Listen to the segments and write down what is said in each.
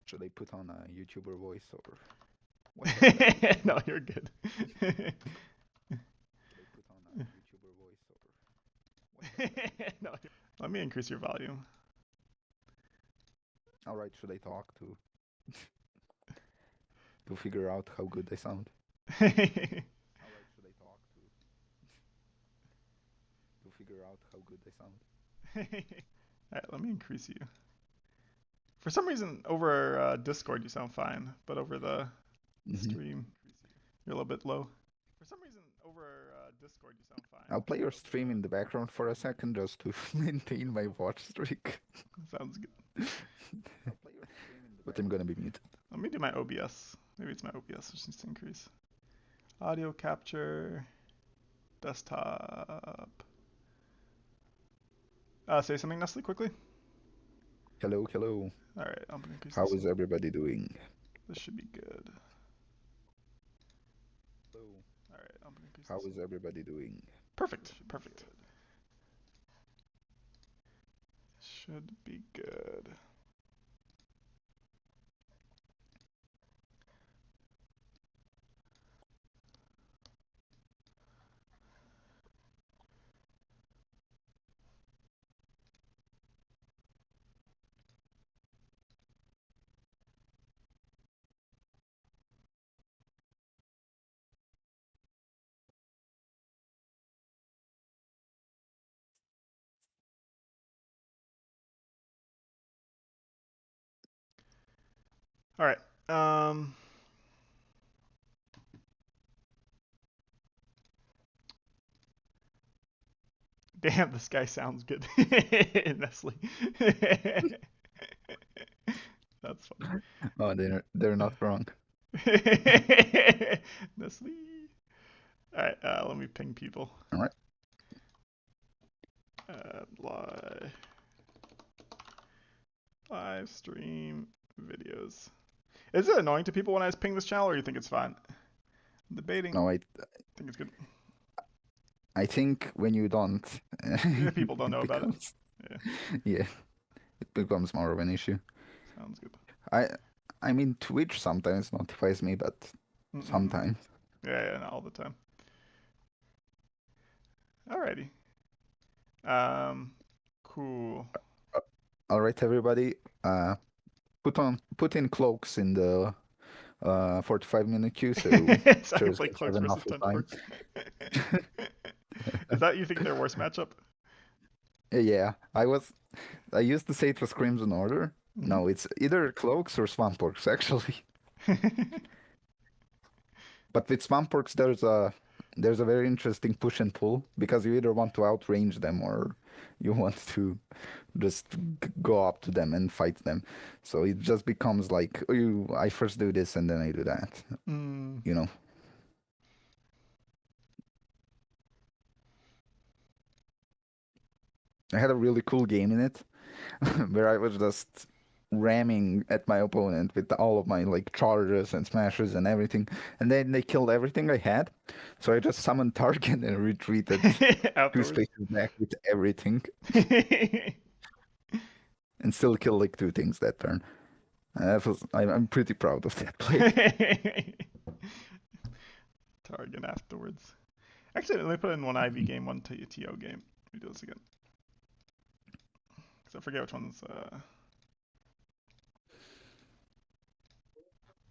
Should I put on a YouTuber voice or what's a better option? No, you're good. Should I put on a YouTuber voice or what's a better option? No, let me increase your volume. All right, should I talk to figure out how good I sound? All right, should I talk to figure out how good I sound? Alright, let me increase you. For some reason, over Discord you sound fine, but over the stream you're a little bit low. For some reason, over Discord you sound fine. I'll play your stream in the background for a second just to maintain my watch streak. Sounds good. But I'm gonna be muted. Let me do my OBS. Maybe it's my OBS which needs to increase. Audio capture, desktop. Say something, Nestle, quickly. Hello, hello. Alright, I'm gonna increase How this. is everybody doing? This should be good. Hello. Alright, I'm gonna increase How this. is everybody doing? Perfect, perfect. Should be good. Alright, damn, this guy sounds good. Nestle. That's funny. Oh, they're not wrong. Nestle. Alright, let me ping people. All right. Live stream videos. Is it annoying to people when I ping this channel, or you think it's fine? I'm debating. No, I think it's good. I think when you don't, If people don't know about it. Yeah, it becomes more of an issue. Sounds good. I mean, Twitch sometimes notifies me, but sometimes. Yeah, not all the time. Alrighty. Cool. All right, everybody. Put in cloaks in the 45-minute queue, so So I can play Thursdays have Cloaks enough versus 10 time. Forks. Is that you think their worst matchup? Yeah, I used to say it was Crimson Order. No, it's either Cloaks or Swamporks, actually. But with Swamporks, there's a very interesting push and pull because you either want to outrange them or you want to just go up to them and fight them. So it just becomes like, I first do this and then I do that. You know. I had a really cool game in it where I was just ramming at my opponent with all of my like charges and smashes and everything, and then they killed everything I had. So I just summoned Target and retreated two Afterwards. spaces back with everything, and still killed like two things that turn. I'm pretty proud of that play. Target afterwards. Actually, let me put in one IV game, one TO game. Let me do this again. Because I forget which one's.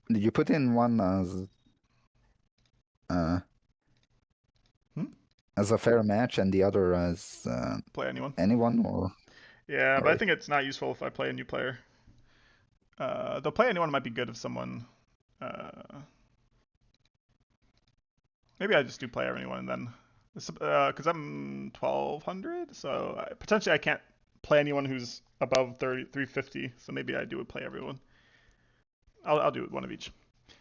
Did you put in one as a fair match and the other as play anyone? anyone or? Yeah, but I Right. think it's not useful if I play a new player. Though play anyone might be good if someone. Maybe I just do play anyone and then. Because I'm 1200, so potentially I can't play anyone who's above 350, so maybe I do play everyone. I'll do one of each.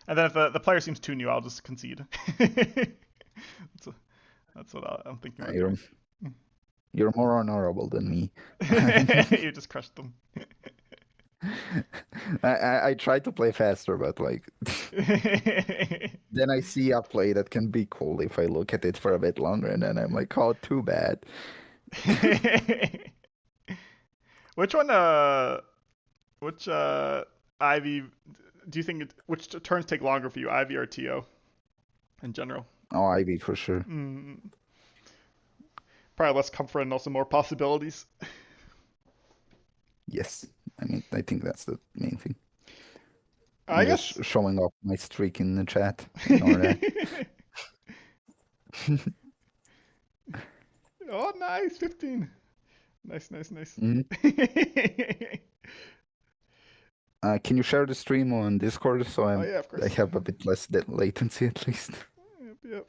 And then if the player seems too new, I'll just concede. That's what I'm thinking about doing. You're more honorable than me. You just crushed them. I try to play faster, but like then I see a play that can be cool if I look at it for a bit longer, and then I'm like, oh, too bad. Which one? Which Ivy. Do you think which turns take longer for you, Ivy or TO in general? Oh, Ivy for sure. Mm, probably less comfort and also more possibilities. Yes. I mean, I think that's the main thing. I I'm just guess. showing off my streak in the chat. Ignore that. Oh, nice, 15. Nice, nice, nice. Mhm. Can you share the stream on Discord so Oh I'm yeah, of I course. have a bit less latency at least? Yep, yep.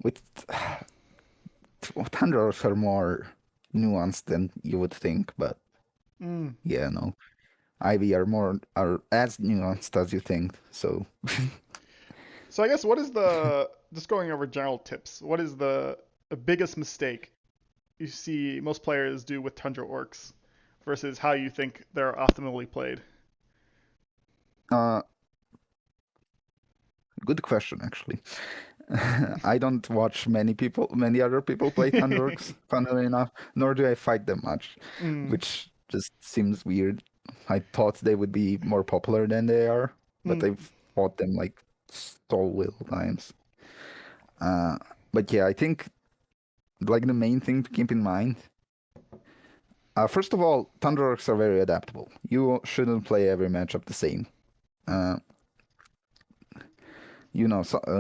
With Thunders are more nuanced than you would think, but Mm. yeah, no. Ivy are as nuanced as you think. So So I guess what is the just going over general tips? What is the biggest mistake you see most players do with Tundra Orcs versus how you think they're optimally played? uh good question actually. I don't watch many other people play Thunderworks, funnily enough, nor do I fight them much, mm, which just seems weird. I thought they would be more popular than they are, but mm. I've fought them like so little times. Uh, but yeah, I think like the main thing to keep in mind, first of all, Thunderworks are very adaptable. You shouldn't play every matchup the same. Uh,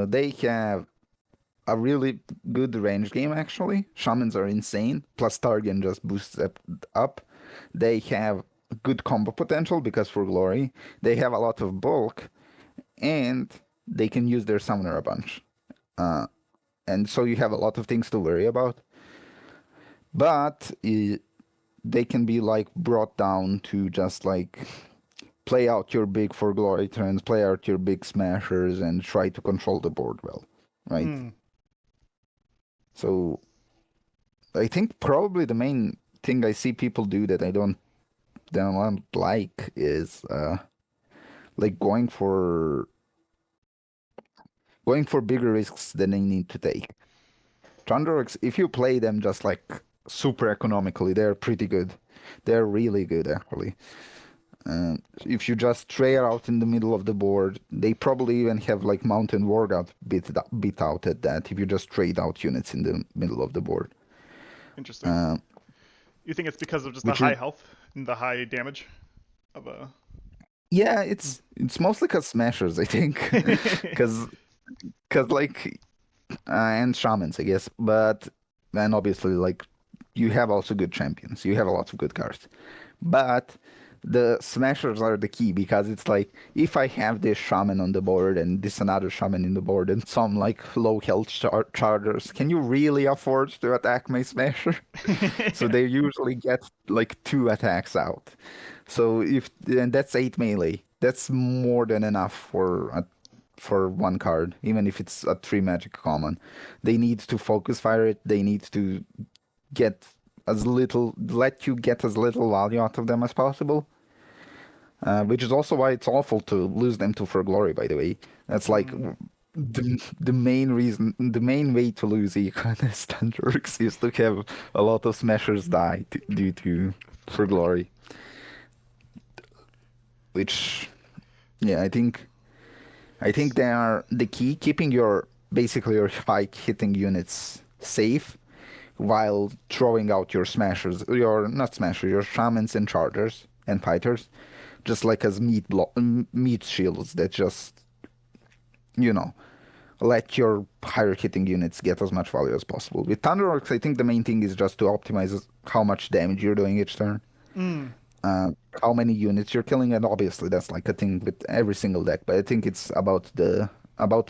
they have a really good range game actually. Shamans are insane. Plus Targan just boosts up. They have good combo potential because for glory. They have a lot of bulk and they can use their summoner a bunch. Uh, and so you have a lot of things to worry about. But they can be like brought down to just like play out your big for glory turns, play out your big smashers, and try to control the board well, right? Mm. So I think probably the main thing I see people do that I don't like is like going for bigger risks than they need to take. Thunderworks, if you play them just like super economically, they're pretty good. They're really good actually. If you just trail out in the middle of the board, they probably even have like Mountain Wargoth beat out at that. If you just trade out units in the middle of the board, Interesting. uh, You think it's because of just the which is high health and the high damage of a. yeah, it's mostly because smashers, I think, because like and shamans, I guess, but then obviously like you have also good champions. You have a lot of good cards. But the smashers are the key because it's like if I have this shaman on the board and this another shaman in the board and some like low health chargers, can you really afford to attack my smasher? So they usually get like two attacks out. So if and that's eight melee. That's more than enough for one card, even if it's a three magic common. They need to focus fire it. They need to get let you get as little value out of them as possible. Which is also why it's awful to lose them to For Glory, by the way. That's like mm, the main reason, the main way to lose Econ as Thunderworks is to have a lot of Smashers die due to for For glory. Glory. Which, yeah, I think they are the key, keeping your basically your high hitting units safe while throwing out your smashers, your not smashers, your shamans and chargers and fighters, just like as meat shields that just you know let your higher hitting units get as much value as possible. With Thunderorks, I think the main thing is just to optimize how much damage you're doing each turn, Mm, uh, how many units you're killing, and obviously that's like a thing with every single deck. But I think it's about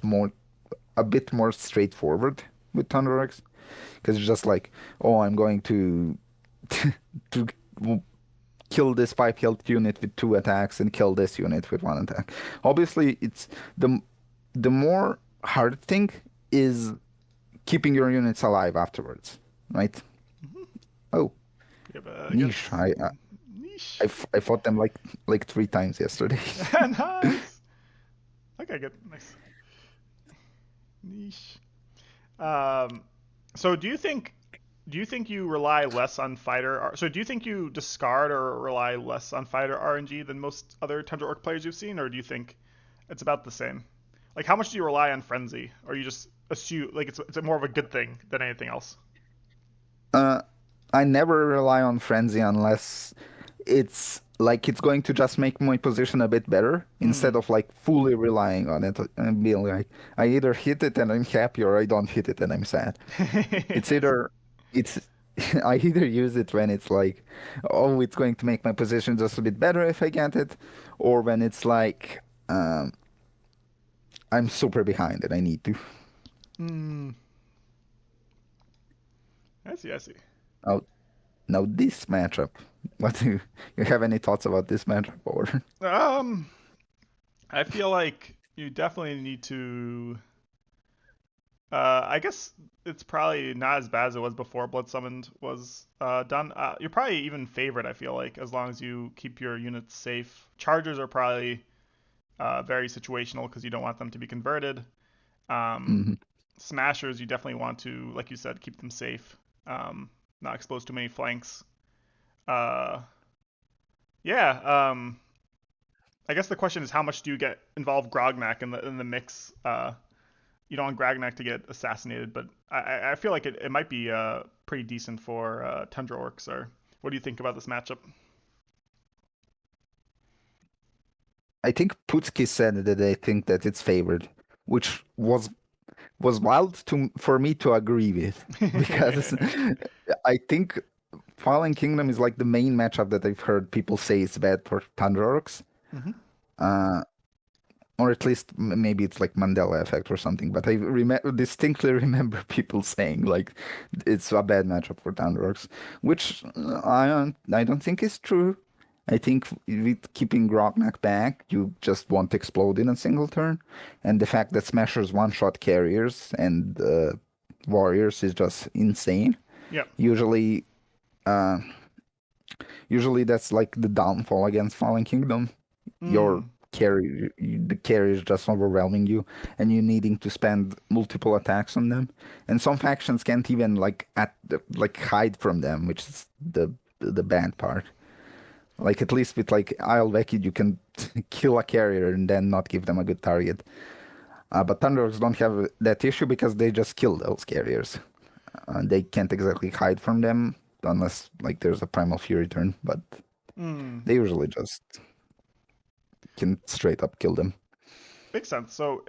more a bit more straightforward with Thunderorks because it's just like, oh, I'm going to to kill this 5 health unit with 2 attacks and kill this unit with 1 attack. Obviously, it's the the more hard thing is keeping your units alive afterwards, right? mhm. Oh, You have niche. against niche. I fought them like 3 times yesterday. Nice. Okay, good. Nice. Niche. Um, so do you think you rely less on fighter? So do you think you discard or rely less on fighter RNG than most other Tundra Orc players you've seen, or do you think it's about the same? Like, how much do you rely on frenzy, or you just assume like it's more of a good thing than anything else? Uh, I never rely on frenzy unless it's like it's going to just make my position a bit better instead Hmm. of like fully relying on it and being like I either hit it and I'm happy or I don't hit it and I'm sad. It's either it's I either use it when it's like oh it's going to make my position just a bit better if I get it, or when it's like I'm super behind and I need to. Hmm. I see. I see. Now, now this matchup. What do you have any thoughts about this matchup or? Um, I feel like you definitely need to. I guess it's probably not as bad as it was before Blood Summoned was done. You're probably even favorite, I feel like, as long as you keep your units safe. Chargers are probably very situational because you don't want them to be converted. Um, Mhm. Smashers, you definitely want to, like you said, keep them safe, not expose too many flanks. Uh, yeah, I guess the question is how much do you get involved Grognak in the mix? You don't want Grognak to get assassinated, but I feel like it might be pretty decent for Tundra Orcs. Or what do you think about this matchup? I think Putski said that they think that it's favored, which was wild to for me to agree with because I think Fallen Kingdom is like the main matchup that I've heard people say is bad for Thunder Orcs. Hmm. Uh, or at least maybe it's like Mandela effect or something. But distinctly remember people saying like it's a bad matchup for Thunderworks, which I don't think is true. I think with keeping Grognak back, you just won't explode in a single turn, and the fact that Smashers one-shot carriers and warriors is just insane. Yeah. Usually, uh, usually that's like the downfall against Fallen Kingdom. Your Mm. the carry is just overwhelming you, and you needing to spend multiple attacks on them. And some factions can't even like hide from them, which is the bad part. Like at least with like Isle Vekid, you can kill a carrier and then not give them a good target. But Thunderers don't have that issue because they just kill those carriers. They can't exactly hide from them unless like there's a Primal Fury turn, but Mm. they usually just can straight up kill them. Makes sense. So,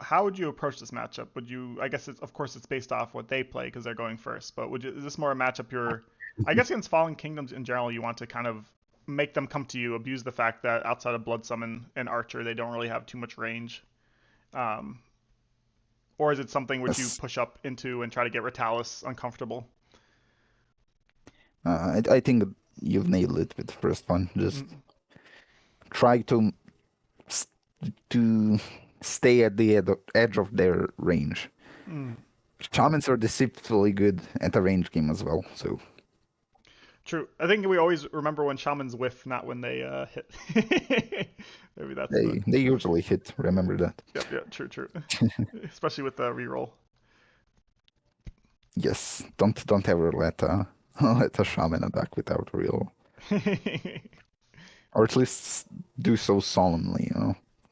how would you approach this matchup? Would you? I guess it's of course it's based off what they play because they're going first. But would you? Is this more a matchup you're? I guess against Fallen Kingdoms in general, you want to kind of make them come to you, abuse the fact that outside of Blood Summon and Archer, they don't really have too much range. Um, or is it something which you Yes. push up into and try to get Retalis uncomfortable? I think you've nailed it with the first one. Just Mm. try s- to stay at the edge of their range. Mm. Shamans are deceitfully good at a range game as well, so True. I think we always remember when shamans whiff, not when they hit. Maybe that's the. they usually hit. Remember that. Yep. Yeah. True. True. Especially with the reroll. Yes, don't ever let let a shaman attack without real, or at least do so solemnly.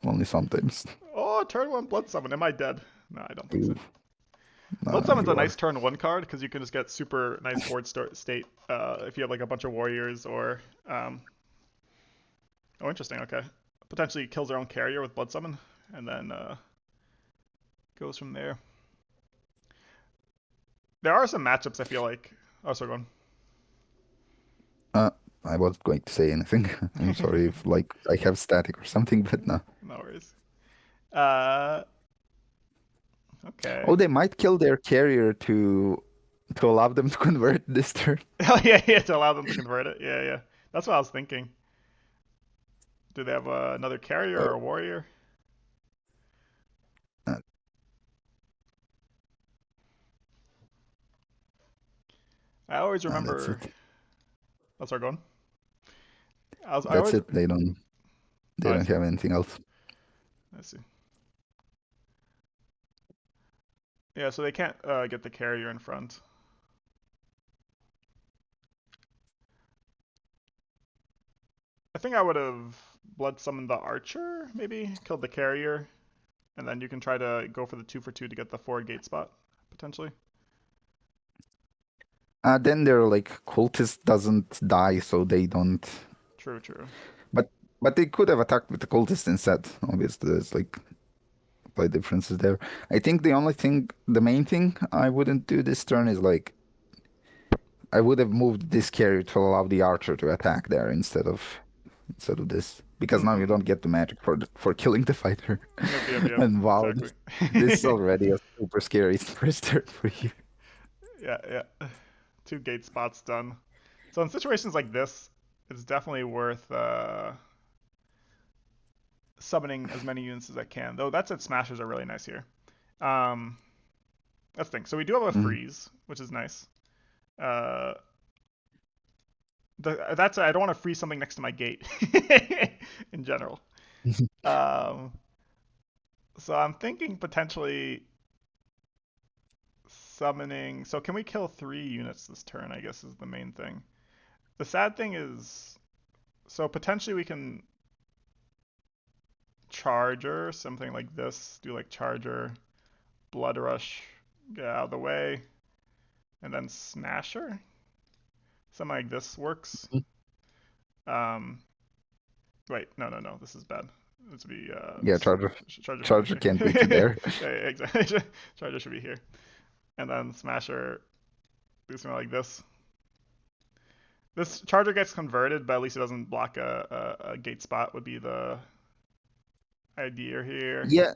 Only sometimes. Oh, turn one blood summon. Am I dead? No, I don't think so. Ooh, Blood summon's a you nice are. turn one card because you can just get super nice board state if you have like a bunch of warriors or oh interesting, okay. Potentially kills their own carrier with blood summon and then goes from there. There are some matchups I feel like. Oh, sorry, go Uh, I wasn't going to say anything. I'm sorry on. if like I have static or something, but no. No worries. Uh, Oh, okay. they might kill their carrier to allow them to convert this turn. Oh yeah, yeah, to allow them to convert it. Yeah, yeah. That's what I was thinking. Do they have another carrier Uh, or a warrior? uh, I always that's remember. it. That's our going. I That's always. it. They don't. Oh, They I don't see. have anything else. I see. Yeah, so they can't get the carrier in front. I think I would have blood summoned the archer, maybe killed the carrier, and then you can try to go for the 2 for 2 to get the forward gate spot potentially. Then their like cultist doesn't die, so they don't. True, true. But but they could have attacked with the cultist instead. Obviously, there's like play differences there. I think the main thing I wouldn't do this turn is like I would have moved this carrier to allow the archer to attack there instead of this because now you Mm-mm. don't get the magic for killing the fighter. Yep, yep, yep. And wow, Exactly. this is already a super scary first turn for you. Yeah, yeah. 2 gate spots done. So in situations like this, it's definitely worth summoning as many units as I can. Though that said, smashers are really nice here. Um, that's the thing. So we do have a Mhm. freeze, which is nice. Uh, that's I don't want to freeze something next to my gate in general. Um, so I'm thinking potentially summoning. So can we kill 3 units this turn? I guess is the main thing. The sad thing is, so potentially we can charger something like this. Do like charger, blood rush, get out of the way, and then smasher. Something like this works. Um, wait, no, no, no. This is bad. This would be Yeah, Charger charger should be Charger here. can't beat you there. Yeah, yeah, exactly. Charger should be here, and then smasher do something like this. This charger gets converted, but at least it doesn't block a gate spot. Would be the idea here. Yeah,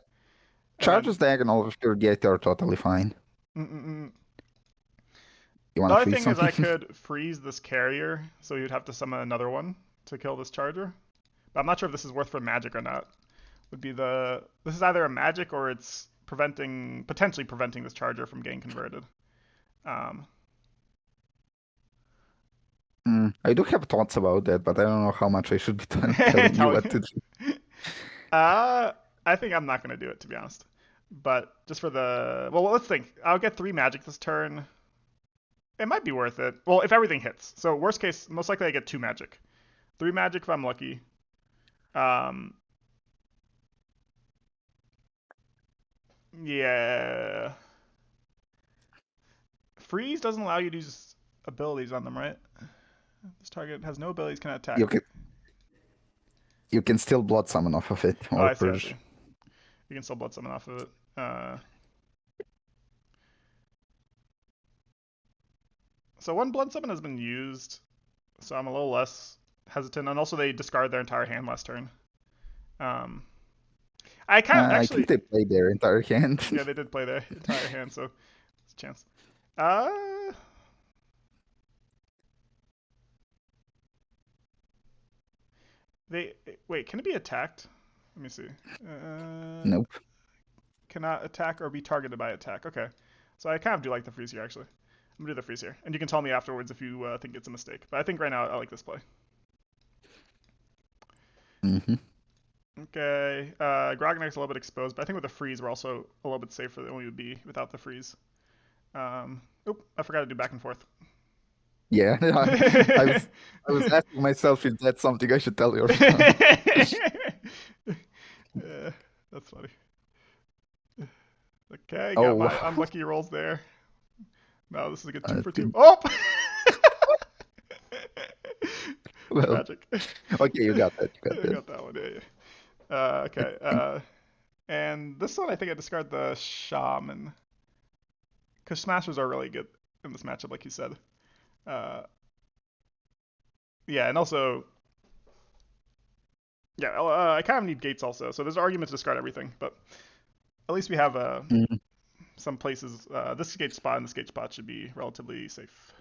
And Charger's then diagonal of your gate are totally fine. mm-mm-mm. You The want to other freeze thing is something? I could freeze this carrier, so you'd have to summon another one to kill this charger. But I'm not sure if this is worth for magic or not. Would be the this is either a magic or it's potentially preventing this charger from getting converted. Um, I do have thoughts about that, but I don't know how much I should be telling you tell what me. to do. Uh, I think I'm not gonna do it to be honest. But just for the well, let's think. I'll get 3 magic this turn. It might be worth it. Well, if everything hits. So worst case, most likely I get 2 magic. 3 magic if I'm lucky. Um, yeah. Freeze doesn't allow you to use abilities on them, right? This target has no abilities, can You attack. can you can still blood summon off of it Oh, or I see, I see. purge. You can still blood summon off of it. So one blood summon has been used, so I'm a little less hesitant. And also they discard their entire hand last turn. Um, I kind of I think actually, they played their entire hand. yeah, they did play their entire hand, so it's a chance. Uh, they wait. Can it be attacked? Let me see. Nope. Cannot attack or be targeted by attack. Okay, so I kind of do like the freeze here actually. I'm gonna do the freeze here, and you can tell me afterwards if you think it's a mistake. But I think right now I like this play. Hmm. Okay, Grognek's a little bit exposed, but I think with the freeze we're also a little bit safer than we would be without the freeze. Oop, I forgot to do back and forth. Yeah, I was I was asking myself if that's something I should tell your son. Yeah, that's funny. Okay, Oh got my wow. unlucky rolls there. Now this is a good two I for two. think Oh! well, Tragic. okay, you got that. You got I that. got that one. Yeah, yeah. Okay. And And this one, I think I discard the shaman because smashers are really good in this matchup, like you said. Uh, yeah, and also, yeah, I kind of need gates also. So there's an argument to discard everything, but at least we have mm, some places. This gate spot and this gate spot should be relatively safe.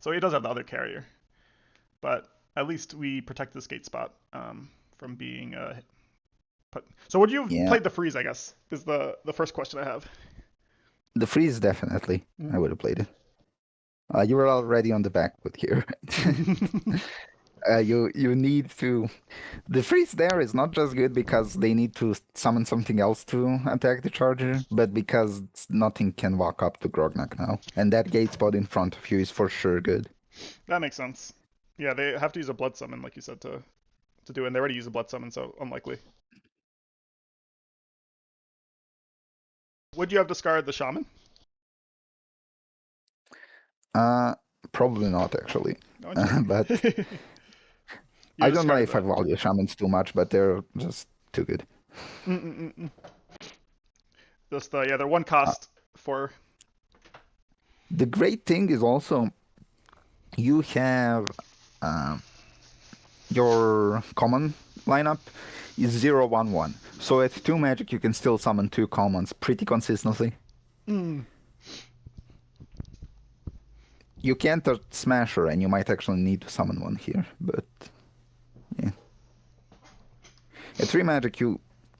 So he does have the other carrier, but at least we protect this gate spot from being put. So would you have yeah, played the freeze? I guess is the first question I have. the freeze definitely. I would have played it. You were already on the back foot here. Mm. You need to. The freeze there is not just good because they need to summon something else to attack the charger, but because nothing can walk up to Grognak now, and that gate spot in front of you is for sure good. That makes sense. Yeah, they have to use a blood summon, like you said, to do it, and they already use a blood summon, so unlikely. Would you have discarded the shaman? Uh, Probably not actually, No, I'm kidding. but You I don't know discarded if I the. value shamans too much, but they're just too good. Mm-mm-mm. Just yeah, they're one Uh, cost for. the great thing is also you have um, your common lineup is 0/1/1. So at 2 magic, you can still summon 2 commons pretty consistently. Mm. You can't touch Smasher, and you might actually need to summon one here. But yeah. At 3 magic,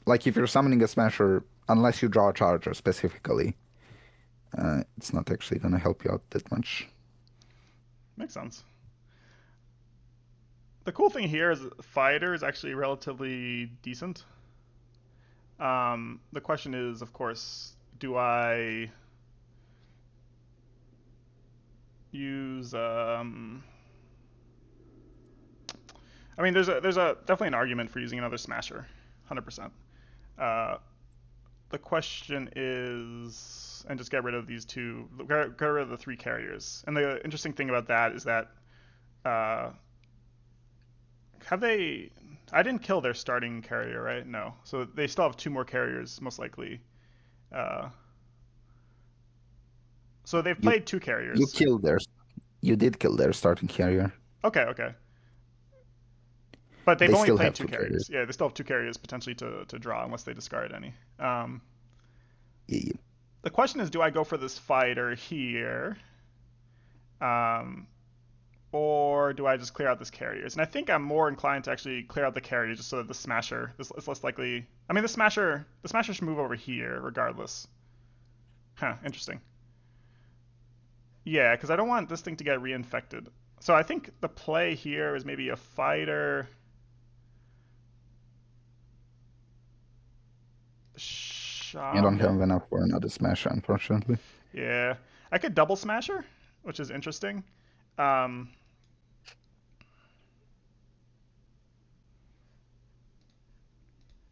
like if you're summoning a Smasher, unless you draw a Charger specifically, it's not actually going to help you out that much. Makes sense. The cool thing here is fighter is actually relatively decent. The question is, of course, do I use I mean, there's a definitely an argument for using another smasher, 100%. Uh, the question is, and just get rid of these two, get rid of the three carriers. And the interesting thing about that is that uh, have they? I didn't kill their starting carrier, right? No, so they still have two more carriers, most likely. Uh, so they've You played two you carriers. killed their you did kill their starting carrier. Okay, okay. But they've They only still played have two two carriers. carriers. Yeah, they still have two carriers potentially to draw unless they discard any. Yeah, The question is, do I go for this fighter here, um, or do I just clear out this carriers? And I think I'm more inclined to actually clear out the carriers just so that the smasher is less likely. I mean, the smasher should move over here regardless. Huh, interesting. Yeah, because I don't want this thing to get reinfected. So I think the play here is maybe a fighter, I don't have shaman. enough for another Smasher, unfortunately. Yeah, I could double smasher, which is interesting. Um,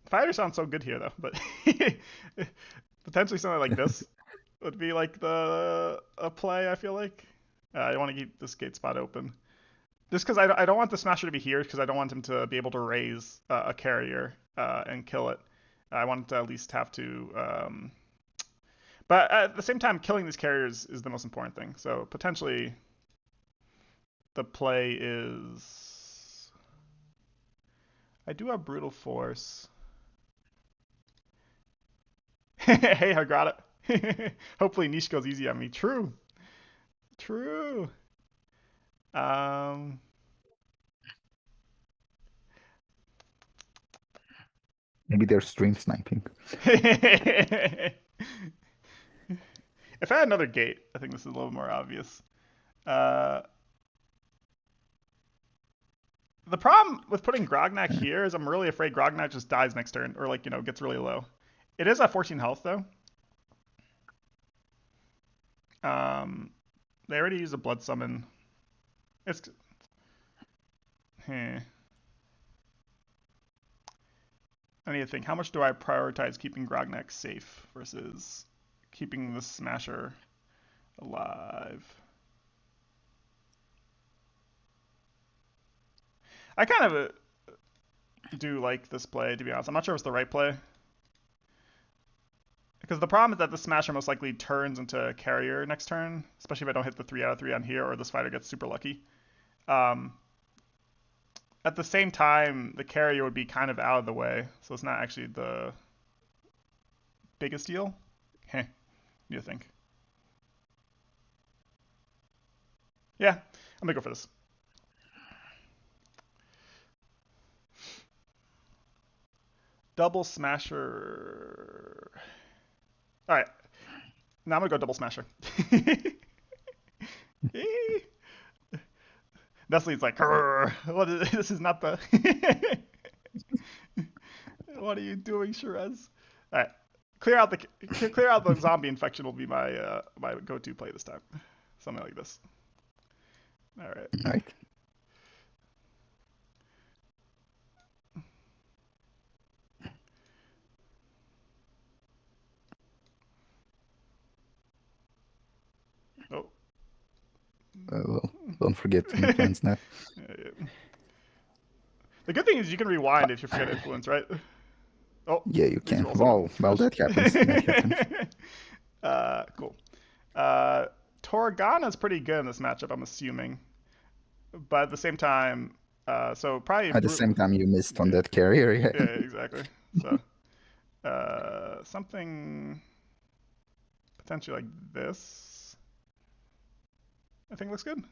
Fighter sounds so good here though, but potentially something like this would be like the a play. I feel like I want to keep this gate spot open just because I don't want the smasher to be here because I don't want him to be able to raise a carrier and kill it. I want to at least have to. But at the same time, killing these carriers is the most important thing. So potentially the play is I do have brutal force. Hey, I got it. Hopefully niche goes easy on me. True. True. Um, Maybe they're stream sniping. if I had another gate, I think this is a little more obvious. Uh, the problem with putting Grognak here is I'm really afraid Grognak just dies next turn, or like gets really low. It is at 14 health though. Um, they already use a blood summon. It's I need to think. How much do I prioritize keeping Grognak safe versus keeping the Smasher alive? I kind of do like this play, to be honest. I'm not sure if it's the right play. Because the problem is that the Smasher most likely turns into a carrier next turn, especially if I don't hit the 3 out of 3 on here or this fighter gets super lucky. Um, at the same time, the carrier would be kind of out of the way, so it's not actually the biggest deal. Heh, you think? Yeah, I'm gonna go for this. Double Smasher. All right, now I'm gonna go double Smasher. Nestle's like, what is, this is not the. What are you doing, Shiraz? All right, clear out the zombie infection will be my go-to play this time. Something like this. All right. Right. Oh. Well, don't forget to influence net. The good thing is you can rewind if you forget influence, right? Oh, Yeah, you these can. rolls are going Well, fresh. that happens. That happens. Cool. Uh, Torgana's pretty good in this matchup, I'm assuming. But at the same time, so probably At the same time, you missed on yeah, that carrier. yeah, Yeah. exactly. So something potentially like this, I think looks good.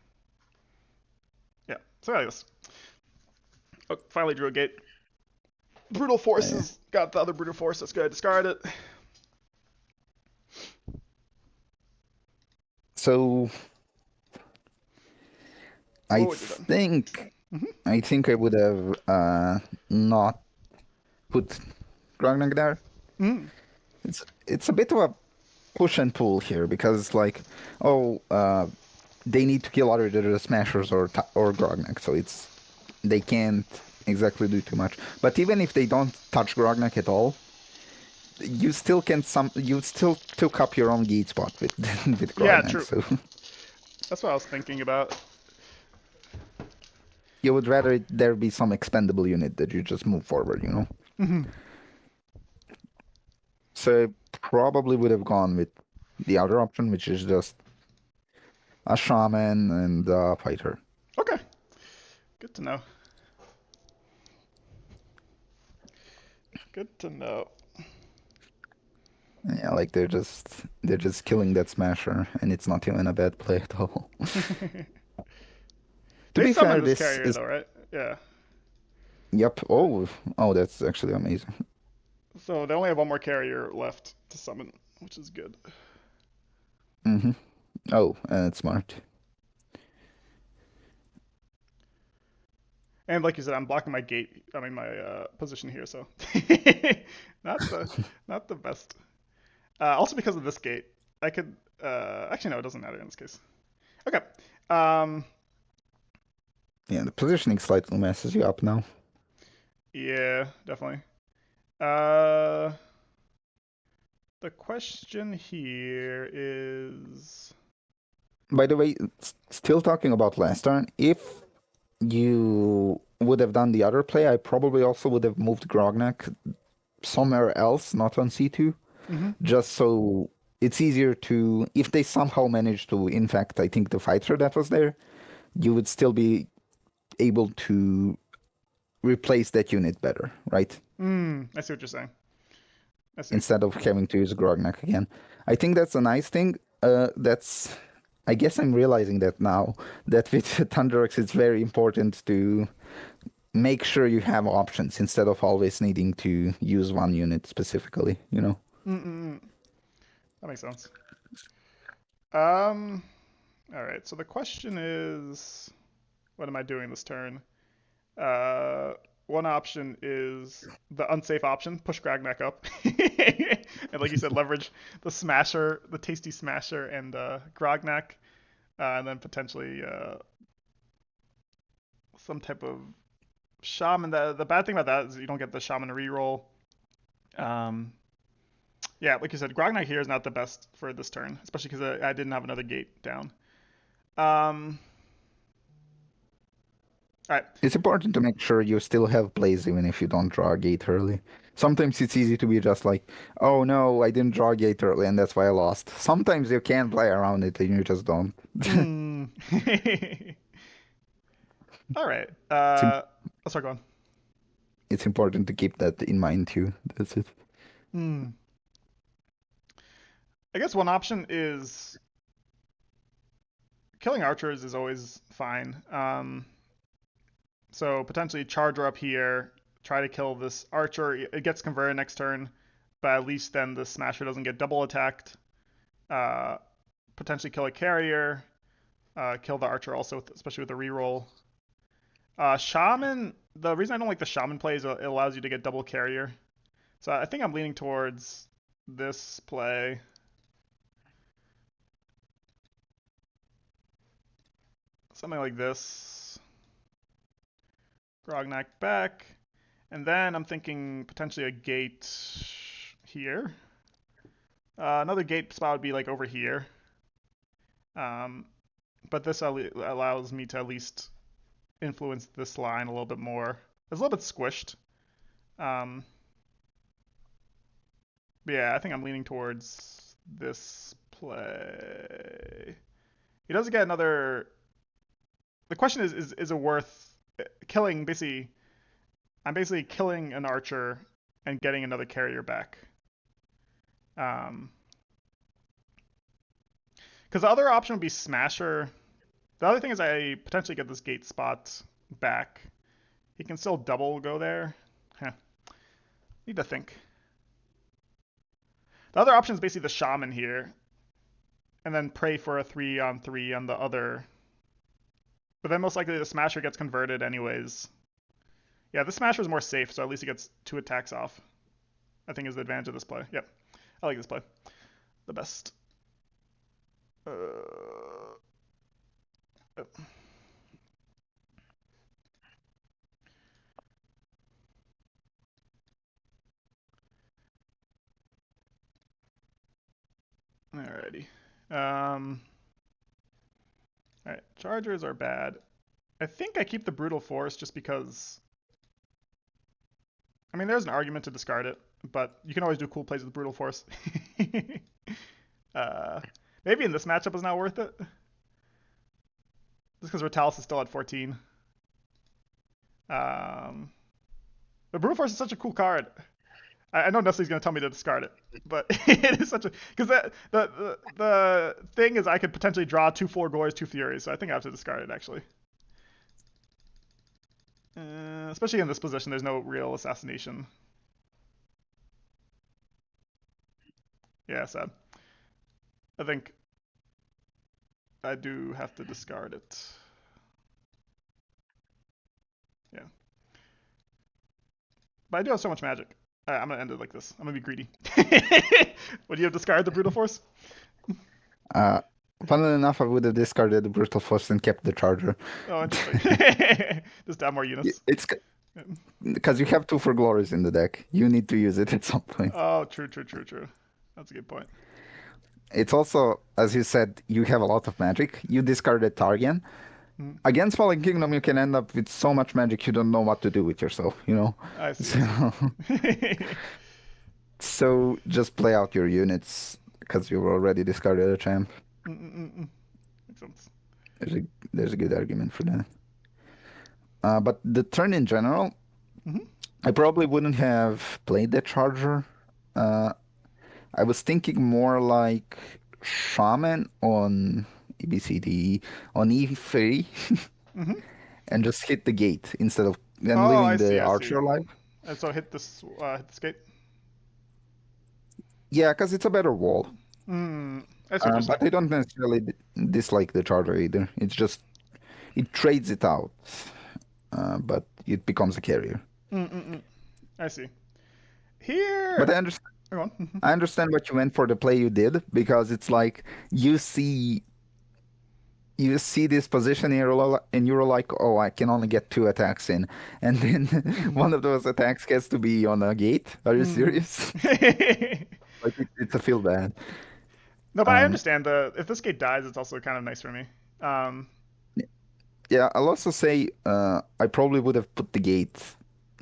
Yeah. So like this. Oh, finally drew a gate. Brutal Force Uh, has got the other Brutal Force. That's good. Discard it. so I What would you have done? think Mm-hmm. I think I would have not put Grognak there. Mm. It's a bit of a push and pull here because like oh they need to kill either the Smashers or Grognak, so they can't exactly do too much. But even if they don't touch Grognak at all, you still took up your own gate spot with with Yeah, Grognak, true. so That's what I was thinking about. you would rather there be some expendable unit that you just move forward, you know? Mm-hmm. So I probably would have gone with the other option, which is just a shaman and a fighter. Okay. Good to know. Good to know. Yeah, like they're just killing that smasher, and it's not even a bad play at all. To They be summoned fair, this this carrier is though, right? Yeah. yep. Oh, that's actually amazing. So they only have one more carrier left to summon, which is good. Hmm. Oh, and it's smart. And like you said, I'm blocking my gate. I mean my position here, so not the not the best. Also because of this gate, I could. Actually, no, it doesn't matter in this case. Okay. Um. Yeah, the positioning slightly messes you up now. Yeah, definitely. Uh. The question here is. By the way, still talking about last turn, if you would have done the other play, I probably also would have moved Grognak somewhere else, not on C2, Mm-hmm. just so it's easier to, if they somehow manage to infect, I think, the fighter that was there, you would still be able to replace that unit better, right? I see what you're saying. I see. Instead of having to use Grognak again. I think that's a nice thing. I guess I'm realizing that now, that with Thunderox, it's very important to make sure you have options instead of always needing to use one unit specifically, you know? Mm-mm. That makes sense. Um. All right. So the question is, what am I doing this turn? Uh, One option is the unsafe option, push Gragnak up, and like you said, leverage the Smasher, the tasty Smasher, and Grognak, and then potentially some type of Shaman. The bad thing about that is you don't get the Shaman reroll. Um, yeah, like you said, Grognak here is not the best for this turn, especially because I didn't have another gate down. Um, all right. It's important to make sure you still have plays even if you don't draw a gate early. Sometimes it's easy to be just like, oh no, I didn't draw a gate early and that's why I lost. Sometimes you can play around it and you just don't. Mm. All right. It's, im- Let's start going. it's important to keep that in mind too. That's it. Hmm. I guess one option is killing archers is always fine. So potentially charger up here, try to kill this archer. It gets converted next turn, but at least then the smasher doesn't get double attacked. Uh, Potentially kill a carrier, kill the archer also, especially with the reroll. Shaman. The reason I don't like the Shaman play is it allows you to get double carrier. So I think I'm leaning towards this play. Something like this. Grognak back. And then I'm thinking potentially a gate here. Another gate spot would be like over here. Um, but this allows me to at least influence this line a little bit more. It's a little bit squished. Um, but yeah, I think I'm leaning towards this play. He doesn't get another. The question is it worth killing? Basically, I'm basically killing an archer and getting another carrier back. Um, because the other option would be Smasher. The other thing is I potentially get this gate spot back. He can still double go there. Huh. Need to think. The other option is basically the Shaman here, and then pray for a 3-on-3 on the other. But then most likely the Smasher gets converted anyways. Yeah, the Smasher is more safe, so at least he gets 2 attacks off. I think is the advantage of this play. Yep, I like this play the best. Oh. Alrighty. Alright, Chargers are bad. I think I keep the Brutal Force just because. I mean, there's an argument to discard it, but you can always do cool plays with Brutal Force. uh, maybe in this matchup it's not worth it. Just because Retalis is still at 14. Um, the Brutal Force is such a cool card. I know Nestle's going to tell me to discard it, but it is such a because the thing is I could potentially draw 2 4 Gores, 2 Furies, so I think I have to discard it actually. Especially in this position, there's no real assassination. Yeah, sad. I think I do have to discard it. Yeah, but I do have so much magic. I'm gonna end it like this. I'm gonna be greedy. Would you have discarded the Brutal Force? Uh, Funnily enough, I would have discarded the Brutal Force and kept the Charger. Oh, interesting. Just to have more units. It's because you have two for glories in the deck. You need to use it at some point. Oh, true, true, true, true. That's a good point. It's also, as you said, you have a lot of magic. You discarded Targan. Mm, Against Fallen Kingdom, you can end up with so much magic you don't know what to do with yourself, you know? I see, I see. So, so just play out your units because you've already discarded a champ. Makes sense. There's a there's a good argument for that. But the turn in general, Mm-hmm. I probably wouldn't have played the Charger. Uh, I was thinking more like Shaman on EBCD on E3 Mm-hmm. and just hit the gate instead of then Oh, I leaving see, the I see. Archer alive. And so hit this gate. Yeah, because it's a better wall. I see what you're saying. But I don't necessarily dislike the Charger either. It's just it trades it out, but it becomes a carrier. Mm-mm-mm. I see. But Here, go on. I understand what you meant for the play you did because it's like you see this position and you're like, oh, I can only get 2 attacks in, and then one of those attacks gets to be on a gate. Are you Mm. serious? Like it's a feel bad. No, but I Um, understand the if this gate dies, it's also kind of nice for me. Um, yeah, I'll also say I probably would have put the gate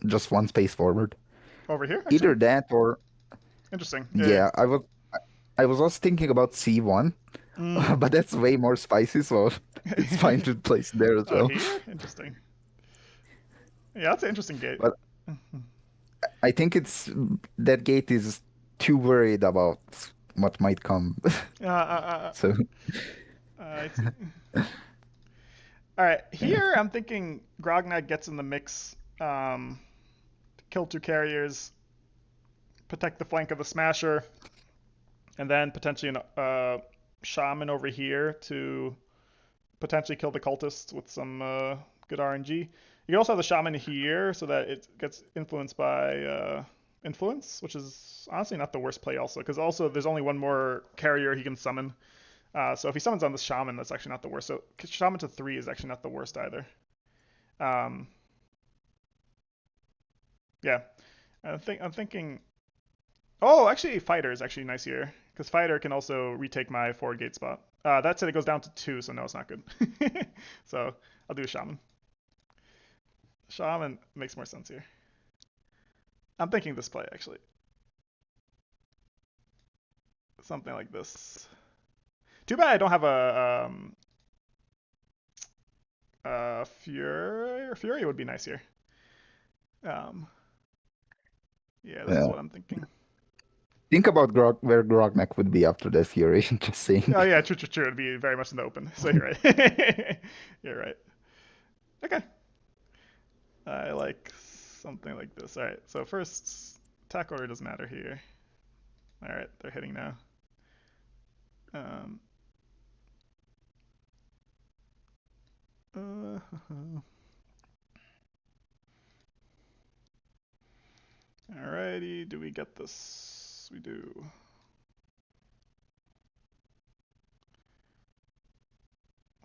just 1 space forward. over here, actually. Either that or Interesting. Yeah. yeah, I was also thinking about C1, Mm. but that's way more spicy, so it's fine to place there as Oh, well. here? Interesting. Yeah, that's an interesting gate. But I think it's that gate is too worried about what might come. So I see. All right, yeah, here I'm thinking Grognak gets in the mix. Kill 2 carriers, protect the flank of the Smasher, and then potentially a Shaman over here to potentially kill the cultists with some good RNG. You can also have the shaman here so that it gets influenced by influence, which is honestly not the worst play also, because also there's only one more carrier he can summon. So if he summons on the shaman, that's actually not the worst. So shaman to 3 is actually not the worst either. Um, yeah, I'm thinking. Oh, actually, fighter is actually nice here because fighter can also retake my forward gate spot. That said, it goes down to 2, so no, it's not good. So I'll do a shaman. Shaman makes more sense here. I'm thinking this play actually, something like this. Too bad I don't have a Fury. Fury would be nice here. Um, yeah, this is Yeah. what I'm thinking. Think about where Grognak would be after that Fury. Just saying. Oh yeah, true, true, true. It'd be very much in the open. So you're right. You're right. Okay. I like something like this. All right. So first, attack order doesn't matter here. All right, they're hitting now. Um, uh, Alrighty, do we get this? We do.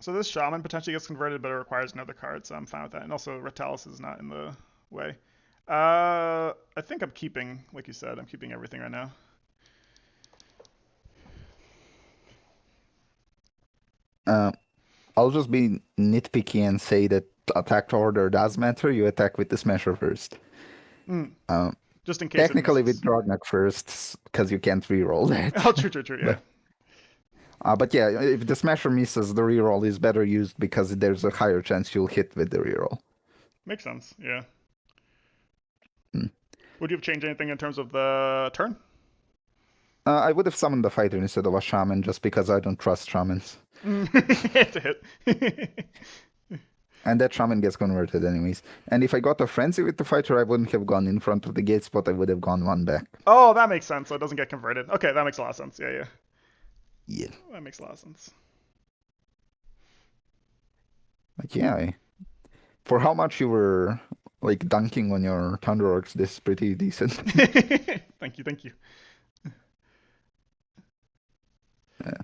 So this shaman potentially gets converted, but it requires another card, so I'm fine with that. And also, Retalis is not in the way. I think I'm keeping, like you said, I'm keeping everything right now. Uh, I'll just be nitpicky and say that attack order does matter. You attack with the Smasher first. Mm, Um, just in case it Technically with misses. Grognak first, because you can't reroll Oh, that. true, true, true. Yeah, But but yeah, if the Smasher misses, the reroll is better used because there's a higher chance you'll hit with the reroll. makes sense. Yeah. Hmm. Would you have changed anything in terms of the turn? I would have summoned the fighter instead of a shaman just because I don't trust shamans. It's a hit. And that shaman gets converted anyways. And if I got a frenzy with the fighter, I wouldn't have gone in front of the gate spot. I would have gone one back. Oh, that makes sense. So it doesn't get converted. Okay, that makes a lot of sense. Yeah, yeah. Yeah. That makes a lot of sense. Like yeah, for how much you were like dunking on your Thunder Orcs, this is pretty decent. Thank you, thank you. Yeah.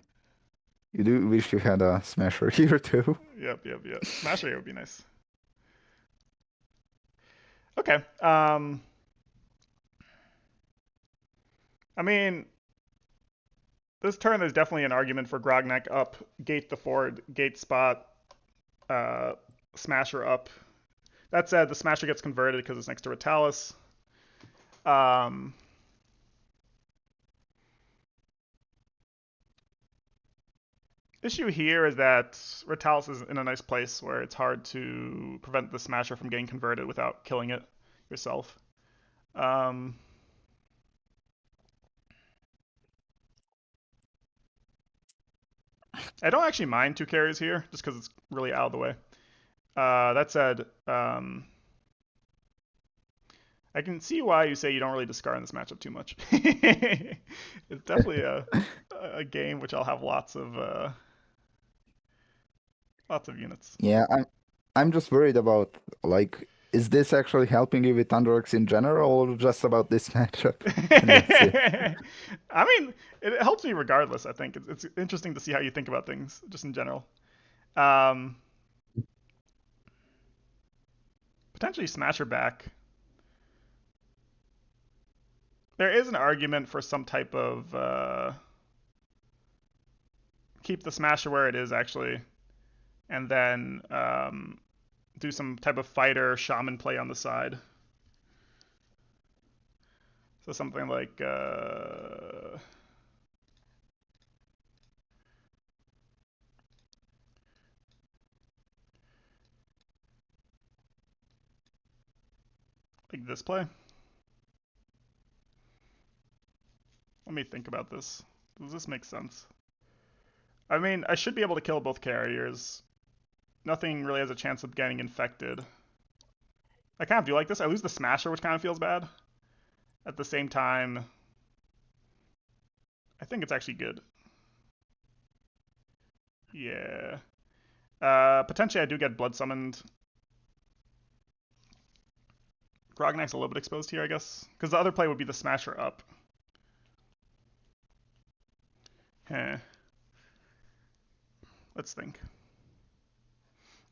You do wish you had a Smasher here too. Yep, yep, yep. Smash Ray would be nice. Okay. I mean, this turn there's definitely an argument for Grognak up, gate the forward, gate spot, uh, Smasher up. That said, the Smasher gets converted because it's next to Retalis. Um, issue here is that Retalis is in a nice place where it's hard to prevent the Smasher from getting converted without killing it yourself. Um, I don't actually mind 2 carries here, just because it's really out of the way. That said, I can see why you say you don't really discard in this matchup too much. It's definitely a game which I'll have lots of units. Yeah, I'm just worried about like is this actually helping you with Thunder Orcs in general or just about this matchup? And that's it. I mean, it helps me regardless. I think it's interesting to see how you think about things, just in general. Um, Potentially Smasher back. There is an argument for some type of keep the Smasher where it is actually, and then do some type of fighter shaman play on the side. So something like this play. Let me think about this. Does this make sense? I mean, I should be able to kill both carriers. Nothing really has a chance of getting infected. I kind of do like this. I lose the Smasher, which kind of feels bad. At the same time, I think it's actually good. Yeah. Potentially I do get blood summoned. Grognak's a little bit exposed here, I guess. Because the other play would be the Smasher up. Heh. Let's think.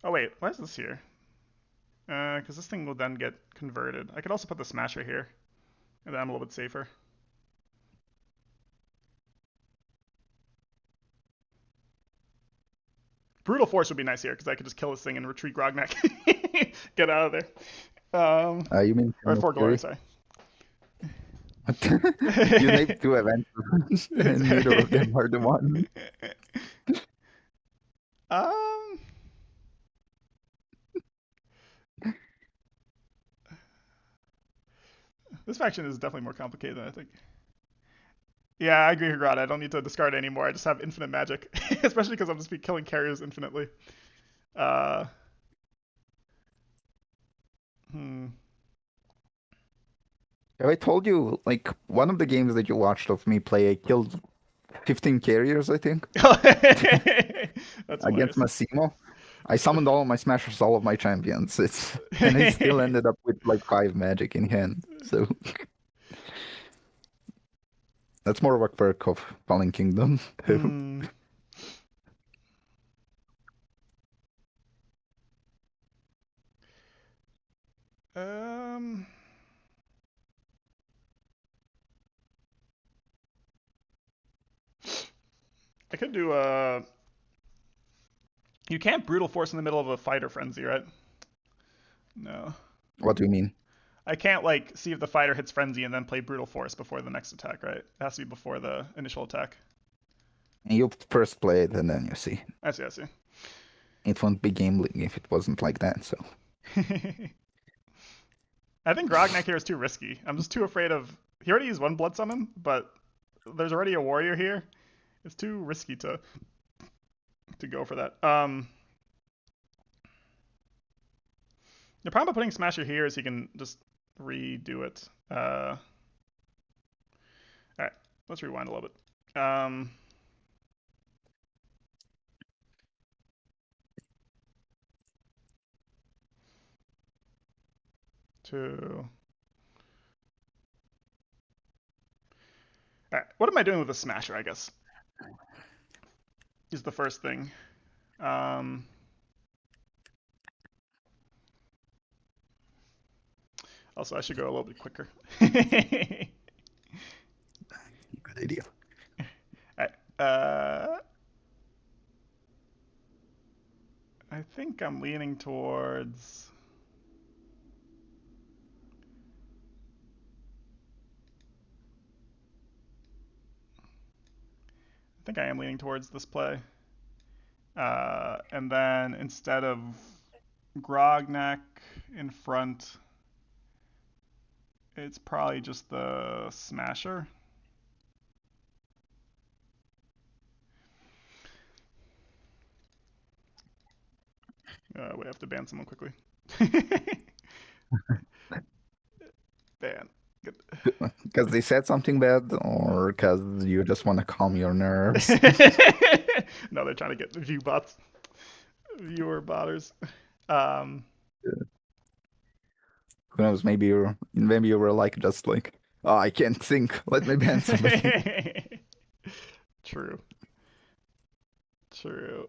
Oh wait, why is this here? Because this thing will then get converted. I could also put the Smasher here, and then I'm a little bit safer. Brutal Force would be nice here, because I could just kill this thing and retreat Grognak. Get out of there. You mean Or Channel for glory, Fury? sorry. You named two events, and neither of them are the one. um, this faction is definitely more complicated than I think. Yeah, I agree, Grad. I don't need to discard anymore. I just have infinite magic, especially because I'm just be killing carriers infinitely. Uh, hmm. Have I told you, like, one of the games that you watched of me play, I killed 15 carriers, I think, That's against hilarious. Massimo. I summoned all of my smashers, all of my champions. And I still ended up with like 5 magic in hand. So that's more of a quirk of Fallen Kingdom. hmm. Um, I could do a. You can't brutal force in the middle of a fighter frenzy, right? No. What do you mean? I can't like see if the fighter hits frenzy and then play brutal force before the next attack, right? It has to be before the initial attack. And you first play it and then you see. I see. I see. It won't be gambling if it wasn't like that. So I think Grognak here is too risky. I'm just too afraid of. He already used one blood summon, but there's already a warrior here. It's too risky to go for that. The problem with putting Smasher here is he can just redo it. All right, let's rewind a little bit. To all right, what am I doing with the Smasher? I guess is the first thing. Um, Also, I should go a little bit quicker. good idea. Alright, I think I'm leaning towards. I think I am leaning towards this play. And then instead of Grognak in front, it's probably just the Smasher. We have to ban someone quickly. Ban. Good. Because they said something bad, or because you just want to calm your nerves. No, they're trying to get view bots, viewer botters. Um, Who knows? Maybe you were like just like, oh, I can't think. Let me ban somebody. True. True.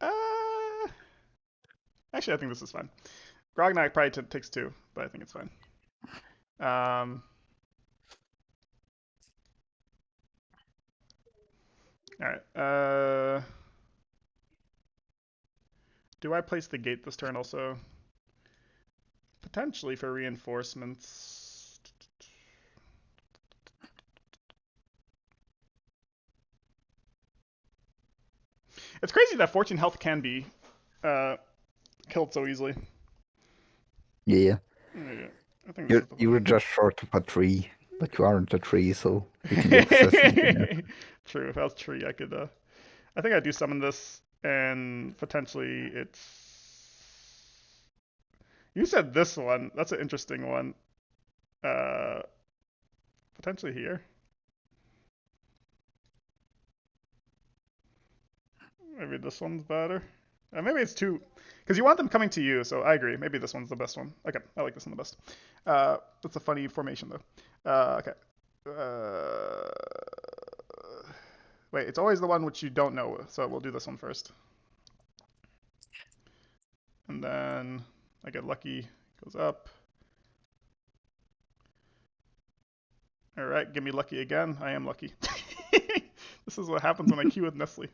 Uh, Actually, I think this is fine. Grognak probably takes two, but I think it's fine. All right. Do I place the gate this turn also? Potentially for reinforcements. It's crazy that 14 health can be uh, killed so easily. Yeah, Yeah, I think this you is the you play. were just short of a tree, but you aren't a tree, so you can get assassinated there. True. If I was tree, I could. I think I do summon this, and potentially it's. You said this one. That's an interesting one. Uh, Potentially here. Maybe this one's better. Maybe it's too, because you want them coming to you. So I agree. Maybe this one's the best one. Okay, I like this one the best. That's a funny formation though. Okay. Uh, Wait, it's always the one which you don't know. So we'll do this one first, and then I get lucky. Goes up. All right, give me lucky again. I am lucky. This is what happens when I queue with Nestle.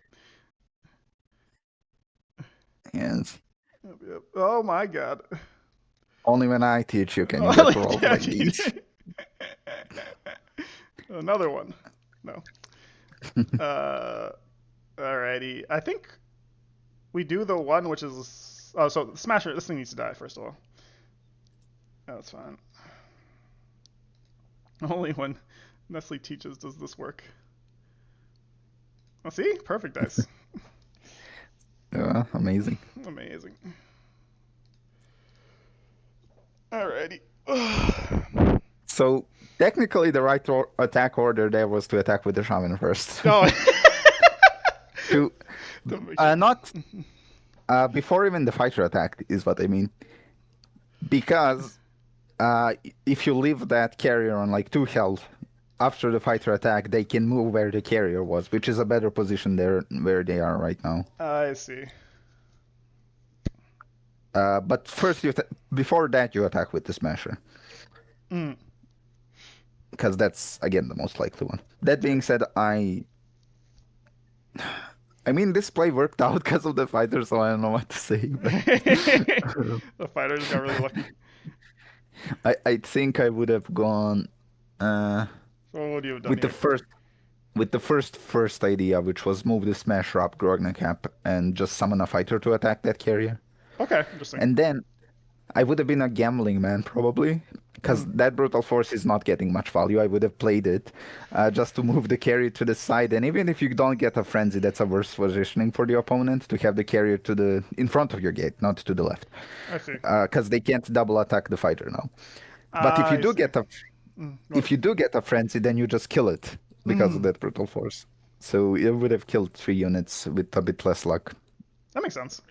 Yes. Yep, yep. Oh my god. Only when I teach you can you Oh, get rolls yeah, like these. another one. No. Uh, Alrighty. I think we do the one which is. Oh, so Smasher. This thing needs to die first of all. Oh, that's fine. Only when Nestle teaches does this work. Oh, see? Perfect dice. Amazing. Amazing. Alrighty. So technically, the right attack order there was to attack with the shaman first. No. To To make sure. not before even the fighter attack is what I mean. Because uh, if you leave that carrier on like 2 health after the fighter attack, they can move where the carrier was, which is a better position there where they are right now. I see. But first, before that, you attack with the smasher. Mm, Because that's again the most likely one. That yeah. being said, I mean this play worked out because of the fighter, so I don't know what to say. But The fighters got really lucky. I think I would have gone uh, So what would you have done with the here? first idea, which was move the smasher up Grogna cap and just summon a fighter to attack that carrier. Okay, interesting. And then I would have been a gambling man probably, because Mm, that brutal force is not getting much value. I would have played it just to move the carrier to the side, and even if you don't get a frenzy, that's a worse positioning for the opponent to have the carrier to the in front of your gate, not to the left, I see. because they can't double attack the fighter now. But I see. Go if ahead. you do get a frenzy, then you just kill it because of Mm, that brutal force. So it would have killed 3 units with a bit less luck. that makes sense.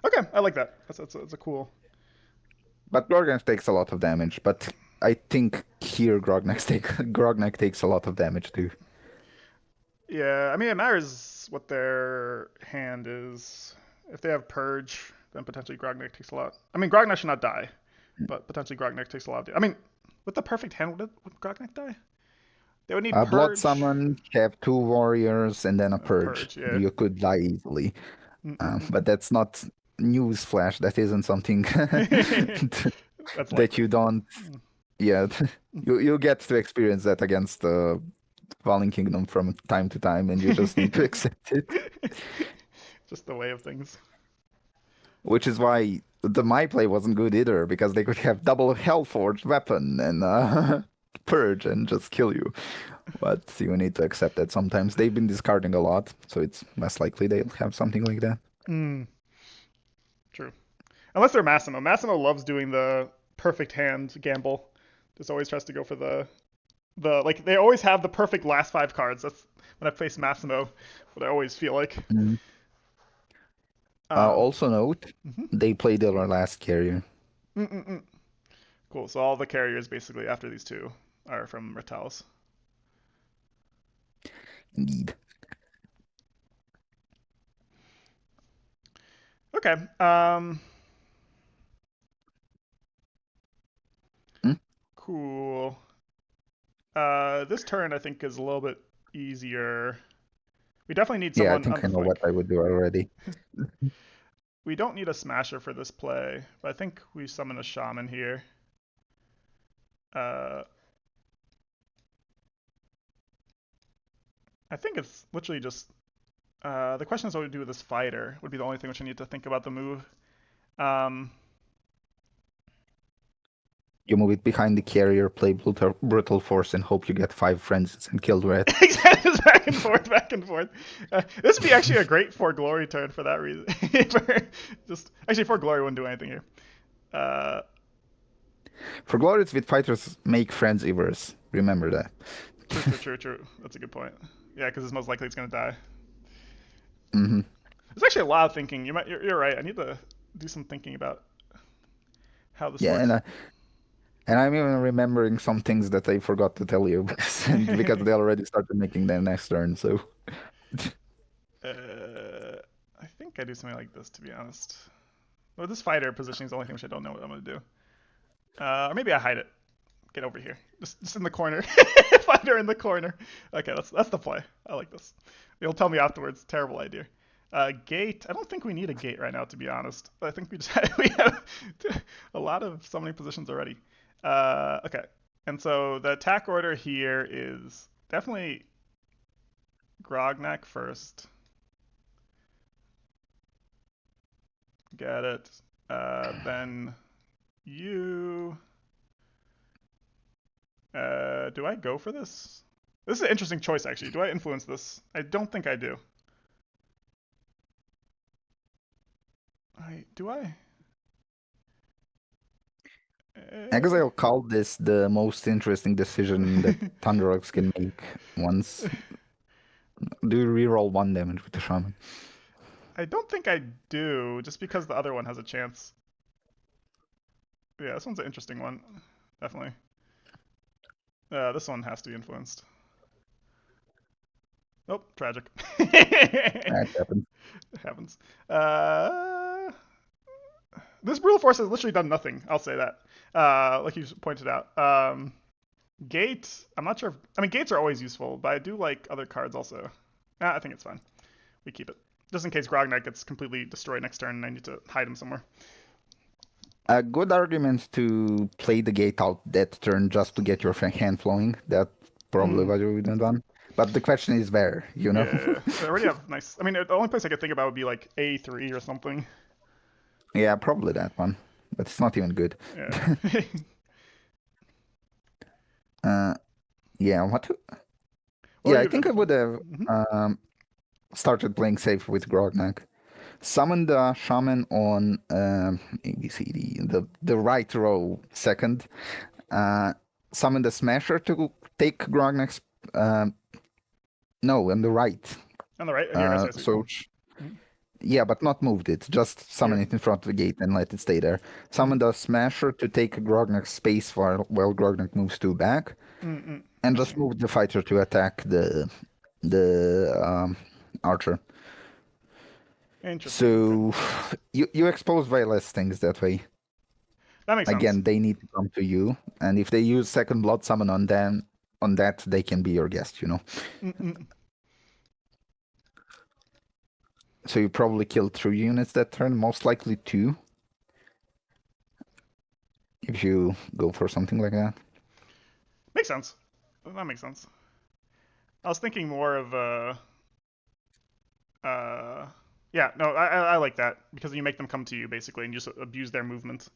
Okay, I like that. That's a cool. But Grognak takes a lot of damage. But I think here Grognak takes a lot of damage too. Yeah, I mean it matters what their hand is. If they have purge, then potentially Grognak takes a lot. I mean Grognak should not die, but potentially Grognak takes a lot of. I mean, with the perfect hand, would Grognak die? They would need Blood purge. Summon, have 2 warriors, and then a Purge. Purge, yeah. You could die easily. Mm-mm-mm. But that's not newsflash. That isn't something That's that likely. you don't. Yeah, you get to experience that against the Fallen Kingdom from time to time, and you just need to accept it. Just the way of things. Which is why the my play wasn't good either, because they could have double Hellforged weapon and Purge and just kill you. But you need to accept that sometimes they've been discarding a lot, so it's less likely they'll have something like that. Mm, true. Unless they're Massimo. Massimo loves doing the perfect hand gamble. Just always tries to go for the like they always have the perfect last 5 cards. That's when I face Massimo, what I always feel like. Mhm. Um, Also note, mhm. they played their last carrier. Mm-mm-mm. Cool. So all the carriers basically after these two are from Retalis. Indeed. Okay. Hmm? Cool. This turn I think is a little bit easier. We definitely need Yeah, I someone on think I the know what flank. I would do already. We don't need a smasher for this play, but I think we summon a shaman here. Uh, I think it's literally just the question is what we do with this fighter would be the only thing which I need to think about the move. Um, You move it behind the carrier, play brutal force, and hope you get 5 frenzies and kill the red. just back and forth, back and forth. This would be actually a great for glory turn for that reason. Just actually, for glory wouldn't do anything here. Uh, For Glorious with fighters, make frenzy verse. Remember that. true, true, true, true. That's a good point. Yeah, because it's most likely it's gonna die. Hmm. There's actually a lot of thinking. You're right. I need to do some thinking about how this Yeah, works. and I'm even remembering some things that I forgot to tell you because they already started making their next turn. So I think I do something like this, to be honest. Well, this fighter positioning is the only thing which I don't know what I'm gonna do. Or maybe I hide it. Get over here. Just in the corner. Fighter in the corner. Okay, that's the play. I like this. You'll tell me afterwards. Terrible idea. Gate. I don't think we need a gate right now, to be honest. I think we just we have a lot of summoning positions already. Okay, and so the attack order here is definitely Grognak first. Get it. Then you. Do I go for this? This is an interesting choice, actually. Do I influence this? I don't think I do. Do I? I guess Uh, I'll call this the most interesting decision that Thunderox can make once. Do you reroll 1 damage with the Shaman? I don't think I do, just because the other one has a chance. Yeah, this one's an interesting one. Definitely. This one has to be influenced. Oh, tragic. That happens. Happens. Uh, this Brutal Force has literally done nothing. I'll say that. Like you pointed out. Gate. I'm not sure. I mean, gates are always useful, but I do like other cards also. I think it's fine. We keep it. Just in case Grognak gets completely destroyed next turn and I need to hide him somewhere. A good argument to play the gate out that turn just to get your hand flowing. That's probably Mm, what you would have done. But the question is where, you know? yeah. I already have nice. I mean, the only place I could think about would be like A3 or something. Yeah, probably that one. But it's not even good. Yeah. Uh, yeah, what? What are Yeah, I you think gonna I do? would have Mm-hmm. started playing safe with Grognak. Summon the shaman on ABCD, the right row second. Uh, Summon the smasher to take Grognak's. No, on the right. On the right. Here, I see. I see. So Mhm. yeah, but not moved it. Just summon Here. it in front of the gate and let it stay there. Mm-hmm. Summon the smasher to take Grognak's space while Grognak moves 2 back, Mm-hmm. and I see. just move the fighter to attack the archer. Interesting. Okay. So you expose way less things that way. That makes sense. Again, they need to come to you, and if they use second blood summon on them, on that they can be your guest, you know. Mm-mm. So you probably kill 3 units that turn, most likely 2, if you go for something like that. Makes sense. That makes sense. I was thinking more of uh, yeah, no, I like that because you make them come to you basically and just abuse their movement,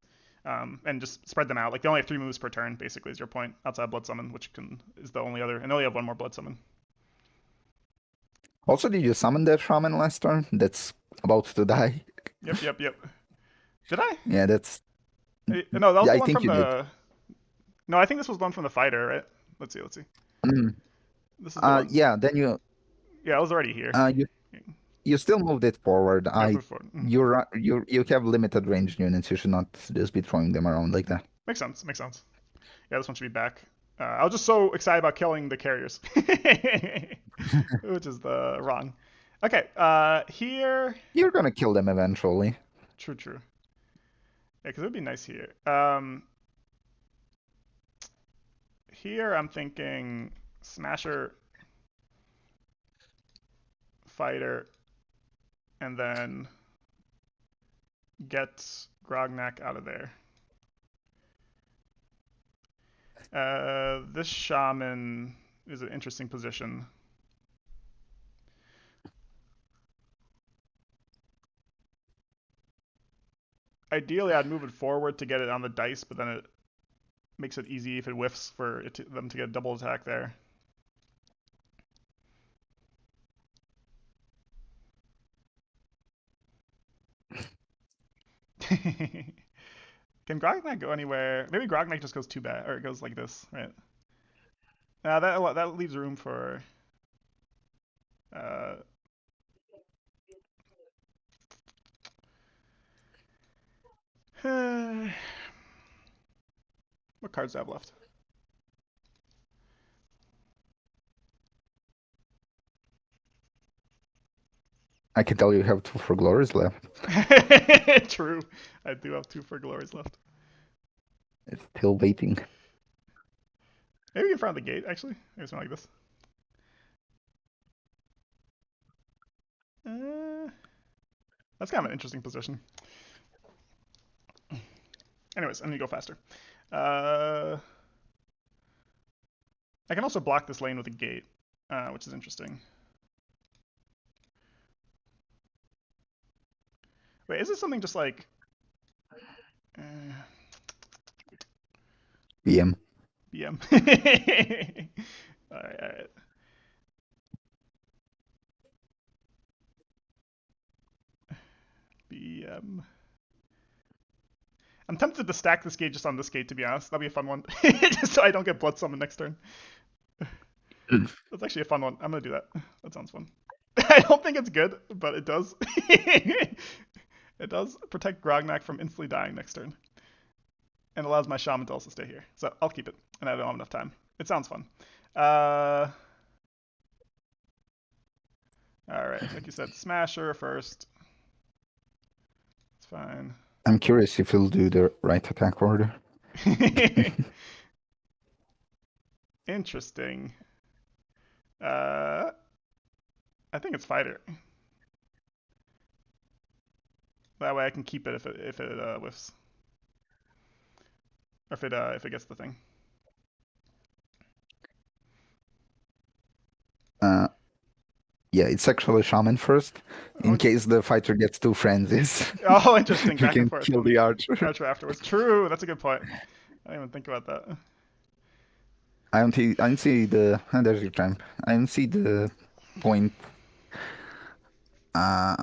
and just spread them out. Like they only have 3 moves per turn, basically, is your point. Outside Blood Summon, which can is the only other, and they only have one more Blood Summon. Also, did you summon that shaman last turn? That's about to die. Yep, yep, yep. Did I? Yeah, that's No, that was yeah, the I one think from you did. the. No, I think this was the one from the fighter, right? Let's see, let's see. Mm. This is the one. Yeah, then you Yeah, I was already here. uh you you still moved it forward. I moved forward. You have limited range units. You should not just be throwing them around like that. Makes sense. Makes sense. Yeah, this one should be back. I was just so excited about killing the carriers, which is the wrong. Okay, here. You're gonna kill them eventually. True, true. Yeah, because it would be nice here. Here I'm thinking Smasher, Fighter, and then get Grognak out of there. This Shaman is an interesting position. Ideally, I'd move it forward to get it on the dice, but then it makes it easy if it whiffs for them to get a double attack there. Can Grognak go anywhere? Maybe Grognak just goes too bad, or it goes like this, right? That leaves room for. Uh, cards do I have left? I can tell you have two for glories left. True. I do have 2 for glories left. It's still waiting. Maybe in front of the gate, actually. Maybe something like this. Uh, that's kind of an interesting position. Anyways, I'm gonna go faster. Uh, I can also block this lane with a gate, which is interesting. Wait, is it something just like BM. BM? All right, all right. BM. I'm tempted to stack this gate just on this gate, to be honest. That'd be a fun one. Just so I don't get blood summon next turn. That's actually a fun one. I'm gonna do that. That sounds fun. I don't think it's good, but it does. It does protect Grognak from instantly dying next turn. And allows my shaman to also stay here. So I'll keep it. And I don't have enough time. It sounds fun. Uh, Alright, like you said, Smasher first. It's fine. I'm curious if he'll do the right attack order. Interesting. Uh, I think it's Fighter. That way I can keep it if it whiffs. Or if it gets the thing. Uh, yeah, it's actually shaman first. In Oh, case the fighter gets two frenzies, oh, interesting. you Back and can forth. kill And the archer. Archer afterwards. True. That's a good point. I didn't even think about that. I don't see the. There's your champ. I don't see the point. Uh,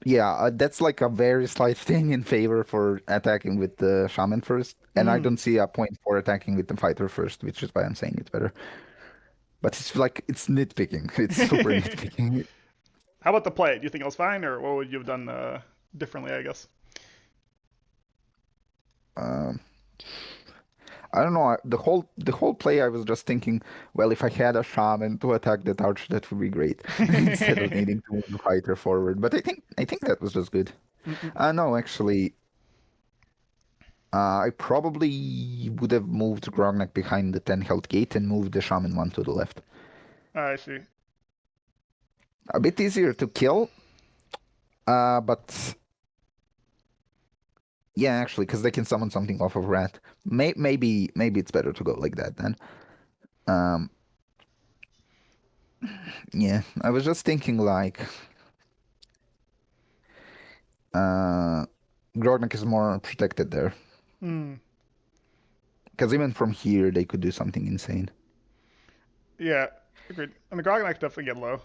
yeah, that's like a very slight thing in favor for attacking with the shaman first, and I Mm. don't see a point for attacking with the fighter first, which is why I'm saying it's better. But it's like it's nitpicking. It's super nitpicking. How about the play? Do you think it was fine, or what would you have done differently? I guess. Um, I don't know. The whole play, I was just thinking, well, if I had a shaman to attack that archer, that would be great, instead of needing to move the fighter forward. But I think that was just good. Mm-mm. No, actually, I probably would have moved Grognak behind the 10 health gate and moved the shaman one to the left. I see. A bit easier to kill, but yeah, actually, because they can summon something off of rat. Maybe it's better to go like that then. Um, yeah, I was just thinking like. Uh, Grognak is more protected there. Mm. Because even from here, they could do something insane. Yeah, agreed. And the Grognak definitely get low.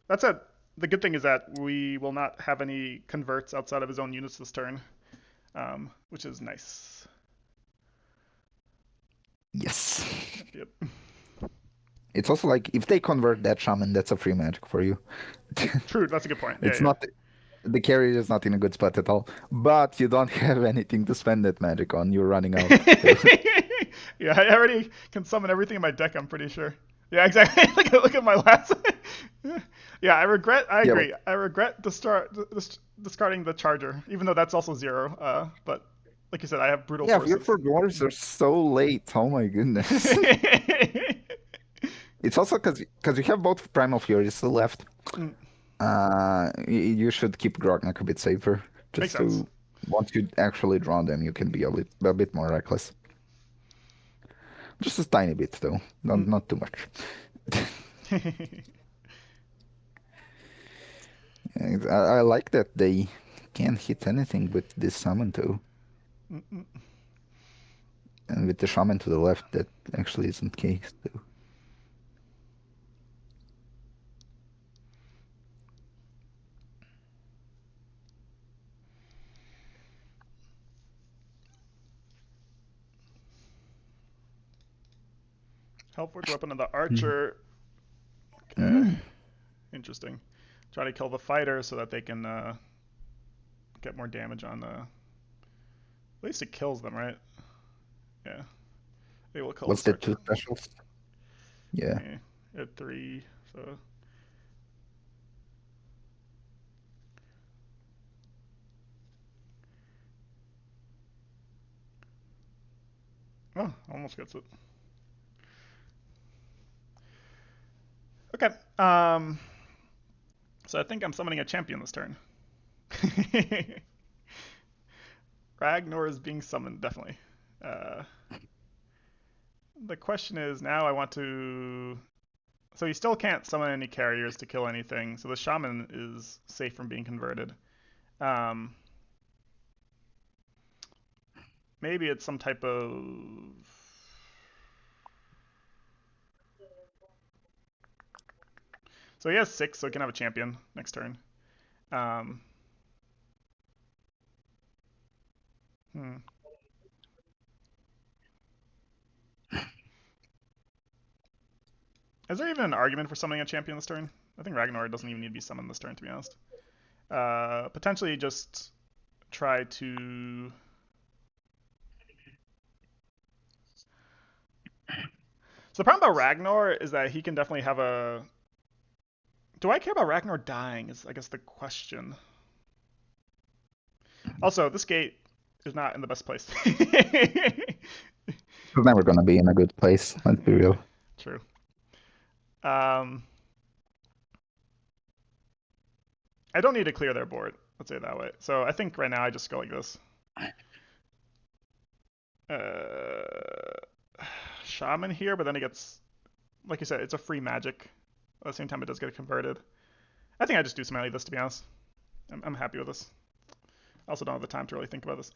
That's it. The good thing is that we will not have any converts outside of his own units this turn, which is nice. Yes. Yep, yep. It's also like if they convert that shaman, that's a free magic for you. True, that's a good point. Yeah, It's yeah. not the carrier is not in a good spot at all. But you don't have anything to spend that magic on. You're running out. Yeah, I already can summon everything in my deck, I'm pretty sure. Yeah, exactly. Look at my last. Yeah, I Yeah, agree. I regret discarding the charger, even though that's also 0. But like you said, I have brutal yeah. Your forces. four dwarves are so late. Oh my goodness. It's also because you have both Primal Furies still left. Mm, You should keep Grognak a bit safer, makes just sense. to once you actually draw them, you can be a bit more reckless. Just a tiny bit though, not Mm. not too much. I like that they can't hit anything with this summon too, Mm, mm. and with the shaman to the left, that actually isn't the case too. Helpforge weapon of the archer. Okay, Mm. interesting. Try to kill the fighter so that they can get more damage on. At least it kills them, right? Yeah, they will kill the What's the circle. two specials? Yeah. Yeah, at 3. So oh, almost gets it. Okay. So I think I'm summoning a champion this turn. Ragnar is being summoned, definitely. Uh, the question is now I want to. So you still can't summon any carriers to kill anything, so the shaman is safe from being converted. Um, maybe it's some type of. So he has 6, so he can have a champion next turn. Um, hmm. Is there even an argument for summoning a champion this turn? I think Ragnar doesn't even need to be summoned this turn, to be honest. Potentially just try to. So the problem about Ragnar is that he can definitely have a. Do I care about Ragnar dying? Is I guess the question. Also, this gate is not in the best place. It's never gonna be in a good place, let's be Yeah, real. true. Um, I don't need to clear their board. Let's say it that way. So I think right now I just go like this. Shaman here, but then it gets, like you said, it's a free magic. At the same time, it does get converted. I think I just do something like this, to be honest. I'm happy with this. I also don't have the time to really think about this.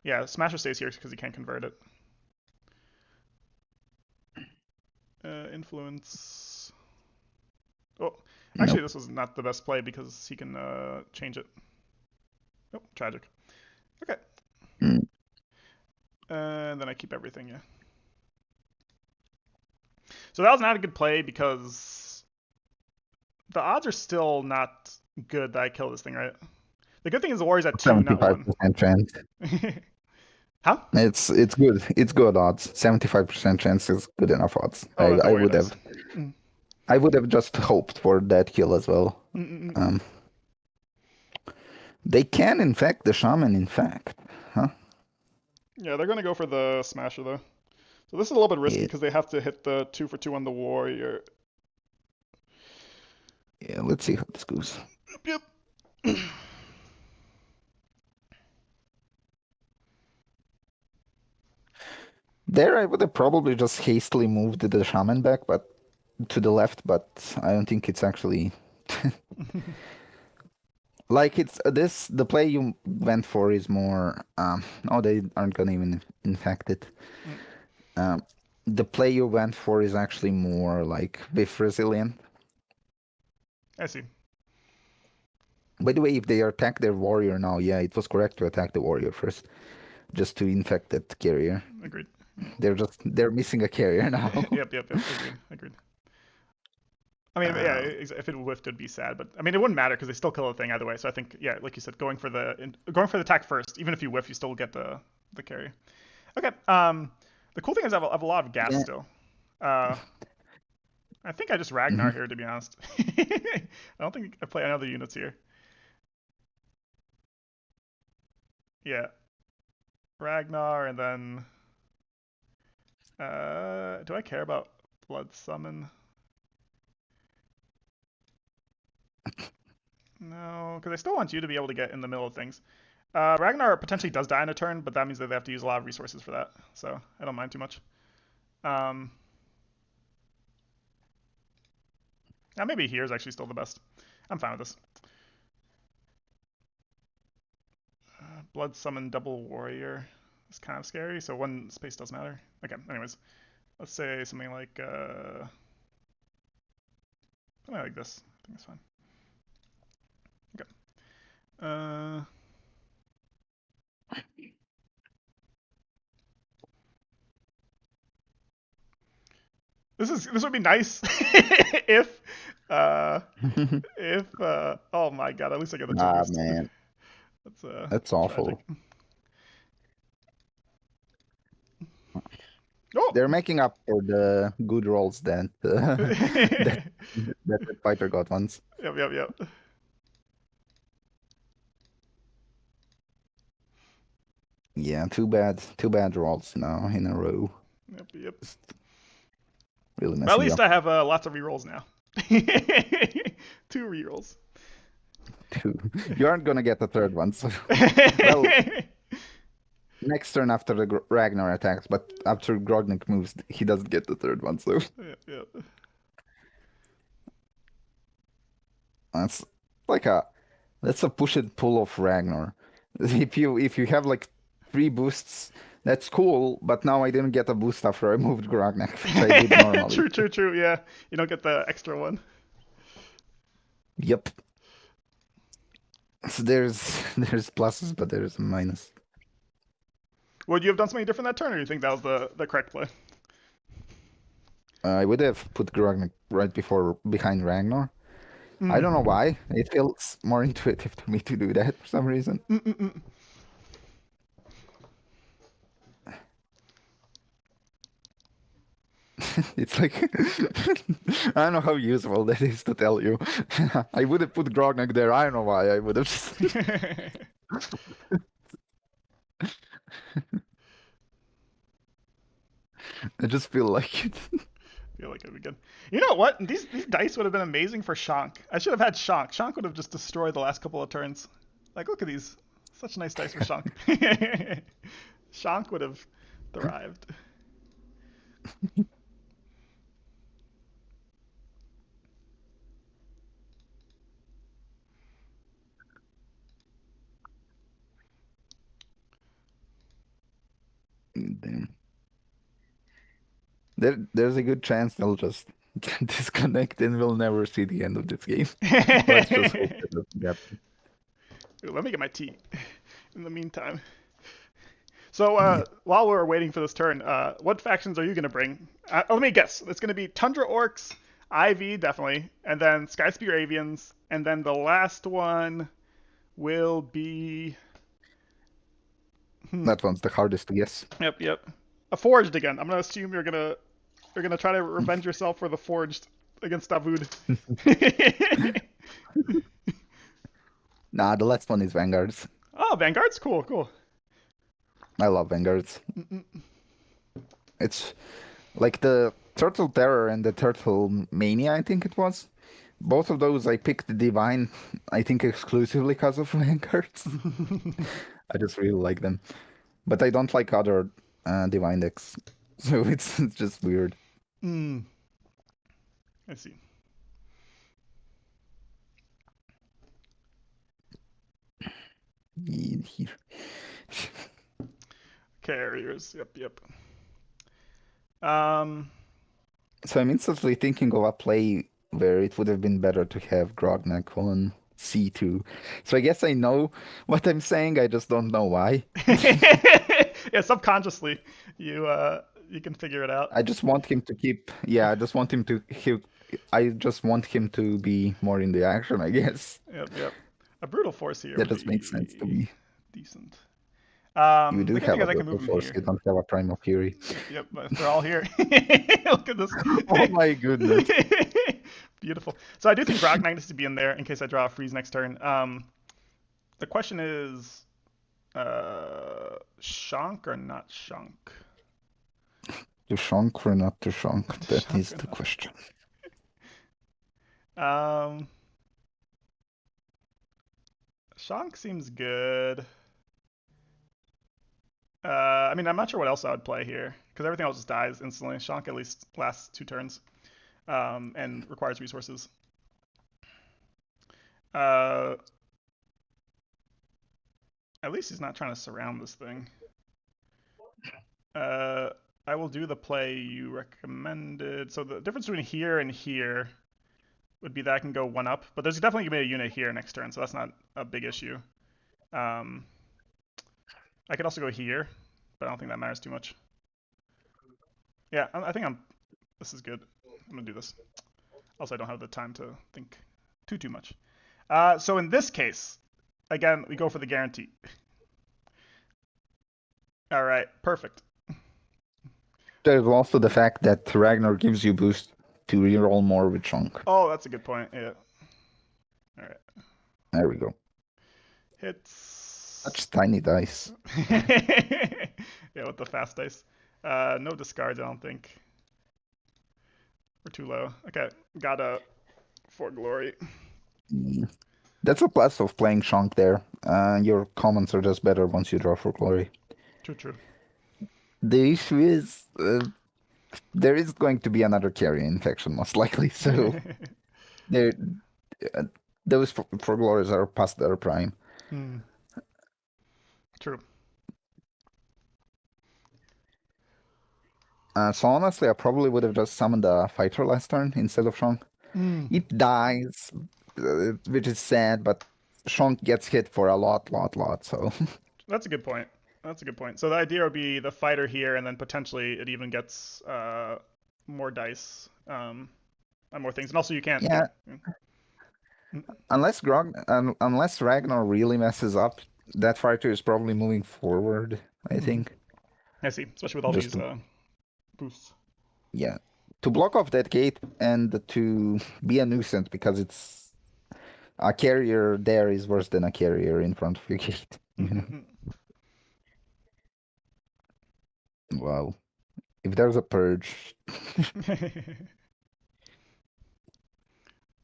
Yeah, Smasher stays here because he can't convert it. Influence. Oh, actually, Nope. this was not the best play because he can change it. Oh, tragic. Okay. Mm. And then I keep everything, yeah. So that was not a good play because the odds are still not good that I kill this thing, right? The good thing is the Warrior's at 2, not 1. 75% chance. Huh? It's good. It's good odds. 75% chance is good enough odds. Oh, that the I Warrior would dies. have Mm. I would have just hoped for that kill as well. Mm-mm-mm. Um, they can infect the shaman, in fact. Huh? Yeah, they're going to go for the Smasher, though. So this is a little bit risky Yeah, because they have to hit the 2 for 2 on the Warrior. yeah, let's see how this goes. Yep, yep. There, I would have probably just hastily moved the shaman back, but to the left. But I don't think it's actually like it's this. The play you went for is more. Oh, they aren't gonna even infect it. Mm, Um, the play you went for is actually more like with resilient. I see. By the way, if they attack their warrior now, yeah, it was correct to attack the warrior first, just to infect that carrier. Agreed. They're missing a carrier now. Yep, yep, yep. Agreed, agreed. I mean, yeah, Um, if it whiffed, it'd be sad, but I mean, it wouldn't matter because they still kill the thing either way. So I think, yeah, like you said, going for the attack first, even if you whiff, you still get the carry. Okay. The cool thing is I have a lot of gas yeah. still. Uh, I think I just Ragnar Mhm. here, to be honest. I don't think I play any other units here. Yeah, Ragnar, and then do I care about Blood Summon? No, because I still want you to be able to get in the middle of things. Ragnar potentially does die in a turn, but that means that they have to use a lot of resources for that. So I don't mind too much. Um, maybe here is actually still the best. I'm fine with this. Blood Summon Double Warrior is kind of scary, so one space does matter. Okay, anyways, let's say something like this. I think that's fine. Okay. Uh, this would be nice if uh oh my god, at least I get the 2 Ah, boost. man, That's that's tragic. awful. Oh. They're making up for the good rolls that that that the fighter got once. Yep, yep, yep. Yeah, two bad rolls now in a row. Yep, yep. Just really But at messing you least up. I have lots of rerolls now. Two rerolls. Two. You aren't gonna get the third one, so well, next turn after the Ragnar attacks, but after Grognak moves, he doesn't get the third one, so Yep, yep. that's like a that's a push and pull of Ragnar. If you have like three boosts, that's cool, but now I didn't get a boost after I moved Grognak, which I would normally. True, true, true. Yeah, you don't get the extra one. Yep. So there's pluses, but there's a minus. Would you have done something different that turn, or you think that was the correct play? I would have put Grognak right before behind Ragnar. I don't know Mm. why. It feels more intuitive to me to do that for some reason. Mm-mm-mm. It's like I don't know how useful that is to tell you. I would have put Grognak there. I don't know why I would have. I just feel like it. Feel like it'd be good. You know what? These dice would have been amazing for Shank. I should have had Shank. Shank would have just destroyed the last couple of turns. Like, look at these. Such nice dice for Shank. Shank would have thrived. Damn. There's a good chance they'll just disconnect and we'll never see the end of this game. Let's just hope that doesn't happen. Let me get my tea in the meantime. So Yeah, while we're waiting for this turn, what factions are you gonna bring? Let me guess. It's gonna be Tundra Orcs, IV definitely, and then Sky Spear Avians, and then the last one will be. Hmm. that one's the hardest to guess. Yep, yep. A Forged again. I'm gonna assume you're gonna try to revenge yourself for the Forged against Davud. Nah, the last one is Vanguards. Oh, Vanguard's cool, cool. I love Vanguards. It's like the Turtle Terror and the Turtle Mania, I think it was. Both of those I picked the Divine, I think exclusively because of Vanguards. I just really like them. But I don't like other Divine decks. So it's just weird. Mm, I see. Here. Carriers. Yep, yep. Um, So I'm instantly thinking of a play where it would have been better to have Grognak on C2. So I guess I know what I'm saying, I just don't know why. yeah, subconsciously, you can figure it out. I just want him to keep, yeah, I just want him to be more in the action, I guess. Yep, yep. A brutal force here That would just makes sense to be me. decent. You do The good thing have a is I can move brutal them force, here. you don't have a primal fury. Yep, yep. But they're all here. Look at this. Oh my goodness. Beautiful. So I do think Grognak needs to be in there in case I draw a freeze next turn. The question is, Shank or not Shank? To shonk or not to shonk? To That Shank is or the not? question. Um, Shank seems good. I mean, I'm not sure what else I would play here because everything else just dies instantly. Shank at least lasts 2 turns and requires resources. Uh, at least he's not trying to surround this thing. Uh, I will do the play you recommended. So the difference between here and here would be that I can go one up, but there's definitely gonna be a unit here next turn, so that's not a big issue. Um, I could also go here, but I don't think that matters too much. Yeah, I think I'm. This is good. I'm gonna do this. Also, I don't have the time to think too much. So in this case, again, we go for the guarantee. All right, perfect. There's also the fact that Ragnar gives you boost to reroll more with Chunk. Oh, that's a good point. Yeah. All right. There we go. Hits. Such tiny dice. Yeah, with the fast dice. No discards, I don't think. We're too low. Okay, got a for glory. Mm. That's a plus of playing Chunk there. Your comments are just better once you draw for glory. True, true. The issue is there is going to be another carrier infection, most likely. So there, uh, those for glories are past their prime. Hmm. True. So honestly, I probably would have just summoned a fighter last turn instead of Shonk. Hmm. It dies, which is sad, but Shonk gets hit for a lot. So That's a good point. That's a good point. So the idea would be the fighter here, and then potentially it even gets more dice and more things. And also you can't, yeah. yeah, Mm, unless Ragnar really messes up, that fighter is probably moving forward. I mm-hmm. think I see, especially with all just these to, boosts. yeah, to block off that gate and to be a nuisance because it's a carrier there is worse than a carrier in front of your gate. You know? Mm-mm-mm. Wow. If there's a purge,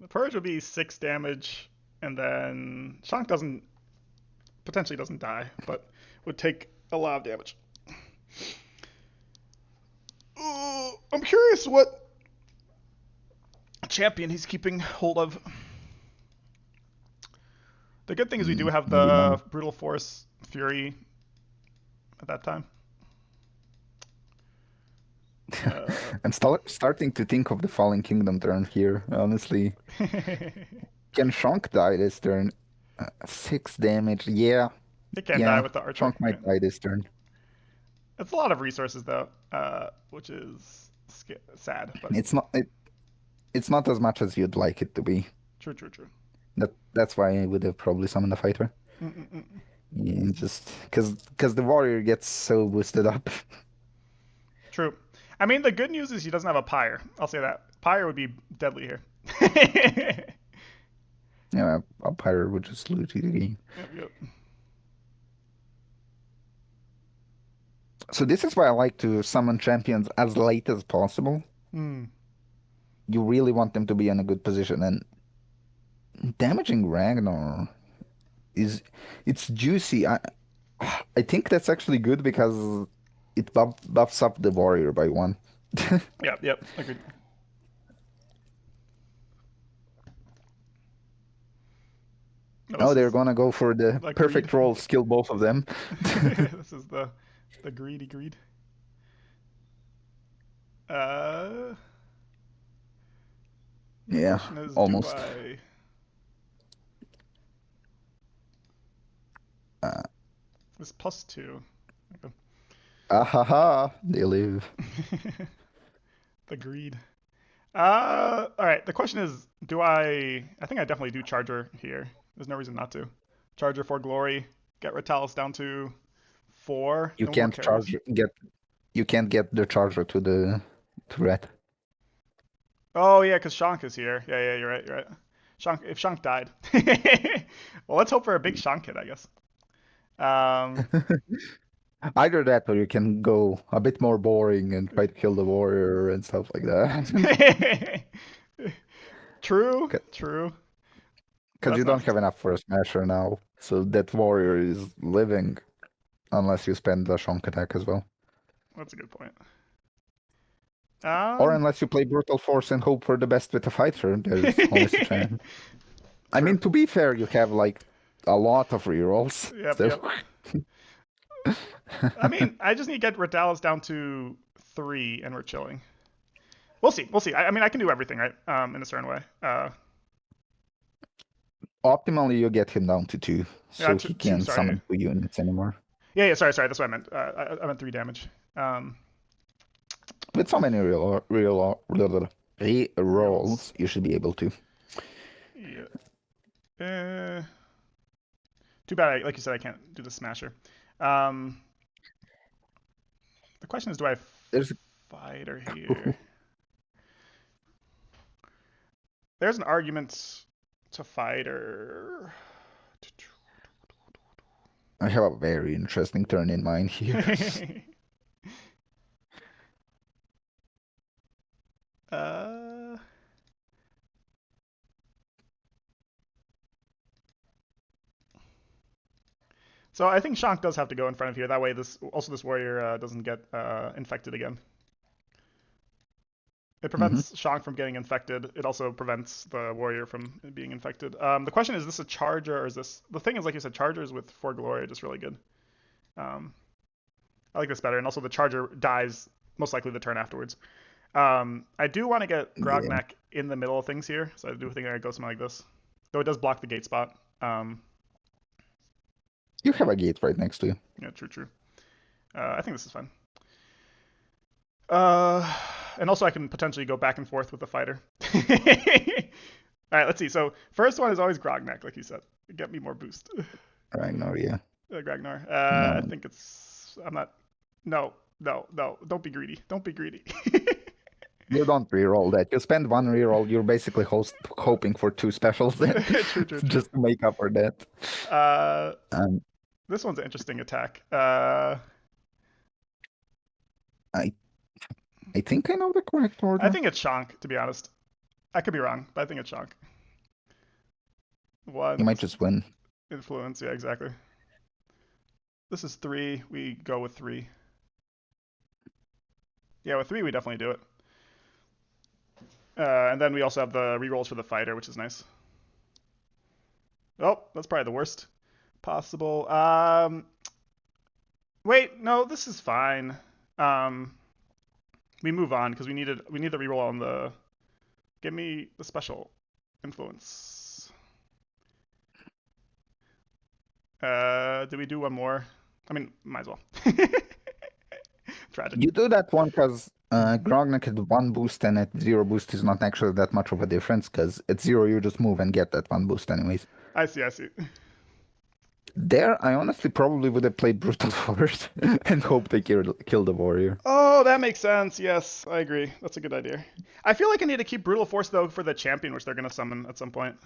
The purge would be 6 damage, and then Shank doesn't potentially doesn't die, but would take a lot of damage. I'm curious what champion he's keeping hold of. The good thing is we do have maybe the none. Brutal Force Fury at that time. Uh, I'm starting to think of the Fallen Kingdom turn here. Honestly, it can Shonk die this turn? 6 damage. Yeah, can die yeah. with the archer. Shonk might Right? die this turn. It's a lot of resources though, which is sad, but It's not. It's not as much as you'd like it to be. true, true, true. That's why I would have probably summoned a fighter. Mm-mm-mm. Yeah, just because the warrior gets so boosted up. True. I mean, the good news is he doesn't have a pyre. I'll say that. Pyre would be deadly here. Yeah, a pirate would just loot you the game. Yep, yep. So this is why I like to summon champions as late as possible. Hmm. You really want them to be in a good position, and damaging Ragnar is it's juicy. I think that's actually good because it buffs up the warrior by one. Yep, yep. Agreed. Oh, Oh, this they're is gonna go for the like greed. perfect roll, skill both of them. This is the greedy greed. Uh, the Yeah, question is, do almost. I? Uh, This +2. Okay. Ahaha, they live. The greed. All right. The question is, do I? I think I definitely do Charger here. There's no reason not to. Charger for glory. Get Retalis down to 4. You No more can't carries. charge get you can't get the charger to the turret. Oh yeah, because Shank is here. Yeah, yeah, you're right. You're right. Shank, if Shank died. Well, let's hope for a big Shank hit, I guess. Um, Either that or you can go a bit more boring and try to kill the warrior and stuff like that. true, true. But Because that's you don't not. have enough for a smasher now. So that warrior is living unless you spend the shonk attack as well. That's a good point. Or Um, unless you play Brutal Force and hope for the best with a fighter, there's always a chance. I true. mean, to be fair, you have like a lot of rerolls. Yep, So yep. I mean, I just need to get Radalis down to 3, and we're chilling. We'll see. We'll see. I mean, I can do everything, right? In a certain way. optimally, you get him down to 2, Yeah, so two, he two. can't Sorry. summon 2 units anymore. Yeah, yeah. Sorry, sorry. That's what I meant. I meant 3 damage. With so many Rerolls. rerolls, you should be able to. Yeah. Uh, too bad. Like you said, I can't do the smasher. Um, the question is, do I There's fighter here. There's an argument to fighter. I have a very interesting turn in mind here. uh, so I think Shank does have to go in front of here. That way, this warrior doesn't get infected again. It Hmm. prevents Shank from getting infected. It also prevents the warrior from being infected. The question is this a charger or is this... The thing is, like you said, chargers with For Glory are just really good. Um, I like this better. And also the charger dies most likely the turn afterwards. I do want to get Yeah. Grognak in the middle of things here. So I do think I go something like this. Though it does block the gate spot. You have a gate right next to you. Yeah, true, true. I think this is fine. Uh, and also I can potentially go back and forth with the fighter. All right, let's see. So first one is always Grognak, like you said. Get me more boost. Ragnar, yeah. Gragnar. I No. think it's. I'm not. No, no, no. Don't be greedy. Don't be greedy. You don't reroll that. You spend one reroll, you're basically hoping for two specials then, True, true, true. just to make up for that. Uh, Um, this one's an interesting attack. I I think I know the correct I order. think it's Shank, to be honest. I could be wrong, but I think it's Shank. You One, might this just win. influence. Yeah, exactly. This is three. We go with three. Yeah, with three, we definitely do it. And then we also have the rerolls for the fighter, which is nice. Oh, that's probably the worst possible. Wait, no, this is fine. Um, we move on because we need the reroll on the. Give me the special influence. Do we do one more? I mean, might as well. Tragic. You do that one because Grognak at one boost and at zero boost is not actually that much of a difference because at zero you just move and get that one boost anyways. I see, I see. There, I honestly probably would have played Brutal Force and hope they kill the warrior. Oh, that makes sense. Yes, I agree. That's a good idea. I feel like I need to keep Brutal Force though for the champion, which they're gonna summon at some point.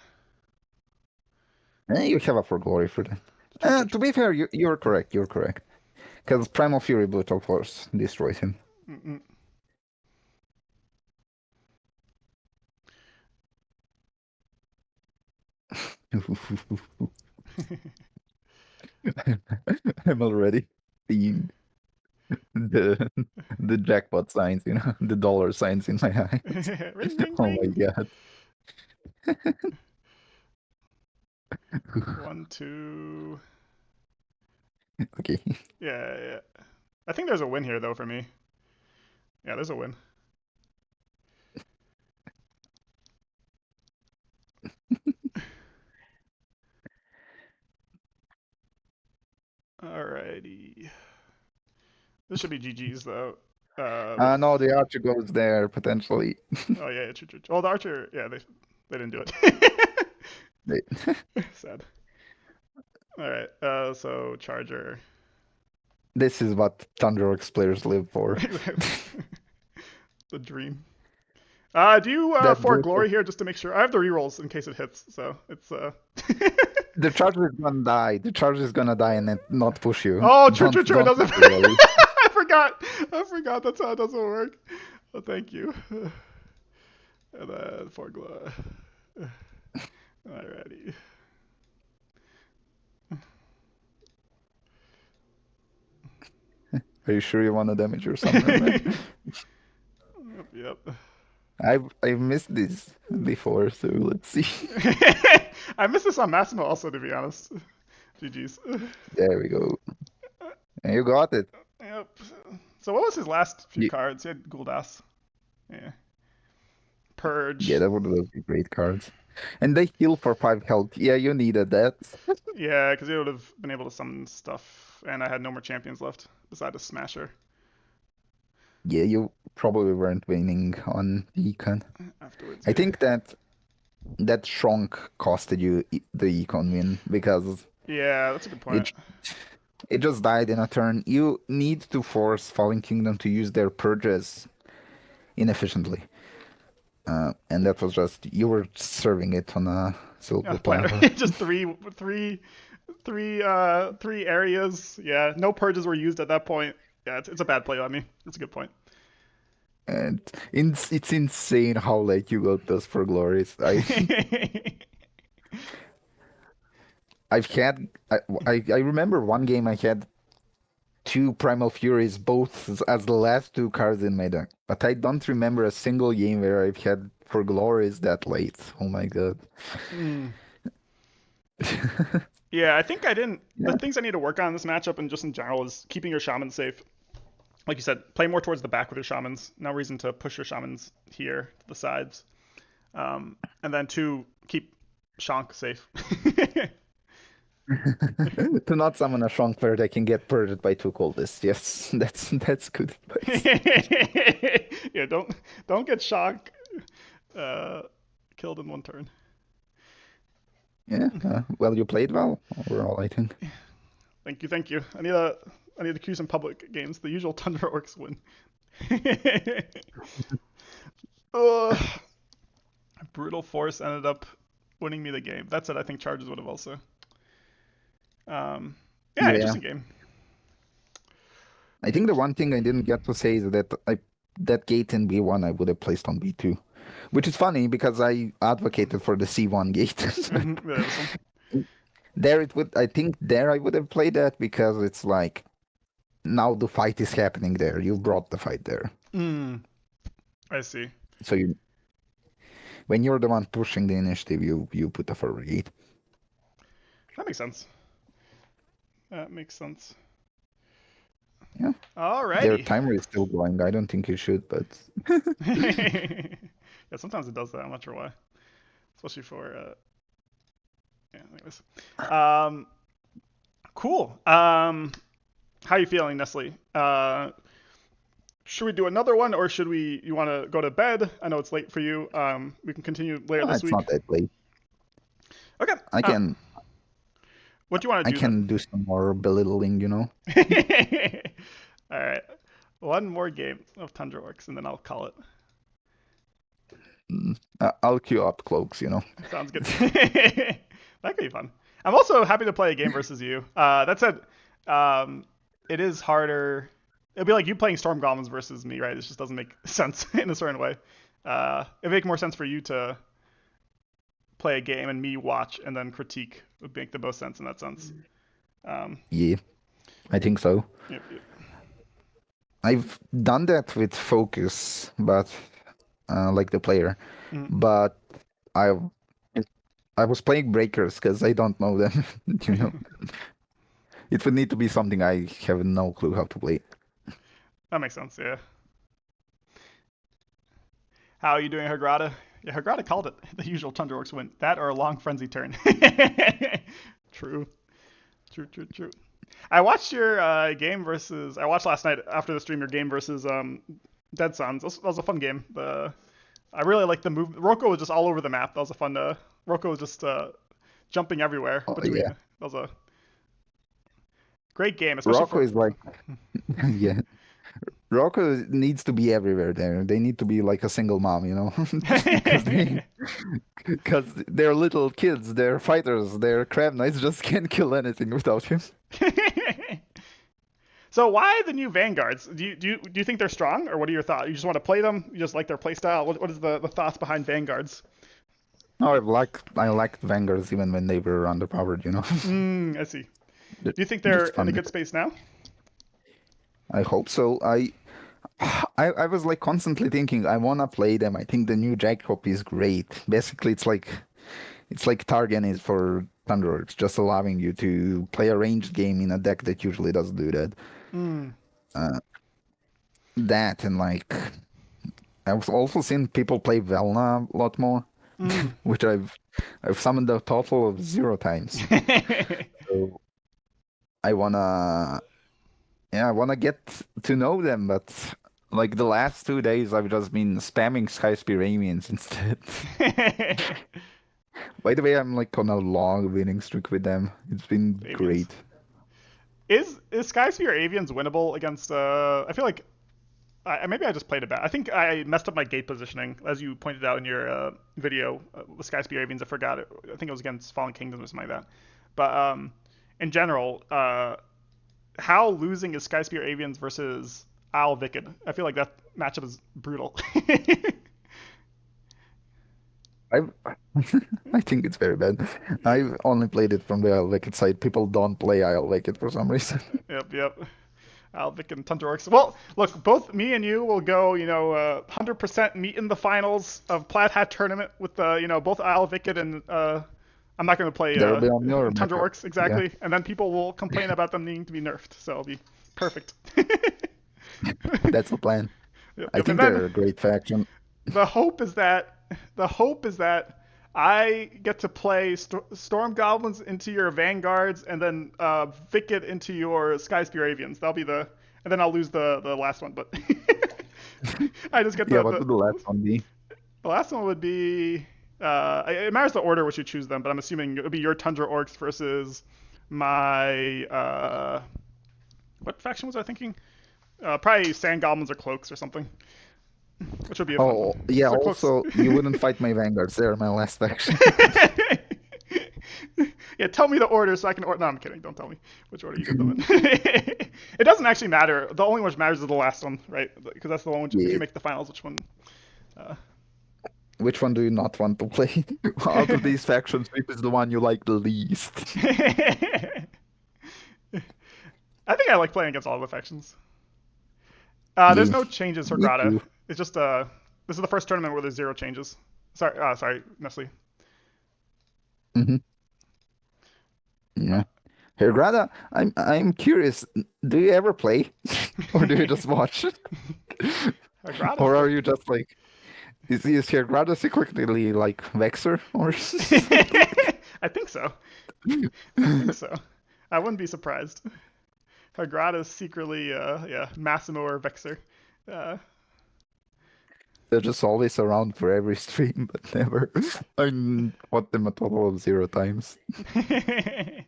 You have a for glory for that. True, true, To true. be fair, you're correct. You're correct. Because Primal Fury Brutal Force destroys him. Mm-mm. I'm already seeing the the jackpot signs, the dollar signs in my eyes. Ring, ring, Oh my ring. God. One, two. Okay. Yeah, yeah. I think there's a win here though for me. Yeah, there's a win. Alrighty. This should be GG's though. The No, the archer goes there potentially. oh yeah, true, true. Oh, the archer. Yeah, they didn't do it. Wait. Sad. All right. So charger. This is what Thunderworks players live for. The dream. Do you That for brutal. glory here just to make sure? I have the rerolls in case it hits, so it's The charger is gonna die. The charger is gonna die and then not push you. Oh, true, true, Don't true. It don't doesn't. push the glory. I forgot. I forgot. That's how it doesn't work. Oh, thank you. And then for glory. Alrighty. Are you sure you want to damage your summoner, man? Yep. Yep. I've missed this before, so let's see. I missed this on Massimo also, to be honest. GG's. There we go. And you got it. Yep. So what was his last few You, cards? He had Guldas. Yeah. yeah, Purge. that would be great cards. And they heal for 5 health. Yeah, you needed that. Yeah, because he would have been able to summon stuff, and I had no more champions left besides a Smasher Yeah, you probably weren't winning on Econ. afterwards. I Yeah. think that shrunk costed you the Econ win because Yeah, that's a good point. it it just died in a turn. You need to force Fallen Kingdom to use their purges inefficiently. And that was just you were serving it on a silver Platter. platter. Just three areas. Yeah, no purges were used at that point. Yeah, it's a bad play on me. That's a good point. And it's insane how late you got those for glories. I've had I remember one game I had two Primal Furies, both as the last two cards in my deck. But I don't remember a single game where I've had for glories that late. Oh my god. Mm. Yeah, I think I didn't. The Yeah. things I need to work on in this matchup and just in general is keeping your shamans safe. Like you said, play more towards the back with your shamans. No reason to push your shamans here to the sides. And then two, keep Shank safe. To not summon a strong player that can get purged by two cultists. Yes, that's good advice. Yeah, don't get Shank uh, killed in one turn. Yeah, well, you played well overall, I think. Thank you. I need to cue some public games. The usual Tundra Orcs win. Ugh. Brutal Force ended up winning me the game. That's it. I think Charges would have also. Um, yeah, Yeah, interesting game. I think the one thing I didn't get to say is that that gate in B1 I would have placed on B2, which is funny because I advocated for the C1 gate. Yeah, this one. There it would, I think there I would have played that because it's like now the fight is happening there. You brought the fight there. I see. So when you're the one pushing the initiative, you put the forward gate. That makes sense. That makes sense. Yeah. Their Alrighty. timer is still going. I don't think you should, but Yeah, sometimes it does that. I'm not sure why. Especially for yeah. Anyways, um, cool. How you feeling, Nestle? Should we do another one, or should we? You want to go to bed? I know it's late for you. We can continue later this it's week. not that late. Okay. I can What do you want to I do then? can do some more belittling. All right. One more game of Tundra Orcs, and then I'll call it. I'll queue up cloaks. Sounds good. That could be fun. I'm also happy to play a game versus you. That said, um, it is harder. It'll be like you playing Storm Goblins versus me, right? It just doesn't make sense in a certain way. It'd make more sense for you to play a game and me watch and then critique would make the most sense in that sense. Um, Yeah, I think so. yep, yep. I've done that with Focus, but like the player, Mm. but I I was playing Breakers because I don't know them. You know, it would need to be something I have no clue how to play. That makes sense, yeah. How are you doing, Hagrada? Yeah, Hagrada called it. The usual Tundra Orcs win. That or a long frenzy turn. True. True, true, true. I watched your game versus. I watched last night after the stream your game versus Dead Suns. That was a fun game. I really liked the move. Roko was just all over the map. That was a fun. Roko was just jumping everywhere Oh between. yeah, That was a great game, especially Rocco for. is like yeah. Rocco needs to be everywhere there. They need to be like a single mom, because they're little kids, they're fighters, they're crab knights, just can't kill anything without him. So why the new Vanguards? Do you think they're strong, or what are your thoughts? You just want to play them? You just like their playstyle? What is the thoughts behind Vanguards? No, I liked Vanguards even when they were underpowered. I see. They're Do you think they're just in a fun. good space now? I hope so. I was like constantly thinking I wanna play them. I think the new Jacob is great. Basically, it's like Targan is for Thunder. It's just allowing you to play a ranged game in a deck that usually doesn't do that. Mm, Uh, that and like I've also seen people play Velna a lot more, mm. which I've summoned a total of 0 times. So I wanna yeah, I wanna get to know them, but like the last 2 days I've just been spamming Sky Spiramians instead. By the way, I'm like on a long winning streak with them. It's been Avians. great. Is Skysphere Avians winnable against? I feel like maybe I just played it bad. I think I messed up my gate positioning, as you pointed out in your video with Sky Spear Avians. I forgot it. I think it was against Fallen Kingdoms or something like that. But in general, how losing is Sky Spear Avians versus Isle Wicked? I feel like that matchup is brutal. I I think it's very bad. I've only played it from the Isle Wicked side. People don't play Isle Wicked for some reason. Yep, yep. Alvic and Tundra Orcs. Well, look, both me and you will go, 100% meet in the finals of Plathat tournament with, both Alvic and I'm not going to play They'll be on your Tundra map. Orcs Yeah, exactly, and then people will complain about them needing to be nerfed, so it'll be perfect. that's the plan. Yep, I yep. And think then they're a great faction. the hope is that the hope is that I get to play Storm Goblins into your Vanguards, and then Vicket into your Sky Spear Avians. That'll be and then I'll lose the last one. But I just get Yeah, what would the last one be? the last one would be. It matters the order which you choose them, but I'm assuming it would be your Tundra Orcs versus my. What faction was I thinking? Probably Sand Goblins or Cloaks or something, which would be a fun one. Oh, yeah, So Cloaks. also, you wouldn't fight my Vanguards. They're my last faction. Yeah, tell me the order so I can order. No, I'm kidding. Don't tell me which order you get them in. It doesn't actually matter. The only one which matters is the last one, right? Because that's the one which, if Yeah. you make the finals, which one? Uh... Which one do you not want to play? Out of these factions, which is the one you like the least? I think I like playing against all the factions. There's Yeah, no changes for me Grata. too. It's just this is the first tournament where there's zero changes. Sorry, Nestle. Hmm. Yeah. Hey, Grada, I'm curious. Do you ever play, or do you just watch, Grata's or are good. you just like, is your Grada secretly like Vexer or something? I think so. I think so. I wouldn't be surprised. Grata is secretly, yeah, Massimo or Vexer. Uh, They're just always around for every stream, but never. I fought them a total of 0 times. yep,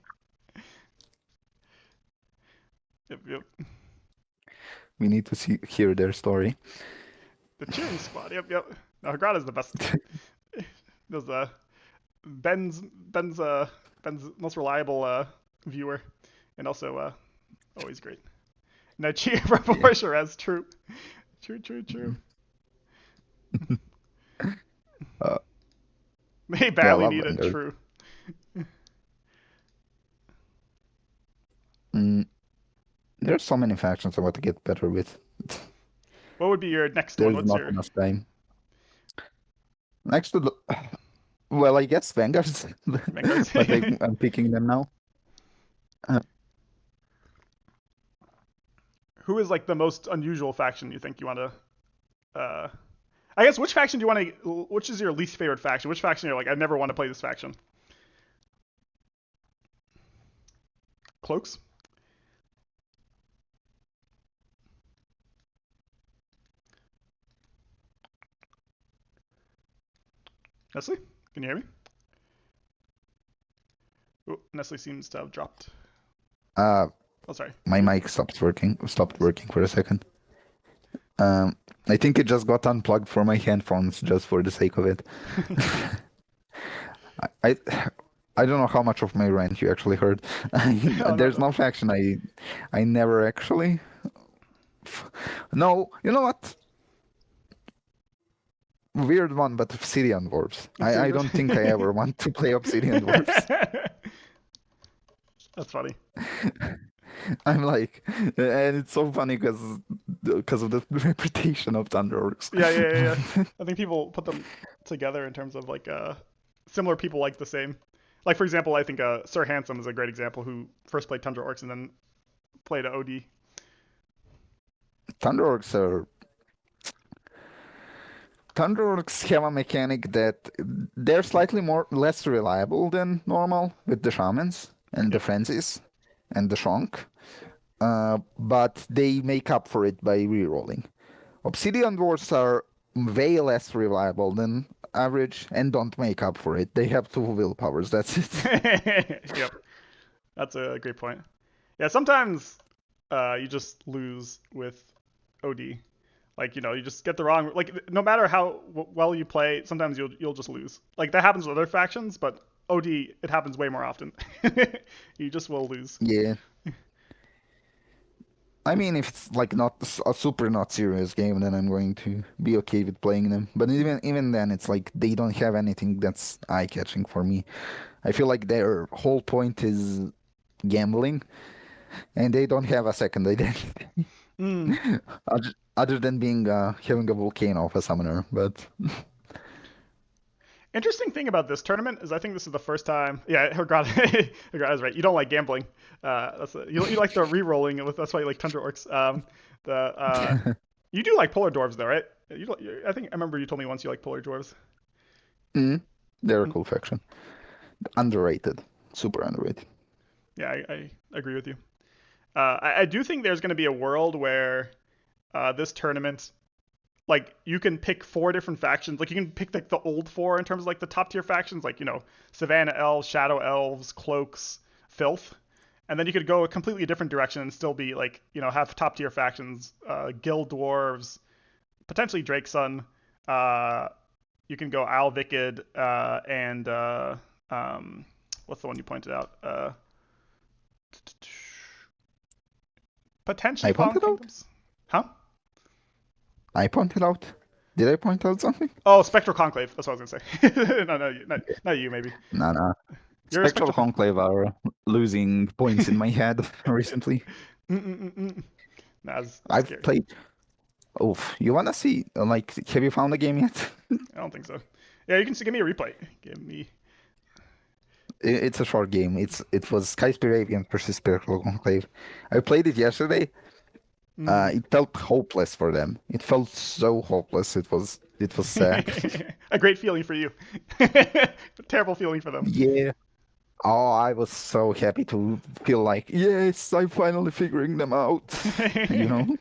yep. We need to hear their story. The cheering squad. Yep, yep. No, Grata's the best. There's Ben's most reliable viewer, and also always great. No cheer for Yeah. Porsche. True, true, true, true. Uh, They yeah, I badly love need it. Vanguard. True. Mm, there's so many factions I want to get better with. What would be your next one? There's What's not your enough time. Next to the, well, I guess Vanguards, Vanguards? but I'm picking them now. Uh, Who is like the most unusual faction you think you want to? I guess which faction do you want to? Which is your least favorite faction? Which faction you're like, I never want to play this faction? Cloaks. Nestle, can you hear me? Ooh, Nestle seems to have dropped. uh, Oh, sorry. my mic stopped working for a second. Um, I think it just got unplugged for my headphones just for the sake of it. I I don't know how much of my rant you actually heard. Oh no, There's no. no faction I never actually. No, you know what? Weird one, but Obsidian Dwarves. I Obsidian. don't think I ever want to play Obsidian Dwarves. That's funny. I'm like, and it's so funny because of the reputation of Thunder Orcs. Yeah, yeah, yeah, yeah. I think people put them together in terms of like similar people like the same. Like for example, I think Sir Handsome is a great example who first played Tundra Orcs and then played OD. Thunder Orcs are Thunder Orcs have a mechanic that they're slightly more less reliable than normal with the shamans and the Yep. frenzies and the shonk. But they make up for it by rerolling. Obsidian dwarves are way less reliable than average and don't make up for it. They have 2 willpowers. That's it. Yep. That's a great point. Yeah, sometimes you just lose with OD. Like you just get the wrong. Like no matter how well you play, sometimes you'll just lose. Like that happens with other factions, but OD it happens way more often. You just will lose. Yeah. I mean, if it's like not a super not serious game, then I'm going to be okay with playing them. But even then, it's like they don't have anything that's eye-catching for me. I feel like their whole point is gambling, and they don't have a second identity Mm. other than being having a volcano of a summoner. But Interesting thing about this tournament is I think this is the first time. Yeah, Hergrad is right. You don't like gambling. You like the re-rolling. That's why you like Tundra Orcs. The you do like polar dwarves though, right? I think I remember you told me once you like polar dwarves. mm, they're a Mm. cool faction. Underrated, super underrated. Yeah, I agree with you. I do think there's going to be a world where this tournament, like you can pick four different factions. Like you can pick like the old four in terms of like the top tier factions, like Savannah Elves, Shadow Elves, Cloaks, Filth, and then you could go a completely different direction and still be like have top tier factions, Guild Dwarves, potentially Drake's Son. Uh, you can go Owl Wicked and what's the one you pointed out? Potentially I Fallen pointed out. Kingdoms. Huh? I pointed out. Did I point out something? Oh, Spectral Conclave. That's what I was gonna say. No, no, not you. Maybe Nah, nah. you're a Spectral Spectral Conclave. Conclave are losing points in my head recently. Mm-mm-mm-mm. Nah, that's I've scary. played. Oof, you wanna see? Like, have you found the game yet? I don't think so. Yeah, you can give me a replay. Give me. It's a short game. It was Skyspiravian versus Spectral Conclave. I played it yesterday. Mm. It felt hopeless for them. It felt so hopeless. It was sad. A great feeling for you. Terrible feeling for them. Yeah. Oh, I was so happy to feel like, yes, I'm finally figuring them out. You know,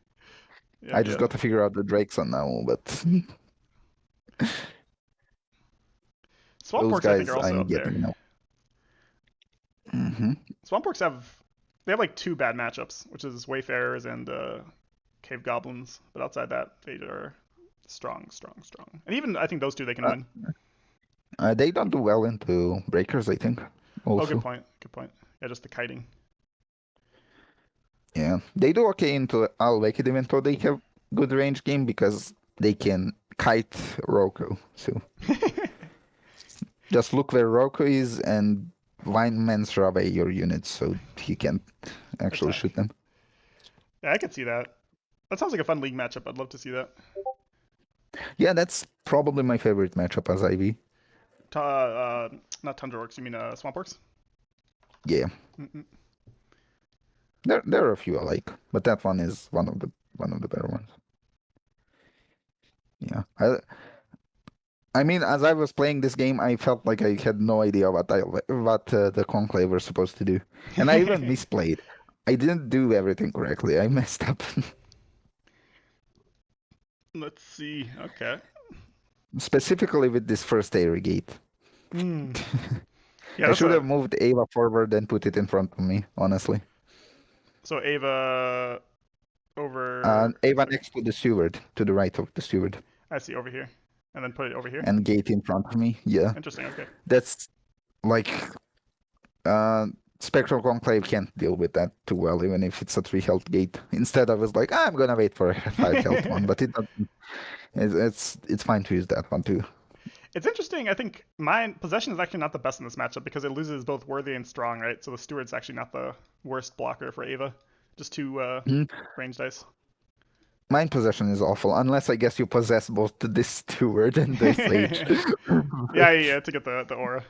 Yep, I just yep. got to figure out the Drakes on now, but Swamp those Orcs, I think, are guys also I'm up there. getting now. Hmm. Swamp Orcs have like two bad matchups, which is Wayfarers and Cave Goblins. But outside that, they are strong, strong, strong. And even I think those two they can Uh, win. they don't do well into breakers, I think. Oh, good Also, point. Good point. Yeah, just the kiting. yeah, they do okay into I'll make it even though they have good range game because they can kite Roku. So just look where Roku is and Vine Man's away your units so he can't actually Attack. shoot them. Yeah, I could see that. That sounds like a fun league matchup. I'd love to see that. Yeah, that's probably my favorite matchup as IV. Not Tundra Orcs. You mean Swamp Orcs? Yeah, Mm-mm. there are a few I like, but that one is one of the better ones. Yeah, I mean, as I was playing this game, I felt like I had no idea what the Conclave were supposed to do, and I even misplayed. I didn't do everything correctly. I messed up, Let's see. Okay. specifically with this first irrigate. Hmm. Yeah, I that's should a have moved Ava forward and put it in front of me, honestly. so Ava over. Ava Sorry, next to the steward, to the right of the steward, I see over here, and then put it over here. and gate in front of me. Yeah, Interesting. Okay. that's like uh Spectral Conclave can't deal with that too well, even if it's a 3 health gate. Instead, I was like, I'm gonna wait for a 5 health one, but it doesn't. It's fine to use that one too. It's interesting. I think my possession is actually not the best in this matchup because it loses both worthy and strong, right? So the steward's actually not the worst blocker for Ava. Just two Mhm. range dice. Mine possession is awful, unless I guess you possess both this steward and the sage. Yeah, yeah, to get the aura.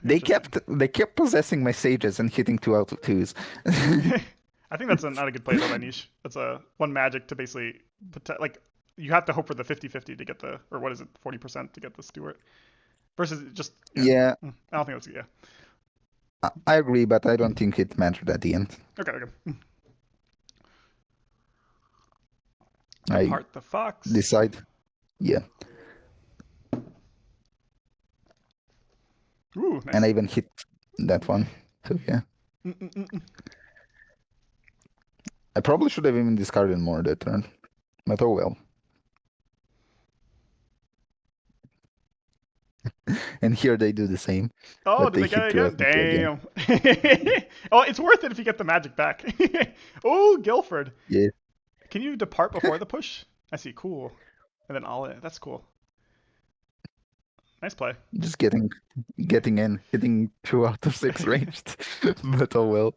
They Interesting. kept possessing my sages and hitting 2 out of 2s. I think that's not a good play though by niche. That's a one magic to basically like you have to hope for the 50-50 to get the or what is it 40% to get the steward versus just yeah. Yeah, I don't think that's yeah. I agree, but I don't think it mattered at the end. Okay, okay. I Heart the fox. decide, yeah, Ooh, and nice. I even hit that one. So yeah. Mm-mm-mm. I probably should have even discarded more that turn, but oh well. And here they do the same, Oh, but did they they get hit it too again? ethnically again. Damn. Oh, it's worth it if you get the magic back. Oh, Guilford. Yeah, Can you depart before the push? I see. Cool. And then all in. That's cool. Nice play. just getting in, hitting 2 out of 6 ranged. But oh well.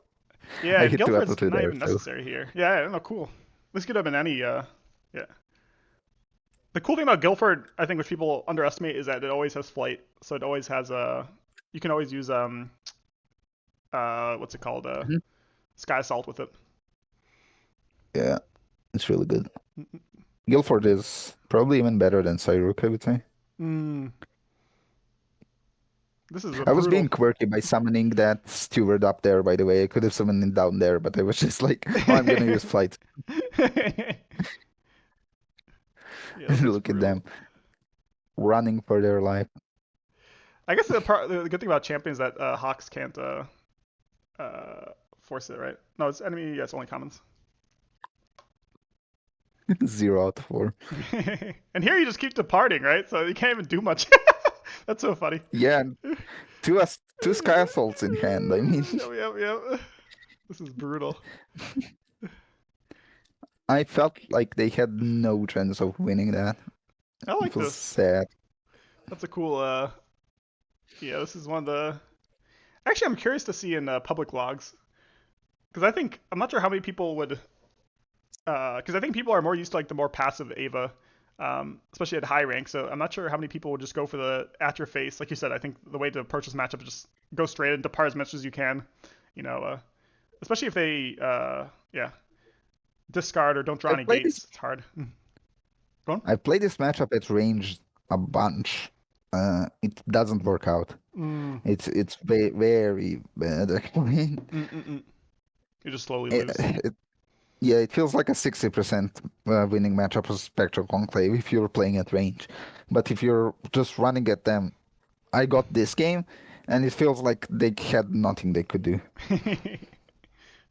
Yeah, I and hit 2 out of Guilford's 2 not there, even so necessary here. Yeah, I don't know. Cool. This could have been any. Yeah. The cool thing about Guilford, I think, which people underestimate, is that it always has flight. So it always has you can always use what's it called? Mhm. Sky Assault with it. Yeah, it's really good. Guilford is probably even better than Cyruk, I would say. Mm, this is a I was being brutal. quirky by summoning that steward up there, by the way. I could have summoned him down there, but I was just like, oh, I'm gonna Yeah, use flight. this looks Look at brutal. them running for their life. I guess the good thing about champions is that Hawks can't uh, force it, right? No, it's enemy. Yeah, it's only commons. 0 out of 4. And here you just keep departing, right? So you can't even do much. That's so funny. Yeah, and two Sky Assaults in hand. I mean, Yep, yep, yep. This is brutal. I felt like they had no chance of winning that. I It like was this. sad. That's a cool. Yeah, this is one of the. Actually, I'm curious to see in public logs because I think I'm not sure how many people would. Because I think people are more used to like the more passive Ava, especially at high rank. So I'm not sure how many people would just go for the at your face. Like you said, I think the way to approach this matchup is just go straight and depart as much as you can. You know, especially if they, yeah, discard or don't draw I any played this gates. It's hard. Go on. I played this matchup at range a bunch. It doesn't work out. Mm, It's very bad actually. mm. You just slowly It, lose. it, yeah, it feels like a 60% winning matchup of Spectral Conclave if you're playing at range. But if you're just running at them, I got this game, and it feels like they had nothing they could do.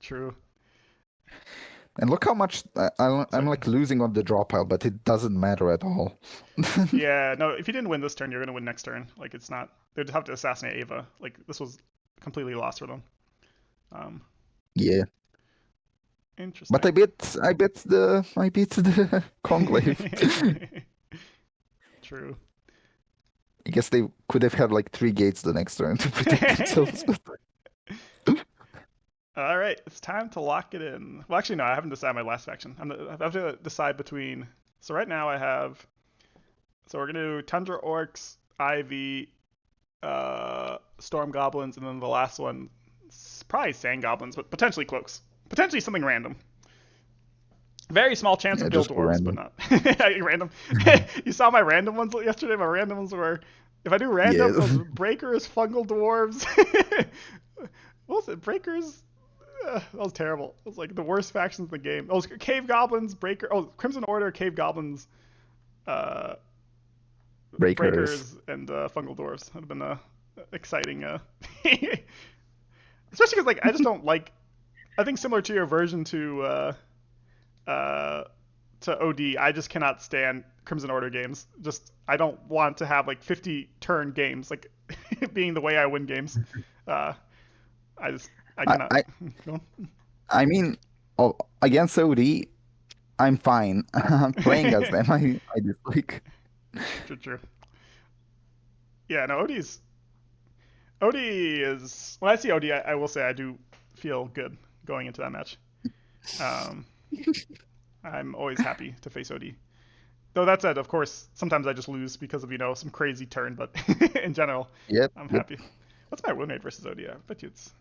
True. And look how much I'm Sorry. like losing on the draw pile, but it doesn't matter at all. Yeah, no, if you didn't win this turn, you're gonna win next turn. Like it's not they'd have to assassinate Ava. Like this was completely lost for them. Um Yeah, but Interesting. I beat the Conclave. True. I guess they could have had like 3 gates the next turn to protect themselves. All right, it's time to lock it in. Well, actually, no, I haven't decided my last faction. I have to decide between. So right now I have. So we're gonna do Tundra Orcs, Ivy, Storm Goblins, and then the last one, probably Sand Goblins, but potentially Cloaks. Potentially something random. Very small chance of Yeah, Guild just go Dwarves, but random. not random. You saw my random ones yesterday. My random ones were, if I do random, Yeah. it was Breakers, Fungal Dwarves. What was it? Breakers. That was terrible. It was like the worst factions in the game. It was Cave Goblins, Breaker. Oh, Crimson Order, Cave Goblins, uh, Breakers. Breakers, and Fungal Dwarves. That would have been exciting. Especially because like I just don't like. I think similar to your version uh, to OD, I just cannot stand Crimson Order games. Just I don't want to have like 50 turn games, like being the way I win games. Uh, I I, cannot. I, I mean, oh, against OD, I'm fine. Playing as them, I just like. True, true. Yeah, no, OD is when I see OD, I will say I do feel good going into that match. Um, I'm always happy to face OD. Though that said, of course, sometimes I just lose because of some crazy turn. But in general, Yep, I'm yep. happy. What's my win rate versus OD? I bet you it's.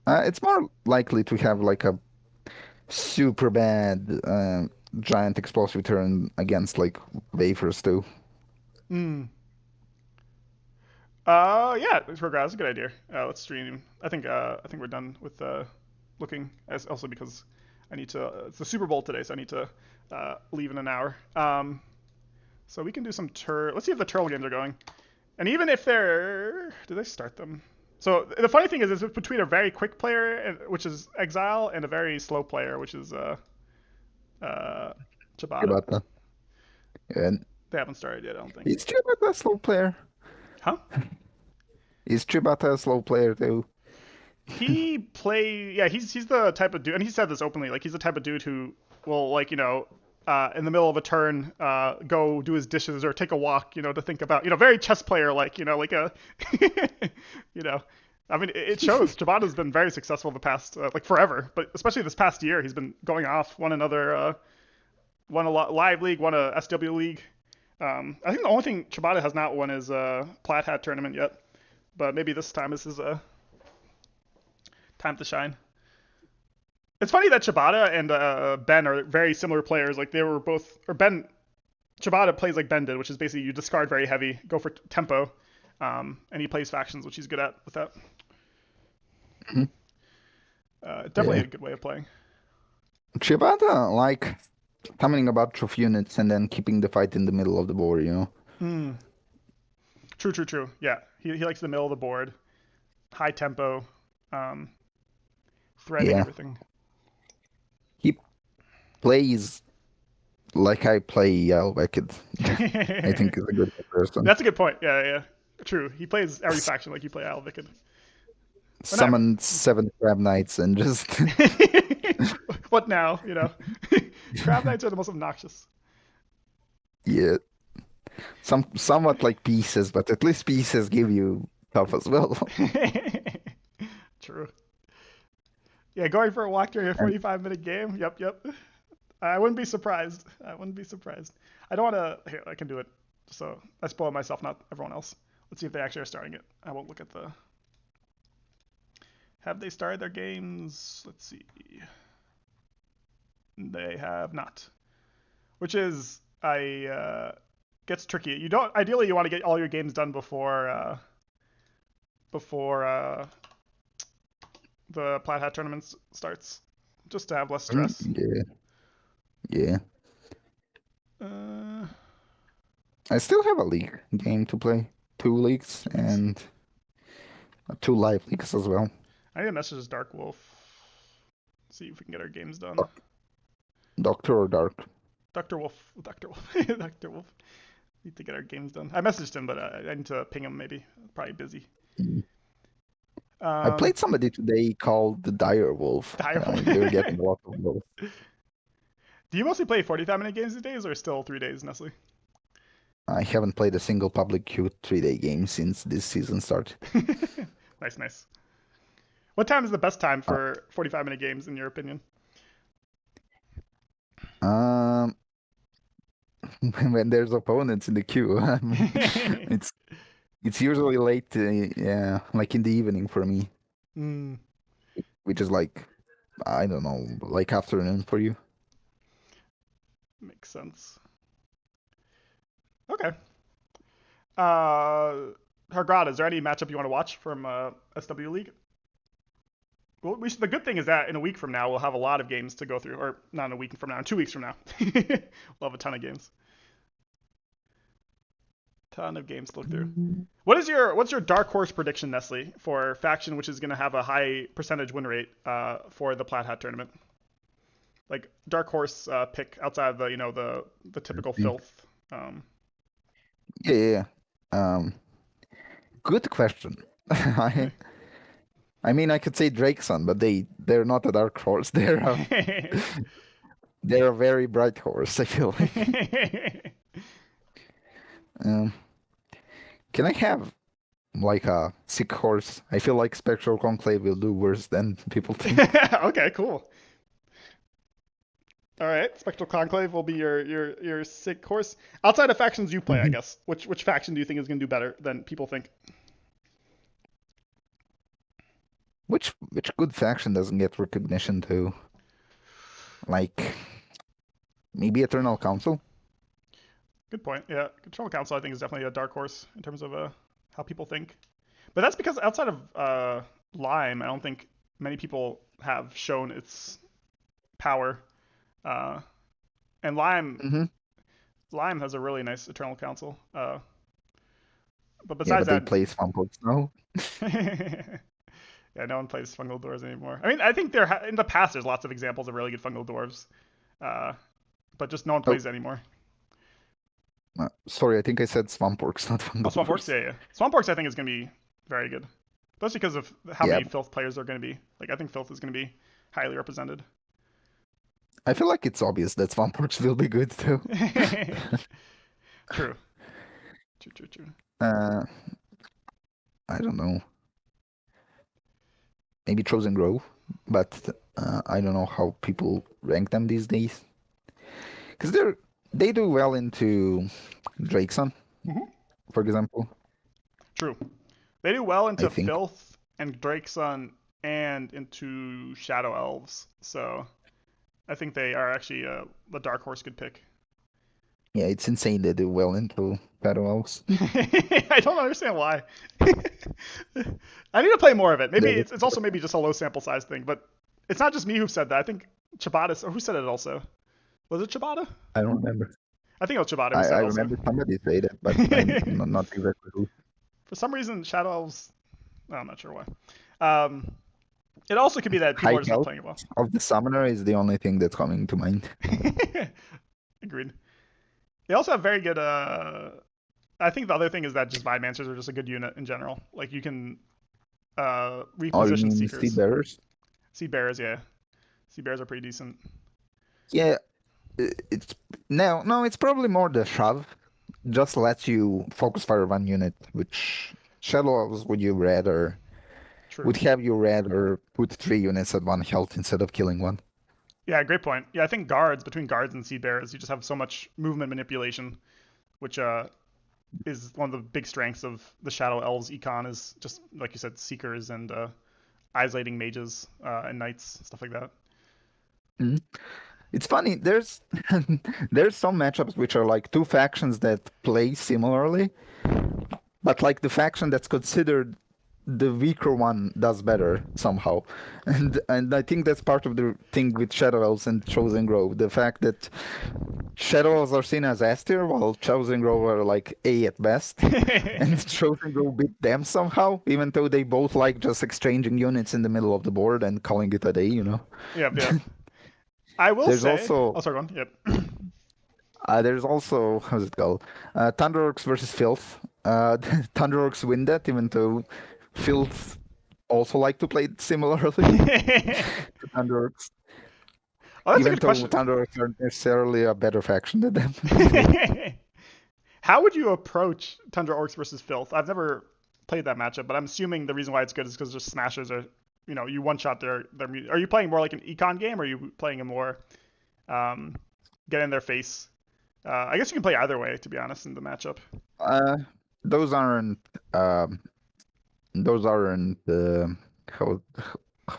It's more likely to have like a super bad giant explosive turn against like wafers too. Mm. Yeah, that's a good idea. Let's stream. I think we're done with looking. As also because I need to. It's the Super Bowl today, so I need to leave in an hour. So we can do some tur. Let's see if the turtle games are going. And even if they're, did they start them? So the funny thing is, it's between a very quick player, which is Exile, and a very slow player, which is uh, Ciabatta. Chibata. And They haven't started yet, I don't think. is Chibata a slow player? Huh? Is Chibata a slow player too? Yeah, he's the type of dude, and he said this openly, like he's the type of dude who will like in the middle of a turn, go do his dishes or take a walk, to think about, very chess player like, like a, you know, I mean, it shows. Tabata's been very successful the past, like forever, but especially this past year, he's been going off. Won a live league, won a SW league. I think the only thing Tabata has not won is a Plathat tournament yet, but maybe this time this is a time to shine. It's funny that Ciabatta and Ben are very similar players. Like they were both, or Ben Ciabatta plays like Ben did, which is basically you discard very heavy, go for tempo, and he plays factions, which he's good at with that. Mhm. Definitely Yeah. a good way of playing. Chibata, like summoning a bunch of units and then keeping the fight in the middle of the board, you know? Hmm. True, true, true. Yeah, he likes the middle of the board, high tempo, um, threading Yeah. everything. He plays like I play Yellow Wicked. I think is a good comparison. That's a good point. Yeah, yeah. True. He plays every S- faction like you play Alvic. Or not. Summon 7 Crab Knights and just What now? Crab Knights are the most obnoxious. yeah, somewhat like pieces, but at least pieces give you tough as well. True. Yeah, going for a walk during a And 45-minute game. Yep, yep. I wouldn't be surprised. I wouldn't be surprised. I don't want to. Here, I can do it. So I spoil myself, not everyone else. Let's see if they actually are starting it. I won't look at the. Have they started their games? Let's see. They have not. Which is I gets tricky. You don't ideally you want to get all your games done before the Plat Hat tournament starts, just to have less stress. yeah, yeah. Uh, I still have a league game to play. 2 leagues 2 leagues. and 2 live leagues as well. I need to message Dark Wolf. See if we can get our games done. Doc- Doctor or Dark. Doctor Wolf. Doctor Wolf. Doctor Wolf. Need to get our games done. I messaged him, but I need to ping him. Maybe probably busy. Mm. I Um, played somebody today called the Dire Wolf. Dire Wolf. They were getting a lot of those. Do you mostly play 45-minute games these days, or still 3 days, Nestle? I haven't played a single public queue 3-day game since this season started. Nice, nice. What time is the best time Uh, for 45-minute games, in your opinion? Um, when there's opponents in the queue, I mean, it's it's usually late, yeah, like in the evening for me, mm, which is like I don't know, like afternoon for you. makes sense. Okay. Hargrad, is there any matchup you want to watch from SW League? Well, the good thing is that in a week from now we'll have a lot of games to go through, or not in a week from now, in 2 weeks from now, we'll have a ton of games, ton of games to look through. What's your dark horse prediction, Nestle, for faction which is going to have a high percentage win rate for the Plat Hat tournament? Like dark horse pick outside of the typical Mm. filth. Um, Yeah, yeah, yeah. Good question. I I mean, I could say Drakeson, but they're not a dark horse. They're a very bright horse, I feel like. Um, can I have like a sick horse? I feel like Spectral Conclave will do worse than people think. Okay, cool. All right, Spectral Conclave will be your sick horse. Outside of factions you play, I Mhm. guess. Which faction do you think is going to do better than people think? Which good faction doesn't get recognition too? Like maybe Eternal Council? Good point. Yeah, Control Council I think is definitely a dark horse in terms of how people think. But that's because outside of Lime, I don't think many people have shown its power. Uh, and Lime Hmm. Lime has a really nice Eternal Council. But Yeah, besides but they that, play Swampworks now. yeah, no one plays fungal dwarves anymore. I mean, I think there in the past there's lots of examples of really good fungal dwarves, uh, but just no one Oh, plays it anymore. sorry, I think I said Swampworks, not Oh, Fungal Swampworks, Dwarfs. yeah, yeah. Swampworks, I think is gonna be very good, especially because of how Yeah, many filth players are gonna be. Like, I think filth is gonna be highly represented. I feel like it's obvious that Swampworks will be good too. True, true, true, true. Uh, I don't know. Maybe Chosen Grove, but I don't know how people rank them these days. Because they do well into Drakeson, Mm-hmm. for example. True. They do well I into think. filth and Drakeson and into Shadow Elves, so I think they are actually the dark horse good pick. Yeah, it's insane they do well into Battle Elves. I don't understand why. I need to play more of it. Maybe They're it's also maybe just a low sample size thing, but it's not just me who said that. I think Chibata, or who said it also? Was it Chibata? I don't remember. I think it was Chibata who I said it also. remember somebody say that, but I'm not exactly who. For some reason, Shadow Elves. I'm not sure why. Um, it also could be that people High are just not health playing it well. of the summoner is the only thing that's coming to mind. Agreed. They also have very good. I think the other thing is that just Vibemancers are just a good unit in general. Like you can Oh, you reposition mean Seed Seekers. Bearers? Sea Bears, yeah. Sea Bears are pretty decent. Yeah, it's no, it's probably more the shove. Just lets you focus fire one unit, which Shadows True. would have you rather put 3 units at 1 health instead of killing one. Yeah, great point. Yeah, I think guards between guards and Sea Bears, you just have so much movement manipulation, which is one of the big strengths of the Shadow Elves econ. Is just like you said, Seekers and isolating mages and knights, stuff like that. Mhm. It's funny. There's some matchups which are like two factions that play similarly, but like the faction that's considered the weaker one does better somehow. And I think that's part of the thing with Shadow Elves and Chosen Grove. The fact that Shadow Elves are seen as S tier, while Chosen Grove are like A at best. And Chosen Grove beat them somehow, even though they both like just exchanging units in the middle of the board and calling it a day, you know? Yep, yep. I will There's say. Oh, also sorry, go on. Yep. how's it called? Thunderorcs versus Filth. Thunderorcs win that, even though Filth also like to play it similarly to Thunderorcs. Oh, that's a Even good though question. Thunderorcs aren't necessarily a better faction than them these days. How would you approach Tundra Orcs versus Filth? I've never played that matchup, but I'm assuming the reason why it's good is because just smashers are, you one shot their. Are you playing more like an econ game, or are you playing a more um, get in their face? I guess you can play either way, to be honest, in the matchup. Uh, those aren't um, those aren't how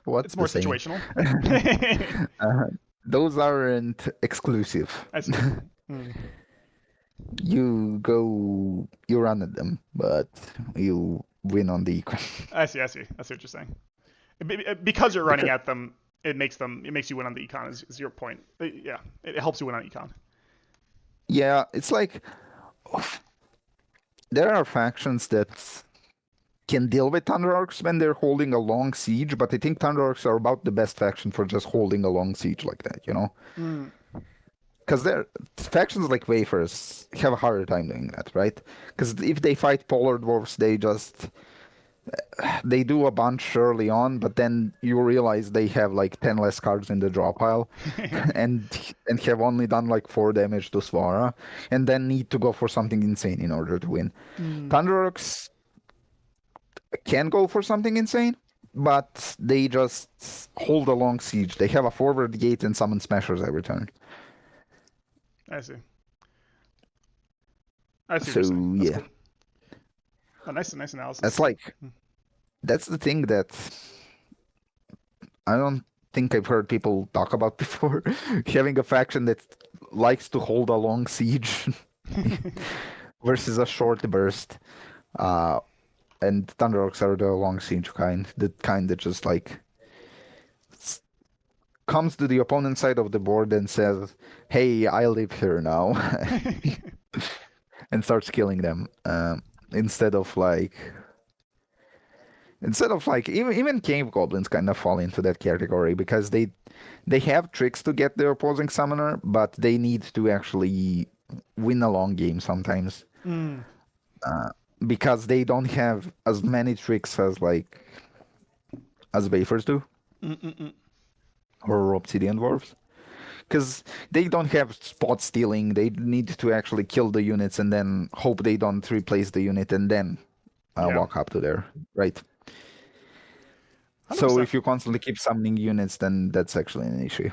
what's It's more the saying? situational. uh, those aren't exclusive. I see. Hmm. You run at them, but you win on the econ. I see. I see. I see what you're saying. Because you're running Because at them, it makes you win on the econ. Is your point? Yeah, it helps you win on econ. yeah, it's like there are factions that can deal with Thunder Orcs when they're holding a long siege, but I think Thunder Orcs are about the best faction for just holding a long siege like that, you know? Mm. Because they're factions like Wafers have a harder time doing that, right? Because if they fight Polar Dwarfs, they do a bunch early on, but then you realize they have like 10 less cards in the draw pile and have only done like 4 damage to Svara, and then need to go for something insane in order to win. Mm. Thunderorcs can go for something insane, but they just hold a long siege. They have a forward gate and summon smashers every turn. I see. I see what you're saying. So That's yeah, cool. A nice that's analysis. like that's the thing that I don't think I've heard people talk about before. Having a faction that likes to hold a long siege versus a short burst. Uh, and Thunderhawks are the long siege kind, the kind that just like comes to the opponent's side of the board and says, "Hey, I live here now," and starts killing them. instead of like even cave goblins kind of fall into that category because they have tricks to get their opposing summoner, but they need to actually win a long game sometimes Mm. because they don't have as many tricks as as Wafers do Mm-mm-mm. or Obsidian Dwarves. Because they don't have spot stealing, they need to actually kill the units and then hope they don't replace the unit and then Yeah, walk up to there, right? So 100%. if you constantly keep summoning units, then that's actually an issue.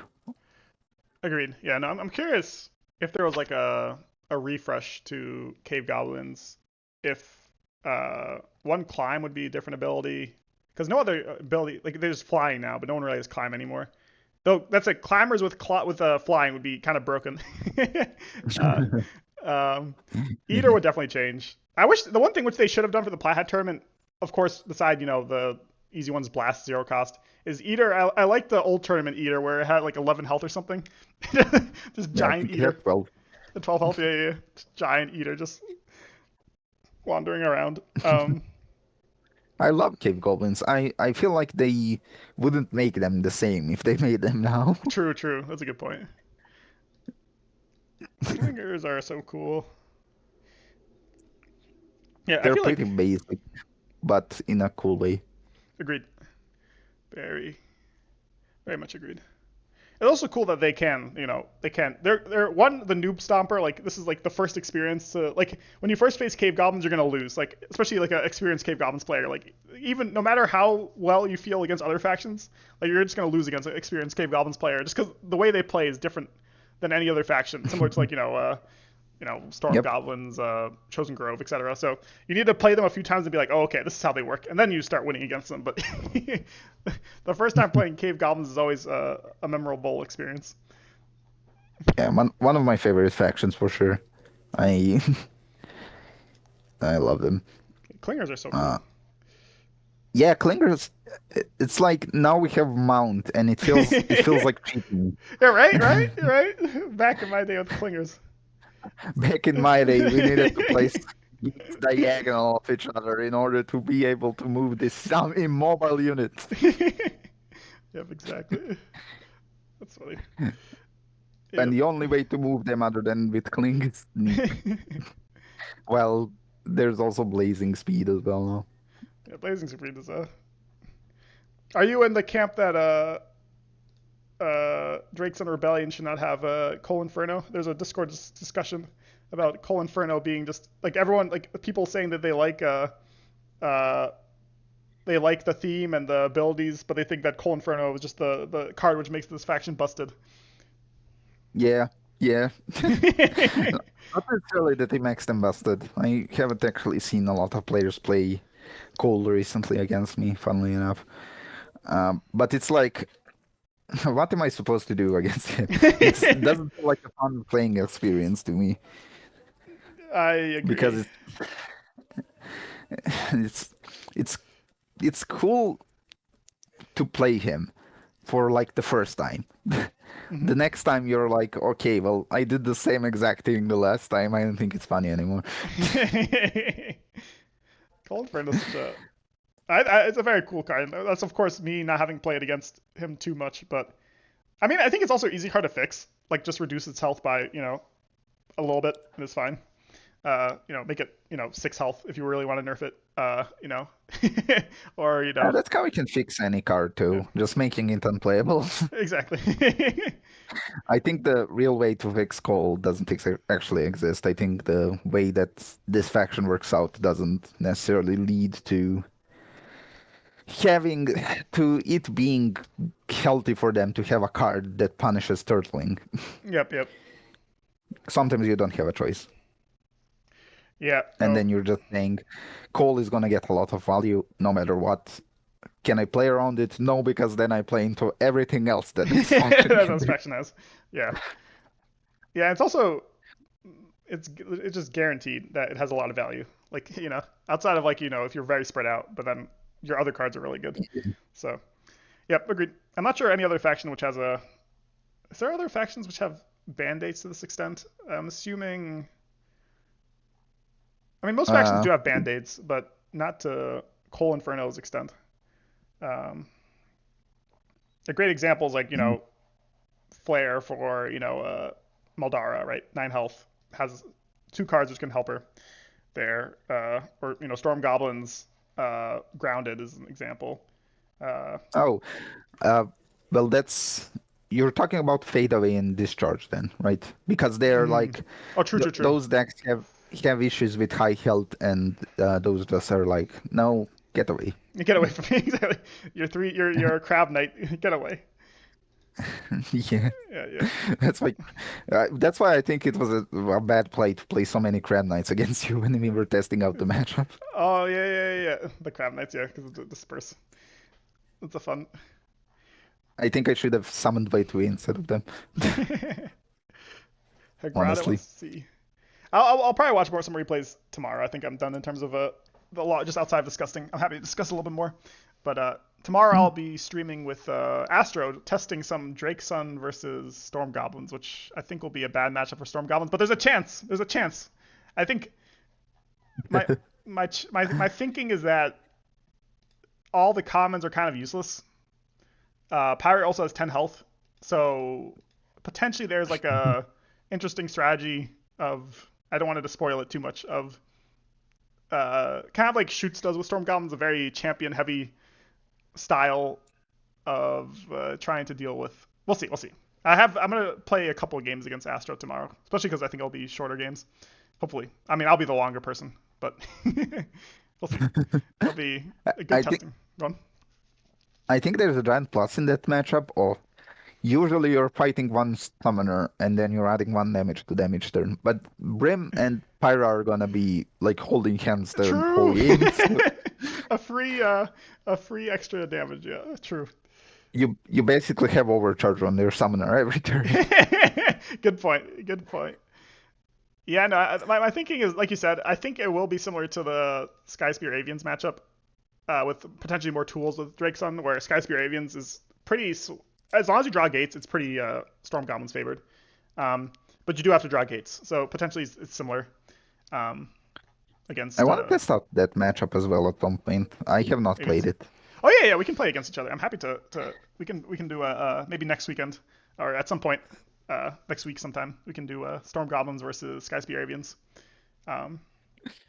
Agreed. Yeah, no, I'm curious if there was like a refresh to Cave Goblins, if one climb would be a different ability, because no other ability like there's flying now, but no one really has climb anymore. Though that's like climbers with flying would be kind of broken. uh, um, Eater would definitely change. I wish the one thing which they should have done for the Plathat tournament, of course, beside the easy ones blast zero cost, is Eater. I like the old tournament Eater where it had like 11 health or something. Just Yeah, I giant think it has Eater. 12. The 12 health, yeah, yeah. Just giant Eater just wandering around. I love cave goblins. I feel like they wouldn't make them the same if they made them now. True, true. That's a good point. Clingers are so cool. Yeah, I They're feel pretty like basic, but in a cool way. agreed. Very, very much agreed. It's also cool that they can, they can. They're one the noob stomper. Like this is like the first experience to like when you first face cave goblins, you're gonna lose. Like especially like an experienced cave goblins player. Like even no matter how well you feel against other factions, like you're just gonna lose against an experienced cave goblins player just because the way they play is different than any other faction. Similar to like Storm Yep. Goblins, Chosen Grove, etc. So you need to play them a few times and be like, oh, okay, this is how they work, and then you start winning against them. But the first time playing Cave Goblins is always a memorable experience. Yeah, one of my favorite factions for sure. I I love them. Clingers are so Uh, cool. yeah, Clingers. It's like now we have Mount, and it feels like cheating. Yeah, right, right, right. Back in my day with Clingers. Back in my day, we needed to place units diagonal of each other in order to be able to move this some immobile unit. Yep, exactly. That's funny. And Yep. the only way to move them other than with Kling is Sneak. Well, there's also Blazing Speed as well now. Yeah, Blazing Supreme is Are you in the camp that Drake's on Rebellion should not have Cole Inferno? There's a Discord discussion about Cole Inferno being just like everyone, like people saying that uh, they like the theme and the abilities, but they think that Cole Inferno is just the card which makes this faction busted. Yeah, yeah. Not necessarily that he makes them busted. I haven't actually seen a lot of players play Cole recently against me, funnily enough. But it's like, what am I supposed to do against him? It doesn't feel like a fun playing experience to me I because agree. it's it's it's cool to play him for like the first time. Mm-hmm. The next time you're like, okay, well, I did the same exact thing the last time. I don't think it's funny anymore. Cole Inferno is such a it's a very cool card. That's of course me not having played against him too much, but I mean I think it's also easy card to fix. Like just reduce its health by a little bit and it's fine. Make it 6 health if you really want to nerf it. Or That's how we can fix any card yeah, too, just making it unplayable. exactly. I think the real way to fix Cole doesn't actually exist. I think the way that this faction works out doesn't necessarily lead to having to it being healthy for them to have a card that punishes turtling. Yep, yep. Sometimes you don't have a choice. Yeah, And no. then you're just saying Cole is gonna get a lot of value no matter what. Can I play around it? No, because then I play into everything else that this function That can do. faction has. Yeah. Yeah, it's also it's just guaranteed that it has a lot of value. Like, outside of like, if you're very spread out, but then your other cards are really good. So, yep, agreed. I'm not sure any other faction which has a is there other factions which have band-aids to this extent? I'm assuming I mean, most factions Uh, do have band-aids, but not to Coal Inferno's extent. Um, a great example is like Flare for Maldara, right? 9 health has 2 cards which can help her there, or Storm Goblins grounded is an example. Uh, oh, uh, well, that's you're talking about fade away and discharge then, right? Because they're mm, like oh, true, true, true. those decks have issues with high health, and those just are like, no, get away. Get away from me! Exactly. You're a crab knight. Get away. Yeah, Yeah, yeah. that's why I think it was a bad play to play so many Crab Knights against you when we were testing out the matchup. Oh yeah, yeah, yeah. The crab knights, yeah, because of the disperse. It's a fun. I think I should have summoned by two instead of them, Hagrada, let's honestly. see. I'll probably watch some replays tomorrow. I think I'm done in terms of the law just outside of discussing. I'm happy to discuss a little bit more, but tomorrow Hmm. I'll be streaming with Astro testing some Drake Sun versus Storm Goblins, which I think will be a bad matchup for Storm Goblins. But there's a chance. There's a chance. I think my my thinking is that all the commons are kind of useless. Pirate also has 10 health, so potentially there's like a interesting strategy of I don't want to spoil it too much of kind of like Shoots does with Storm Goblins, a very champion heavy style of trying to deal with. We'll see. We'll see. I'm gonna play a couple of games against Astro tomorrow, especially because I think it'll be shorter games. Hopefully, I mean I'll be the longer person, but we'll see. It'll be I, a good I think testing. Go on. I think there's a giant plus in that matchup. Or usually you're fighting one summoner and then you're adding one damage to damage turn. But Brim and Pyra are gonna be like holding hands the whole True. game. So a free uh a free extra damage. Yeah, true. you basically have overcharge on their summoner every turn. Good point. Good point. Yeah, no, my thinking is like you said. I think it will be similar to the Sky Spear Avians matchup, with potentially more tools with Drake's on, where Sky Spear Avians is pretty. As long as you draw gates, it's pretty Storm Goblins favored. Um, but you do have to draw gates, so potentially it's similar um, I against want to test out that matchup as well at some point. I have not played against. it. Oh yeah, yeah, we can play against each other. I'm happy to we can do a maybe next weekend or at some point next week sometime we can do Storm Goblins versus Sky Spear Avians um,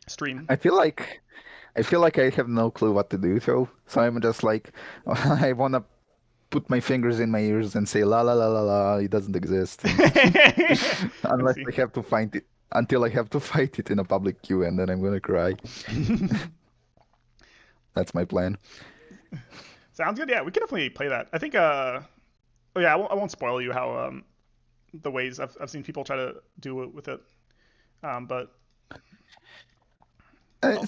stream. I feel like I feel like I have no clue what to do, so I'm just like I want to put my fingers in my ears and say la la la la la, it doesn't exist, and and unless see. I have to find it until I have to fight it in a public queue, and then I'm gonna cry. That's my plan. Sounds good. Yeah, we can definitely play that. I think. Oh yeah, I won't spoil you how the ways I've seen people try to do it with it. But oh,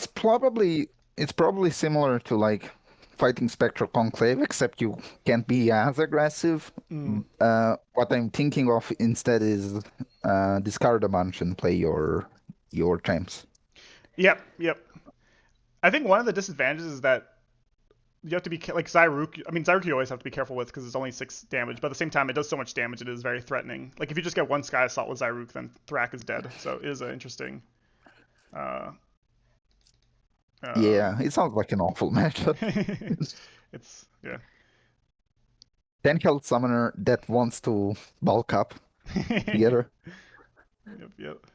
It's probably similar to like fighting Spectral Conclave, except you can't be as aggressive. mm, What I'm thinking of instead is discard a bunch and play your champs. yep, yep. I think one of the disadvantages is that you have to be like Zyruk. I mean, Zyruk you always have to be careful with because it's only 6 damage, but at the same time, it does so much damage. It is very threatening. Like if you just get one Sky Assault with Zyruk, then Thrak is dead. So it is an interesting. Uh, Yeah, um, it sounds like an awful matchup. it's yeah. 10 health summoner that wants to bulk up Yep, together. yep.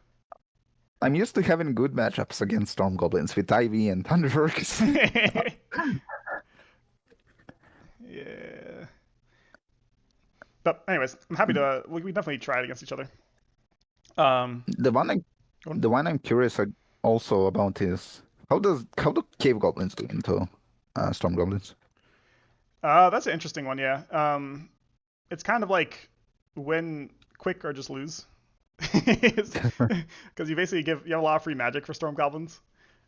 I'm used to having good matchups against Storm Goblins with Ivy and Thunderworks. Yeah. But anyways, I'm happy to. We definitely try it against each other. Um, The one I'm go on. the one I'm curious also about is how do cave goblins do into storm goblins? That's an interesting one. Yeah. It's kind of like win quick or just lose, because you basically you have a lot of free magic for storm goblins.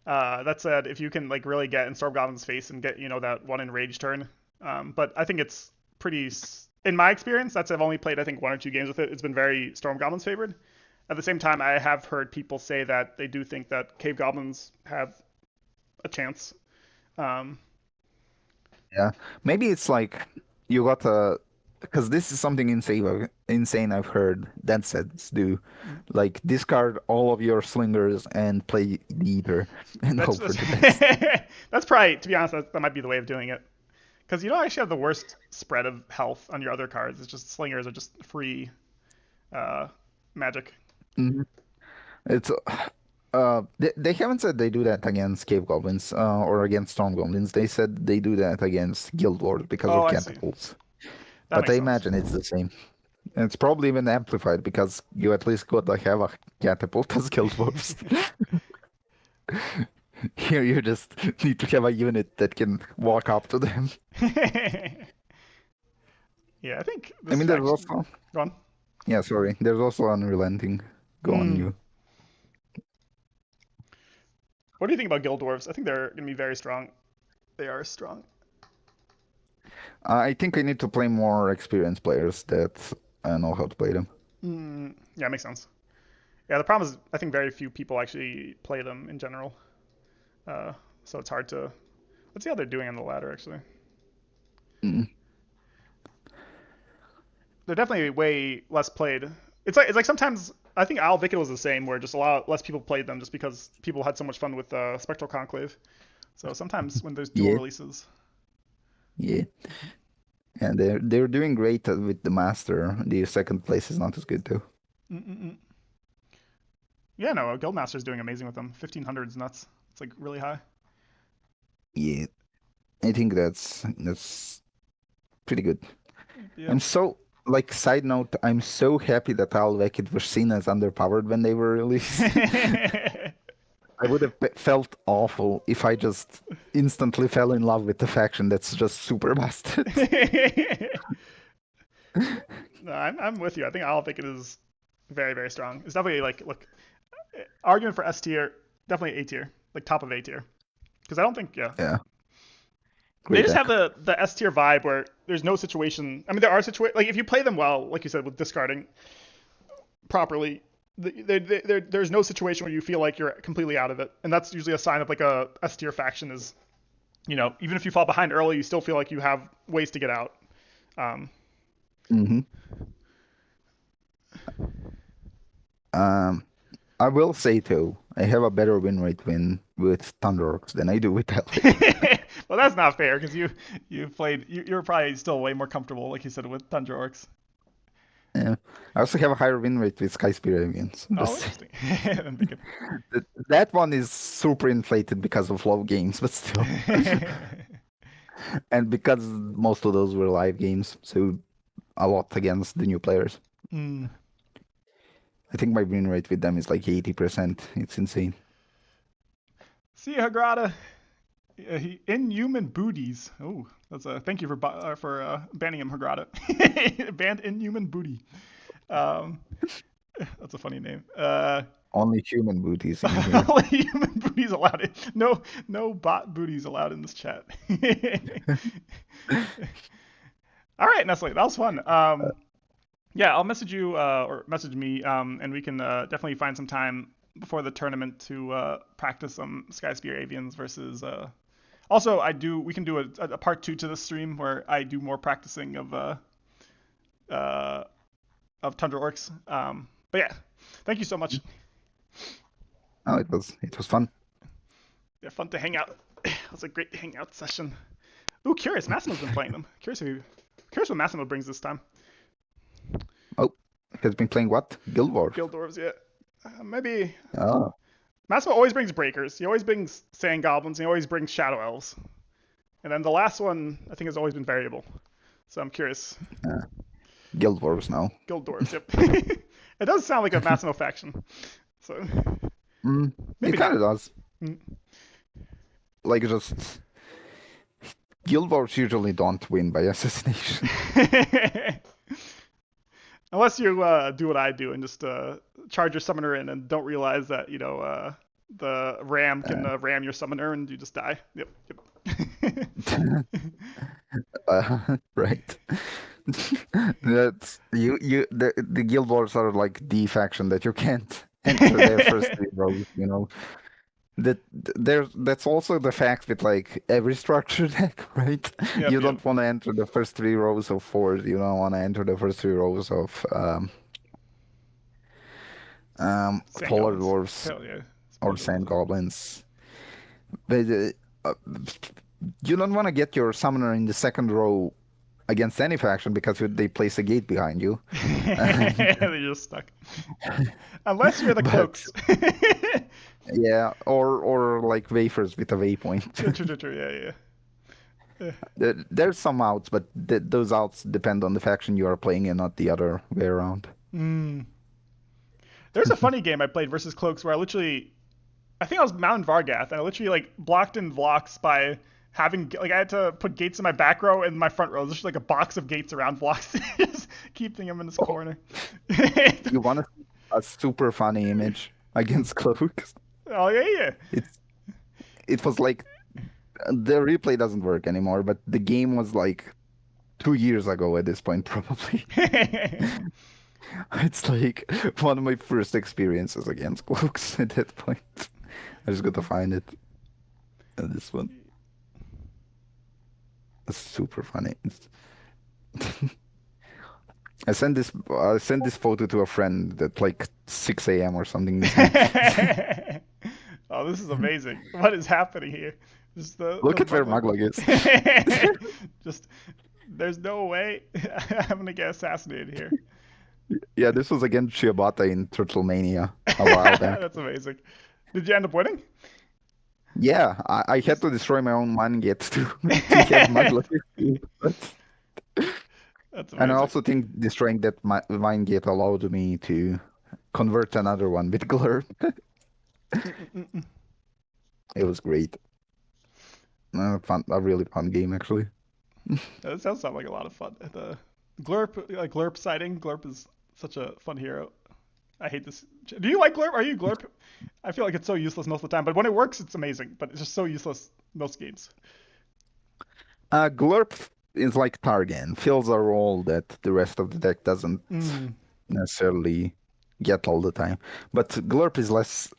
That said, if you can like really get in storm goblins' face and get that one enraged turn, but I think it's pretty. In my experience, I've only played I think 1 or 2 games with it. It's been very storm goblins favored. At the same time, I have heard people say that they do think that cave goblins have a chance. Um, Yeah, maybe it's like you got a because this is something insane I've heard dead sets do. Mm. Like discard all of your slingers and play the eater and That's hope for that's, the best. that's probably, to be honest, that might be the way of doing it. Because you don't actually have the worst spread of health on your other cards. It's just slingers are just free uh, magic. Mhm. It's they haven't said they do that against cave goblins or against storm goblins. They said they do that against guild wars because Oh, of I see. catapults. That But I makes sense. imagine it's the same. And it's probably even amplified because you at least got to have a catapult as guild wars. Here you just need to have a unit that can walk up to them. Yeah, I think I this mean, there's faction. also Go on. yeah, sorry. There's also unrelenting. Go on, Mm. you. What do you think about guild dwarves? I think they're going to be very strong. They are strong. I think I need to play more experienced players that know how to play them. Yeah, makes sense. Yeah, the problem is I think very few people actually play them in general. Uh, so it's hard to. Let's see how they're doing on the ladder. Actually, Mm. they're definitely way less played. It's like sometimes I think Al Vickett was the same, where just a lot less people played them just because people had so much fun with Spectral Conclave. So sometimes when there's dual Yeah, releases. yeah. And they're doing great with the master. The second place is not as good though. Mm-mm-mm. Yeah, no, Guildmaster's doing amazing with them. 1500 is nuts. It's like really high. Yeah, I think that's pretty good. Yep. I'm so like side note, I'm so happy that Alvekit were seen as underpowered when they were released. I would have felt awful if I just instantly fell in love with the faction that's just super busted. No, I'm with you. I think I'll think it is very very strong. It's definitely like look argument for S tier, definitely A tier, like top of A tier. Because I don't think yeah Yeah, they great just have deck. the S tier vibe where there's no situation. I mean there are situations like if you play them well, like you said with discarding properly. There's no situation where you feel like you're completely out of it, and that's usually a sign of like a S tier faction is even if you fall behind early, you still feel like you have ways to get out. Um, Hmm. Um, I will say too, I have a better win rate with Thunderorks than I do with Hellwick. well, that's not fair because you played you're probably still way more comfortable, like you said, with Thunder Orcs. Yeah. I also have a higher win rate with Sky Spear Avians. Oh, Just interesting. I'm thinking. that one is super inflated because of low games, but still. And because most of those were live games, so a lot against the new players. mm. I think my win rate with them is like 80%. It's insane. See you, Hagrada. Inhuman booties. Oh, that's a thank you for banning him, Hagrada. Banned inhuman booty. Um, that's a funny name. Only human booties in here. Only human booties allowed. No bot booties allowed in this chat. All right, Nestle, that was fun. Yeah, I'll message you or message me, and we can definitely find some time before the tournament to practice some Sky Spear Avians versus. Also, I do. We can do a part two to this stream where I do more practicing uh, of Tundra Orcs. But yeah, thank you so much. Oh, it was fun. Yeah, fun to hang out. It was a great hangout session. Ooh, curious. Massimo's been playing them. Curious what Massimo brings this time. Oh, has been playing what? Guild Wars. Guild Dwarves, yeah. Maybe Oh, Massimo always brings breakers. He always brings sand goblins. And he always brings shadow elves. And then the last one, I think, has always been variable. So I'm curious. uh, Guild Wars now. Guild Dwarves, yep. It does sound like a Massimo faction. So It maybe kind not. of does. Mm. Like just Guild Wars usually don't win by assassination. Unless you do what I do and just charge your summoner in and don't realize that the ram can Uh, ram your summoner and you just die. Yep. Yep. right. That's the Guild Wars are like the faction that you can't enter their first three rows. that's also the fact with like every structure deck, right? Yep, You yep. don't want to enter the first three rows of fours. You don't want to enter the first three rows of Sand polar goblins. dwarfs Hell yeah. or Speed sand goblins. goblins. But you don't want to get your summoner in the second row against any faction because they place a gate behind you. They're just stuck. Unless you're the But cloaks. yeah, or like wafers with a waypoint. True, true, true, true. Yeah, yeah. There's some outs, but those outs depend on the faction you are playing and not the other way around. Mm. There's a funny game I played versus cloaks where I think I was Mountain Vargath, and I literally like blocked in blocks by having like I had to put gates in my back row and my front row. There's just like a box of gates around blocks, just keeping them in this Oh, corner. you want to see a super funny image against cloaks? Oh yeah, It's it was like the replay doesn't work anymore, but the game was like 2 years ago at this point, probably. yeah. It's like one of my first experiences against cloaks at that point. I just got to find it. And this one is super funny. I sent this photo to a friend at like 6 a.m. or something this morning. Oh, this is amazing. What is happening here? Just the Look at where muggle. Maglag is. Just there's no way I'm gonna get assassinated here. Yeah, this was against Shiobata in Turtle Mania a while back. That's amazing. Did you end up winning? Yeah, I had Just to destroy my own man gate to to have Maglag. But that's and I amazing. also think destroying that mine gate allowed me to convert another one with Glur. Mm-mm-mm. It was great. A really fun game actually. That sounds like a lot of fun. The Glurp, like Glurp sighting. Glurp is such a fun hero. I hate this. Do you like Glurp? Are you Glurp? I feel like it's so useless most of the time, but when it works, it's amazing. But it's just so useless most games. Glurp is like Targan, fills a role that the rest of the deck doesn't Mm. necessarily get all the time. But Glurp is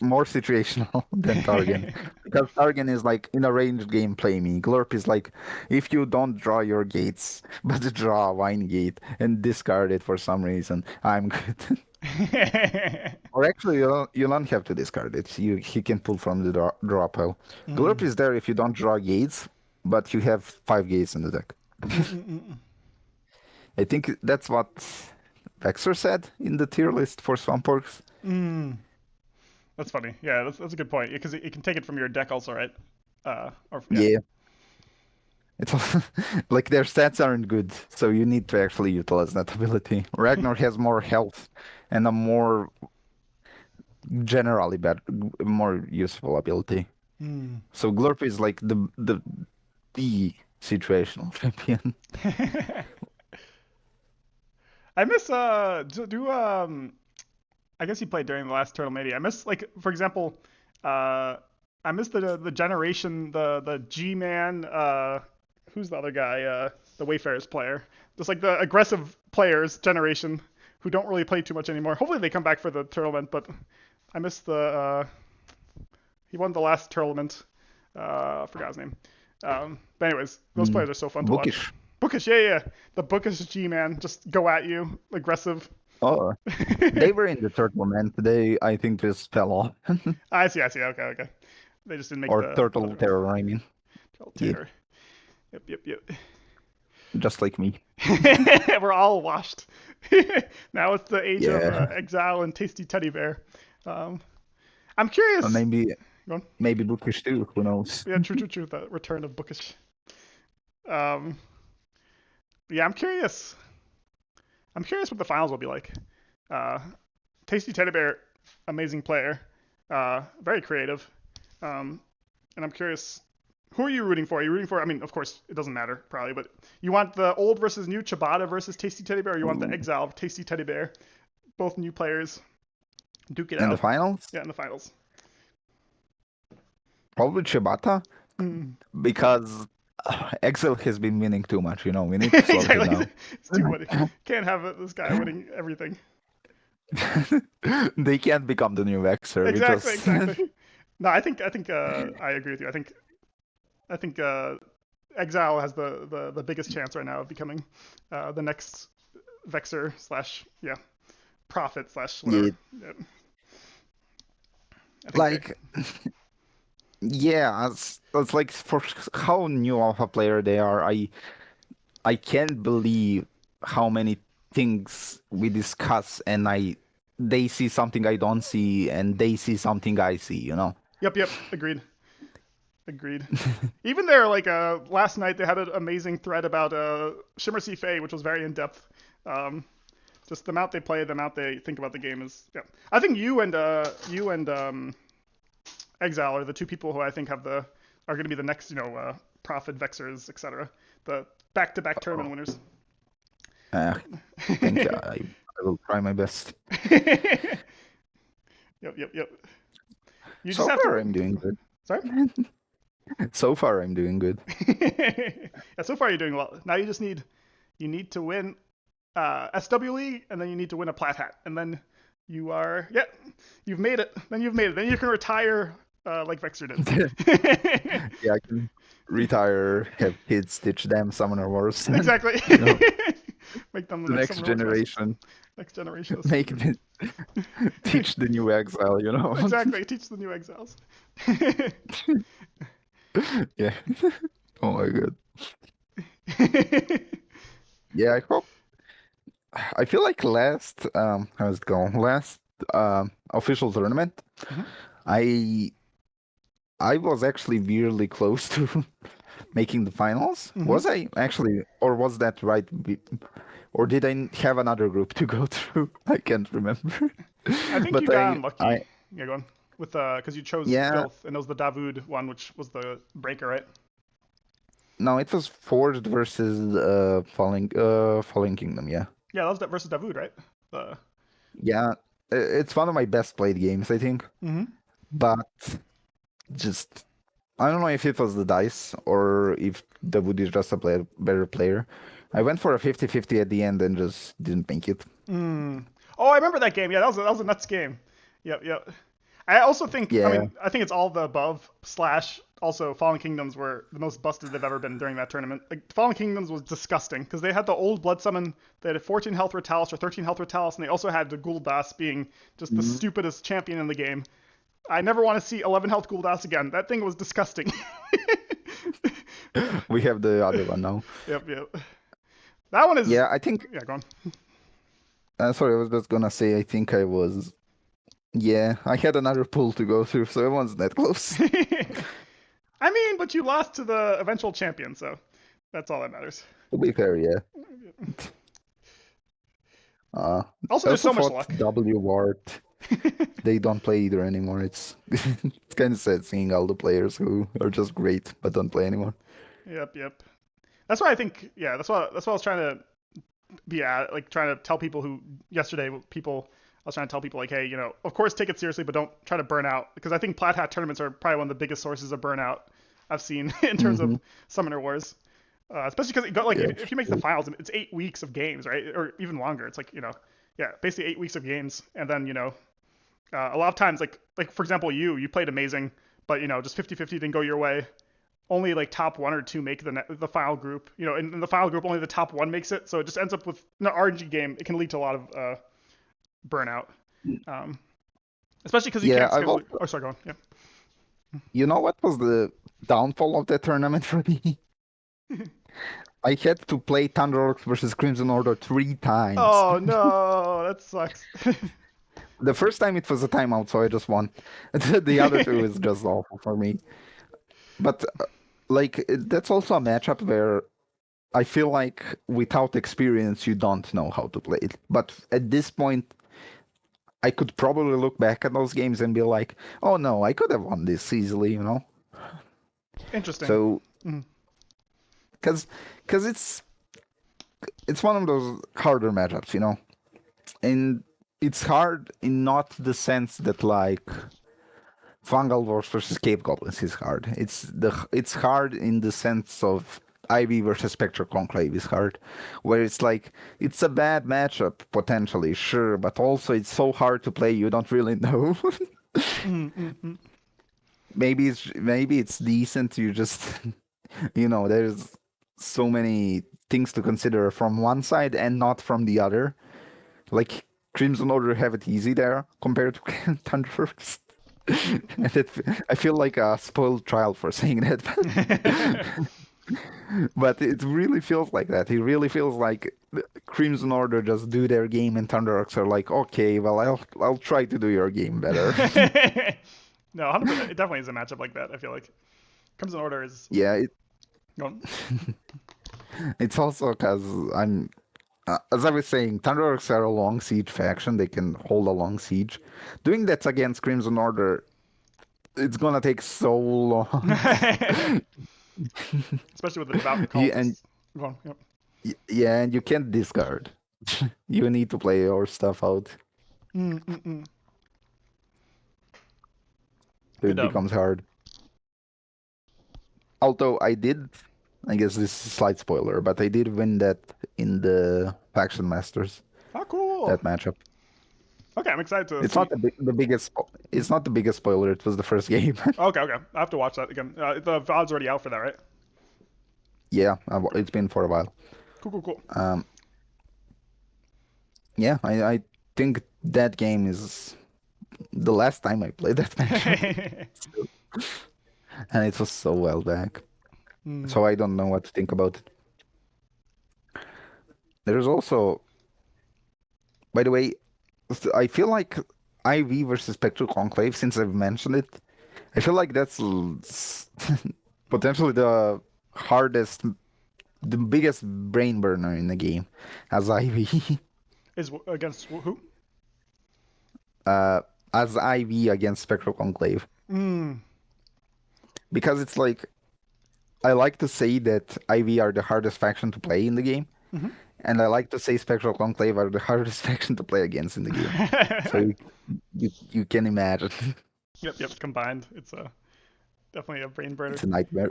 more situational than Targan. Because Targan is like in a ranged game, play me. Glurp is like if you don't draw your gates, but draw a wine gate and discard it for some reason, I'm good. Or actually, you don't have to discard it. He can pull from the draw pile. Glurp Mm. is there if you don't draw gates, but you have 5 gates in the deck. Mm-mm-mm. I think that's what Vexor said in the tier list for Swamporks. Mm. That's funny. Yeah, that's a good point. Because it can take it from your deck also, right? Or yeah. Yeah, it's like their stats aren't good, so you need to actually utilize that ability. Ragnar has more health and a more generally better, more useful ability. Mm. So Glurp is like the situational champion. I miss I guess he played during the last Turtle Media. I miss like for example, uh I miss the generation the G Man who's the other guy the Wayfarers player. Just like the aggressive players generation who don't really play too much anymore. Hopefully they come back for the tournament, but I miss the he won the last tournament. I forgot his name. But anyways, those Mm. players are so fun to watch. Bookish. Bookish, yeah, yeah. The bookish G man, just go at you, aggressive. Oh, they were in the tournament. They, I think, just fell off. I see, I see. Okay, okay. They just didn't make Or the Turtle other ones. Terror, I mean. Turtle Yeah, Terror. Yep, yep, yep. just like me. We're all washed. Now it's the age of Yeah. exile and tasty teddy bear. Um, I'm Or curious. Go on. maybe Bookish too, who knows? Yeah, true, true, true. The return of bookish. Um, yeah, I'm curious. I'm curious what the finals will be like. Uh, Tasty Teddy Bear, amazing player, very creative, um, and I'm curious, who are you rooting for? Are you rooting for? I mean, of course, it doesn't matter probably, but you want the old versus new Chibata versus Tasty Teddy Bear, or you want the Ooh. Exile Tasty Teddy Bear? Both new players, duke it In the out. finals? Yeah, in the finals. Probably Shibata, Mm. because Excel has been winning too much, you know, we need to slow him Exactly, down. it's too funny. Can't have this guy winning everything. They can't become the new Vexer. We Exactly, just exactly. No, I think I agree with you. I think Exile has the biggest chance right now of becoming the next Vexer slash yeah Prophet slash whatever. Yeah, Yeah, I think they. like yeah, it's like for how new of a player they are. I can't believe how many things we discuss, and I they see something I don't see, and they see something I see. You know. Yep, yep, agreed, agreed. Even there, like last night, they had an amazing thread about Shimmer C. Fei, which was very in depth. Um, just the amount they play, the amount they think about the game is. Yeah, I think you and Exile are the two people who I think are going to be the next Prophet Vexers, etc. The back-to-back tournament Oh, winners. uh, thank you. I will try my best. Yep, yep, yep. You just So have to far, win. I'm doing good. Sorry. So far, I'm doing good. Yeah, so far you're doing well. Now you need to win SW League, and then you need to win a Plathat, and then you've made it. Then you've made it. Then you can retire like Vexer did. Yeah, I can retire, have kids, teach them Summoner Wars, and Exactly. you know, Make them the the next next Summoner Wars Masters. generation Next generation of make Summoner. the, teach the new exile. You know. Exactly. Teach the new exiles. Yeah. Oh my god. Yeah, I hope. I feel like last how's it going? Last official tournament, Mhm. I I was actually weirdly close to making the finals. Mhm. Was I actually, or was that right? Or did I have another group to go through? I can't remember. I think you But got I unlucky. Yeah, go on. With because you chose yeah, Filth, and it was the Davud one, which was the breaker, right? no, it was Forged versus Falling Kingdom. Yeah, Yeah, that was that versus Davud, right? The. yeah. It's one of my best played games, I think. Mhm. But just I don't know if it was the dice or if the Wood is just a better player. I went for a 50-50 at the end and just didn't make it. Mm. Oh, I remember that game. Yeah, that was a nuts game. Yep, yep. I also think, I Yeah. mean, I think it's all the above slash also Fallen Kingdoms were the most busted they've ever been during that tournament. Like Fallen Kingdoms was disgusting because they had the old blood summon, they had a 14 health Retalis or 13 health Retalis, and they also had the Gul'das being just the Mhm. stupidest champion in the game. I never want to see 11 health Gul'das again. That thing was disgusting. We have the other one now. Yep, yep. That one is, Yeah, I think. yeah, go on. Sorry, I was just gonna say. I think I was. Yeah, I had another pool to go through, so it wasn't that close. I mean, but you lost to the eventual champion, so that's all that matters. To be fair, yeah. Uh, Also, I there's also so much thought luck. W Wart. They don't play either anymore. It's it's kind of sad seeing all the players who are just great but don't play anymore. Yep, yep. That's why I think, yeah, that's what I was trying to be at, like trying to tell people who yesterday people I was trying to tell people like, hey, of course take it seriously, but don't try to burn out because I think Plat Hat tournaments are probably one of the biggest sources of burnout I've seen in terms of Hmm. Summoner Wars. Especially because like Yeah, if you make the finals, it's 8 weeks of games, right, or even longer. It's like yeah, basically 8 weeks of games, and then a lot of times like for example you played amazing, but just 50-50 didn't go your way. Only like top one or two make the final group. In the final group, only the top one makes it. So it just ends up with an RNG game. It can lead to a lot of burnout, um, especially because you yeah. can't I've schedule. also, Oh, sorry, go on. Yeah. you know what was the downfall of that tournament for me? I had to play Thunder Orcs versus Crimson Order 3 times. Oh no, that sucks. The first time it was a timeout, so I just won. The other two is just awful for me. But like that's also a matchup where I feel like without experience you don't know how to play it. But at this point, I could probably look back at those games and be like, "Oh no, I could have won this easily," you know. Interesting. So, Mhm. because it's one of those harder matchups, you know, and it's hard in not the sense that like Fungal Wars versus Cave Goblins is hard. It's hard in the sense of Ivy versus Spectre Conclave is hard, where it's like it's a bad matchup potentially, sure, but also it's so hard to play you don't really know. Mhm, mhm. maybe it's decent. You just there's so many things to consider from one side and not from the other. Like Crimson Order have it easy there compared to Thunderworks. And I feel like a spoiled child for saying that, but it really feels like that. It really feels like the Crimson Order just do their game, and Thunderworks are like, okay, well, I'll try to do your game better. No, 100%. It definitely is a matchup like that. I feel like Crimson Order is Yeah, going. it's also because as I was saying, Thunderworks are a long siege faction. They can hold a long siege. Doing that against Crimson Order, it's gonna take so long. Especially with the devout And cultists. Going. Yep. yeah, and you can't discard. You need to play your stuff out. Mm-mm-mm. So Good it dub. becomes hard. Although I guess this is a slight spoiler, but I did win that in the Faction Masters, Oh, cool. that matchup. Okay, I'm excited to It's see. not the biggest. It's not the biggest spoiler. It was the first game. Okay, okay. I have to watch that again. The VOD's already out for that, right? Yeah, it's been for a while. Cool, cool, cool. Um, yeah, I think that game is the last time I played that matchup, and it was so well back. Mm. So I don't know what to think about it. There's also, by the way, I feel like IV versus Spectral Conclave, since I've mentioned it, I feel like that's potentially the hardest, the biggest brain burner in the game as IV. Is against who? uh, as IV against Spectral Conclave. Mm. Because it's like, I like to say that IV are the hardest faction to play in the game, Mm-hmm. and I like to say Spectral Conclave are the hardest faction to play against in the game. So you can imagine. Yep, yep. Combined, it's definitely a brain burner. It's a nightmare.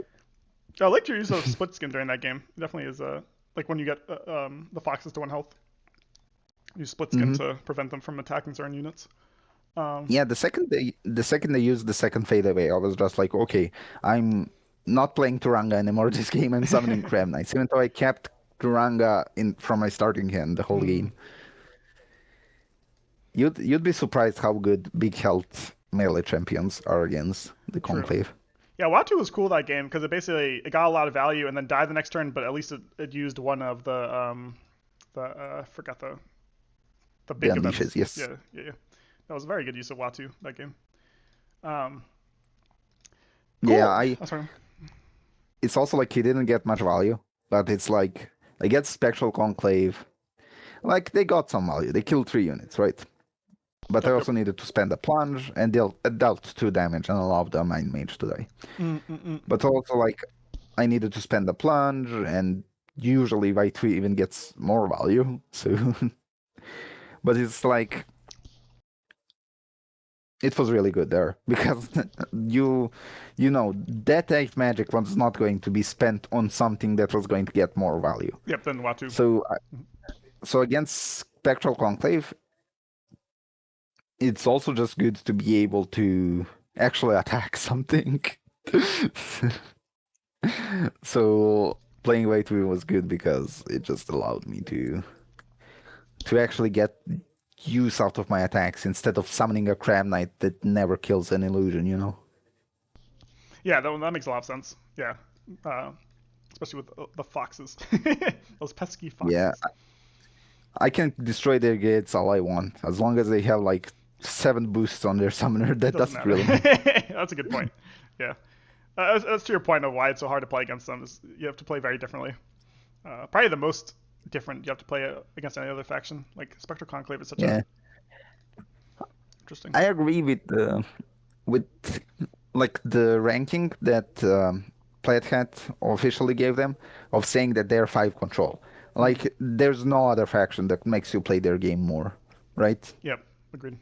I liked your use of split skin during that game. It definitely is like when you get the foxes to 1 health, you split skin Hmm. to prevent them from attacking certain units. Um, Yeah, the second they used the second fade away, I was just like, okay, I'm not playing Turanga anymore this game. I'm summoning Crab Knights, even though I kept Turanga in from my starting hand the whole mm, game. You'd be surprised how good big health melee champions are against the true. Conclave. Yeah, Watu was cool that game because it got a lot of value and then died the next turn, but at least it used one of the I forgot the The big unleashes, events. yes. Yeah, yeah, yeah. That was a very good use of Watu that game. Um, Yeah, cool. I That's fine. it's also like he didn't get much value, but it's like I get Spectral Conclave. Like they got some value. They killed 3 units, right? But I Yep, yep. also needed to spend a plunge and dealt 2 damage and allowed the Mind Mage to die. Mm-mm-mm. But also like I needed to spend a plunge, and usually Y3 even gets more value. So but it's like it was really good there because you that eight magic was not going to be spent on something that was going to get more value. Yep, then Watu. So so against Spectral Conclave, it's also just good to be able to actually attack something. So playing Way 2 was good because it just allowed me to actually get use out of my attacks instead of summoning a Crab Knight that never kills an illusion. Yeah, that makes a lot of sense. Yeah, uh, especially with the foxes, those pesky Yeah, foxes. I can destroy their gates all I want as long as they have like 7 boosts on their summoner. It That doesn't doesn't matter. really matter. That's a good point. Yeah, that's to your point of why it's so hard to play against them. Is you have to play very differently. Probably the most different you have to play against any other faction. Like Spectral Conclave is such a Yeah, interesting. I agree with like the ranking that Plathat officially gave them of saying that they're 5 control. Mm. Like there's no other faction that makes you play their game more, right? Yep, agreed.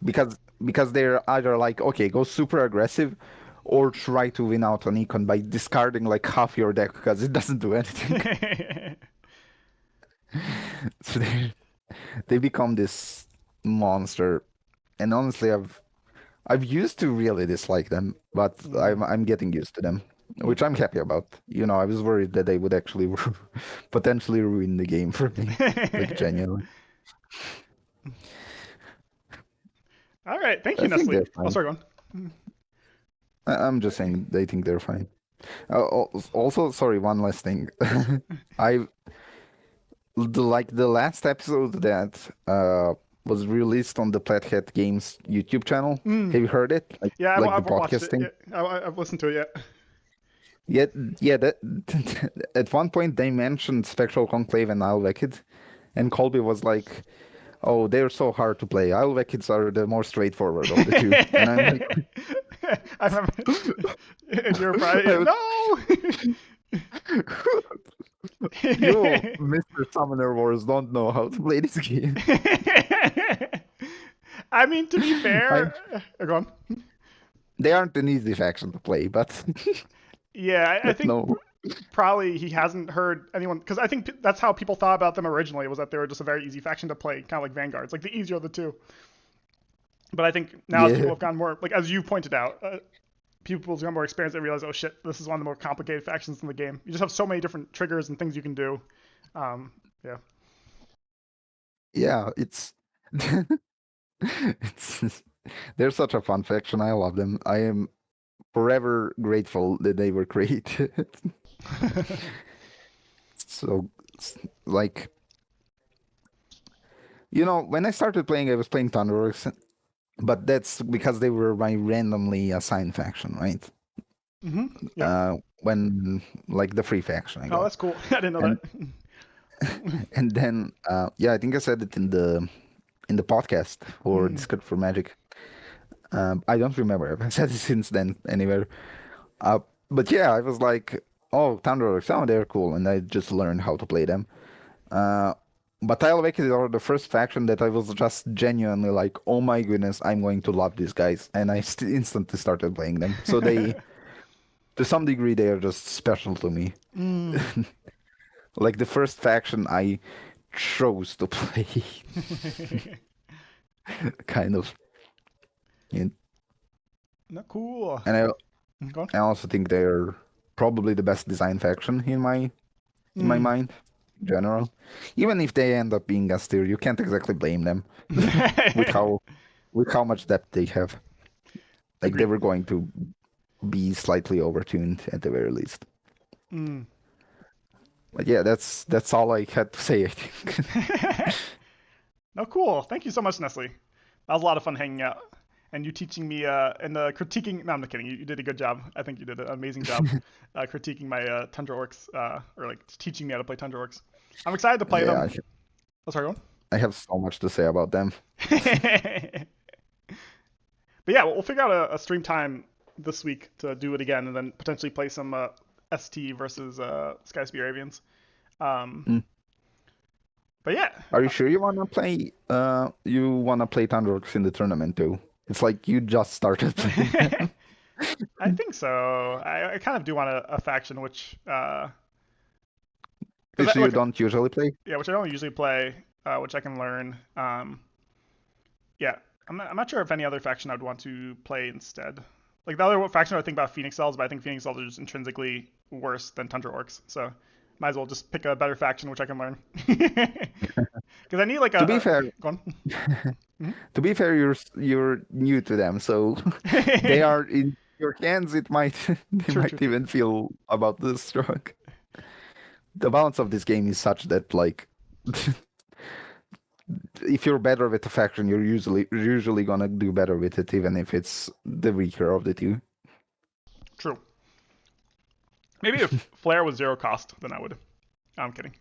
Because they're either like, okay, go super aggressive, or try to win out on econ by discarding like half your deck because it doesn't do anything. So they become this monster. And honestly, I've used to really dislike them, but Mm. I'm getting used to them, Mm. which I'm happy about. I was worried that they would actually potentially ruin the game for me, like genuinely. All right, thank you, I think Nestle. they're Oh, fine. sorry, go on. I'm just saying they think they're fine. Also, sorry, one last thing. I the last episode that was released on the Plathat Games YouTube channel. Mm. Have you heard it? Yeah, Like the I've watched it. podcasting? Yeah, I've listened to it yet. Yeah, yeah. That at one point they mentioned Spectral Conclave and Alvekid, and Colby was like, "Oh, they're so hard to play. Alvekids are the more straightforward of the two." And I'm like, I remember, and you're I probably was, no. "You, Mr. Summoner Wars, don't know how to play this game." I mean, to be I fair, go on. They aren't an easy faction to play, but Yeah, I but think no. probably he hasn't heard anyone because I think that's how people thought about them originally was that they were just a very easy faction to play, kind of like Vanguard. It's like the easier of the two. But I think now as people Yeah, have gotten more, like as you pointed out, people's got more experience, they realize, oh shit, this is one of the more complicated factions in the game. You just have so many different triggers and things you can do. Yeah. yeah, it's they're such a fun faction. I love them. I am forever grateful that they were created. So, like, when I started playing, I was playing Thunderworks, but that's because they were my randomly assigned faction, right? Yeah. When like the free faction I Oh, got, that's cool. I didn't know and that. and then yeah, I think I said it in the podcast for Mm. Discord for Magic. I don't remember if I said it since then anywhere. Uh, but yeah, I was like, oh, Thunderworks, oh, they're cool, and I just learned how to play them. Uh, but Tile-Awakens are the first faction that I was just genuinely like, oh my goodness, I'm going to love these guys, and I instantly started playing them. So to some degree, they are just special to me. Mm. Like the first faction I chose to play, kind of. And, Not cool. and Go on. I also think they're probably the best design faction in my Mm. mind, in general. Even if they end up being S tier, you can't exactly blame them with how with how much depth they have. Like they Agreed. were going to be slightly overtuned at the very least. Mm. But yeah, that's all I had to say, I think. No, cool. Thank you so much, Nestle. That was a lot of fun hanging out. And you teaching me and critiquing. No, I'm not kidding. You did a good job. I think you did an amazing job critiquing my Tundra Orcs, or like teaching me how to play Tundra Orcs. I'm excited to play Yeah, them. Oh, sorry, go I have so much to say about them. on. But yeah, we'll figure out a stream time this week to do it again, and then potentially play some ST versus Skyspear Avians. Um, Mm. but yeah, Are you sure you wanna play Thunderworks in the tournament too? It's like you just started playing them. I think so. I kind of do want a faction which, because Which you look, don't usually play? yeah, which I don't usually play, which I can learn. Yeah, I'm not sure if any other faction I'd want to play instead. Like the other faction I would think about Phoenix Cells, but I think Phoenix Cells are just intrinsically worse than Tundra Orcs. So might as well just pick a better faction which I can learn. Because I need like To be fair, go on. to be fair, you're new to them, so they are in your hands. It might they True, might true, true. even feel about this strong. The balance of this game is such that like if you're better with a faction, you're usually gonna do better with it, even if it's the weaker of the two. True. Maybe if Flare was zero cost, then I would. I'm kidding.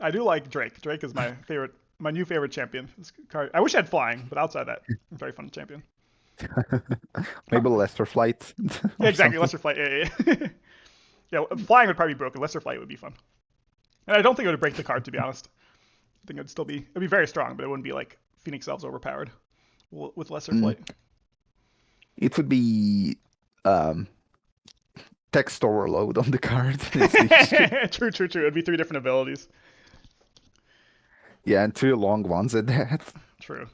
I do like Drake. Drake is my favorite, my new favorite champion. This card. I wish I had flying, but outside that, very fun champion. Maybe Lesser Flight Yeah, or exactly. something. Lesser Flight. Yeah, yeah, yeah. Yeah, flying would probably be broken. Lesser Flight would be fun. And I don't think it would break the card, to be honest. I think it'd be very strong, but it wouldn't be like Phoenix Elves overpowered with Lesser Mm. Flight. It would be um, text overload on the card. It's the issue. True, true, true. It'd be three different abilities. Yeah, and two long ones at that. True.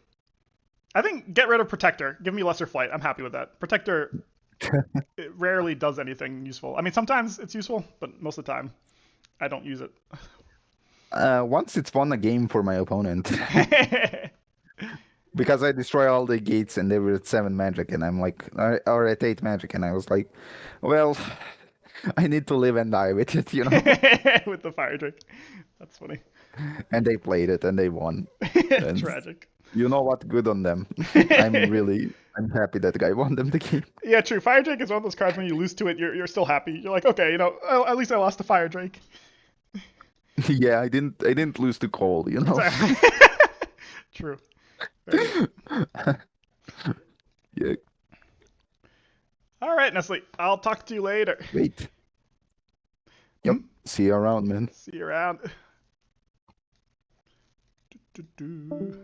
I think get rid of Protector. Give me Lesser Flight. I'm happy with that. Protector it rarely does anything useful. I mean, sometimes it's useful, but most of the time I don't use it. Once it's won a game for my opponent. Because I destroy all the gates and they were at 7 magic, and I'm like, or at 8 magic, and I was like, well, I need to live and die with it, you know? With the Fire Drake. That's funny. And they played it and they won. And Tragic. you know what? Good on them. I'm happy that guy won them the game. Yeah, true. Fire Drake is one of those cards when you lose to it, you're still happy. You're like, okay, at least I lost to Fire Drake. Yeah, I didn't lose to Cole, you know? Exactly. True. Very good. Yeah, All right, Nestle. I'll talk to you later. wait. Yep. Hmm? See you around, man. See you around. Do, do, do.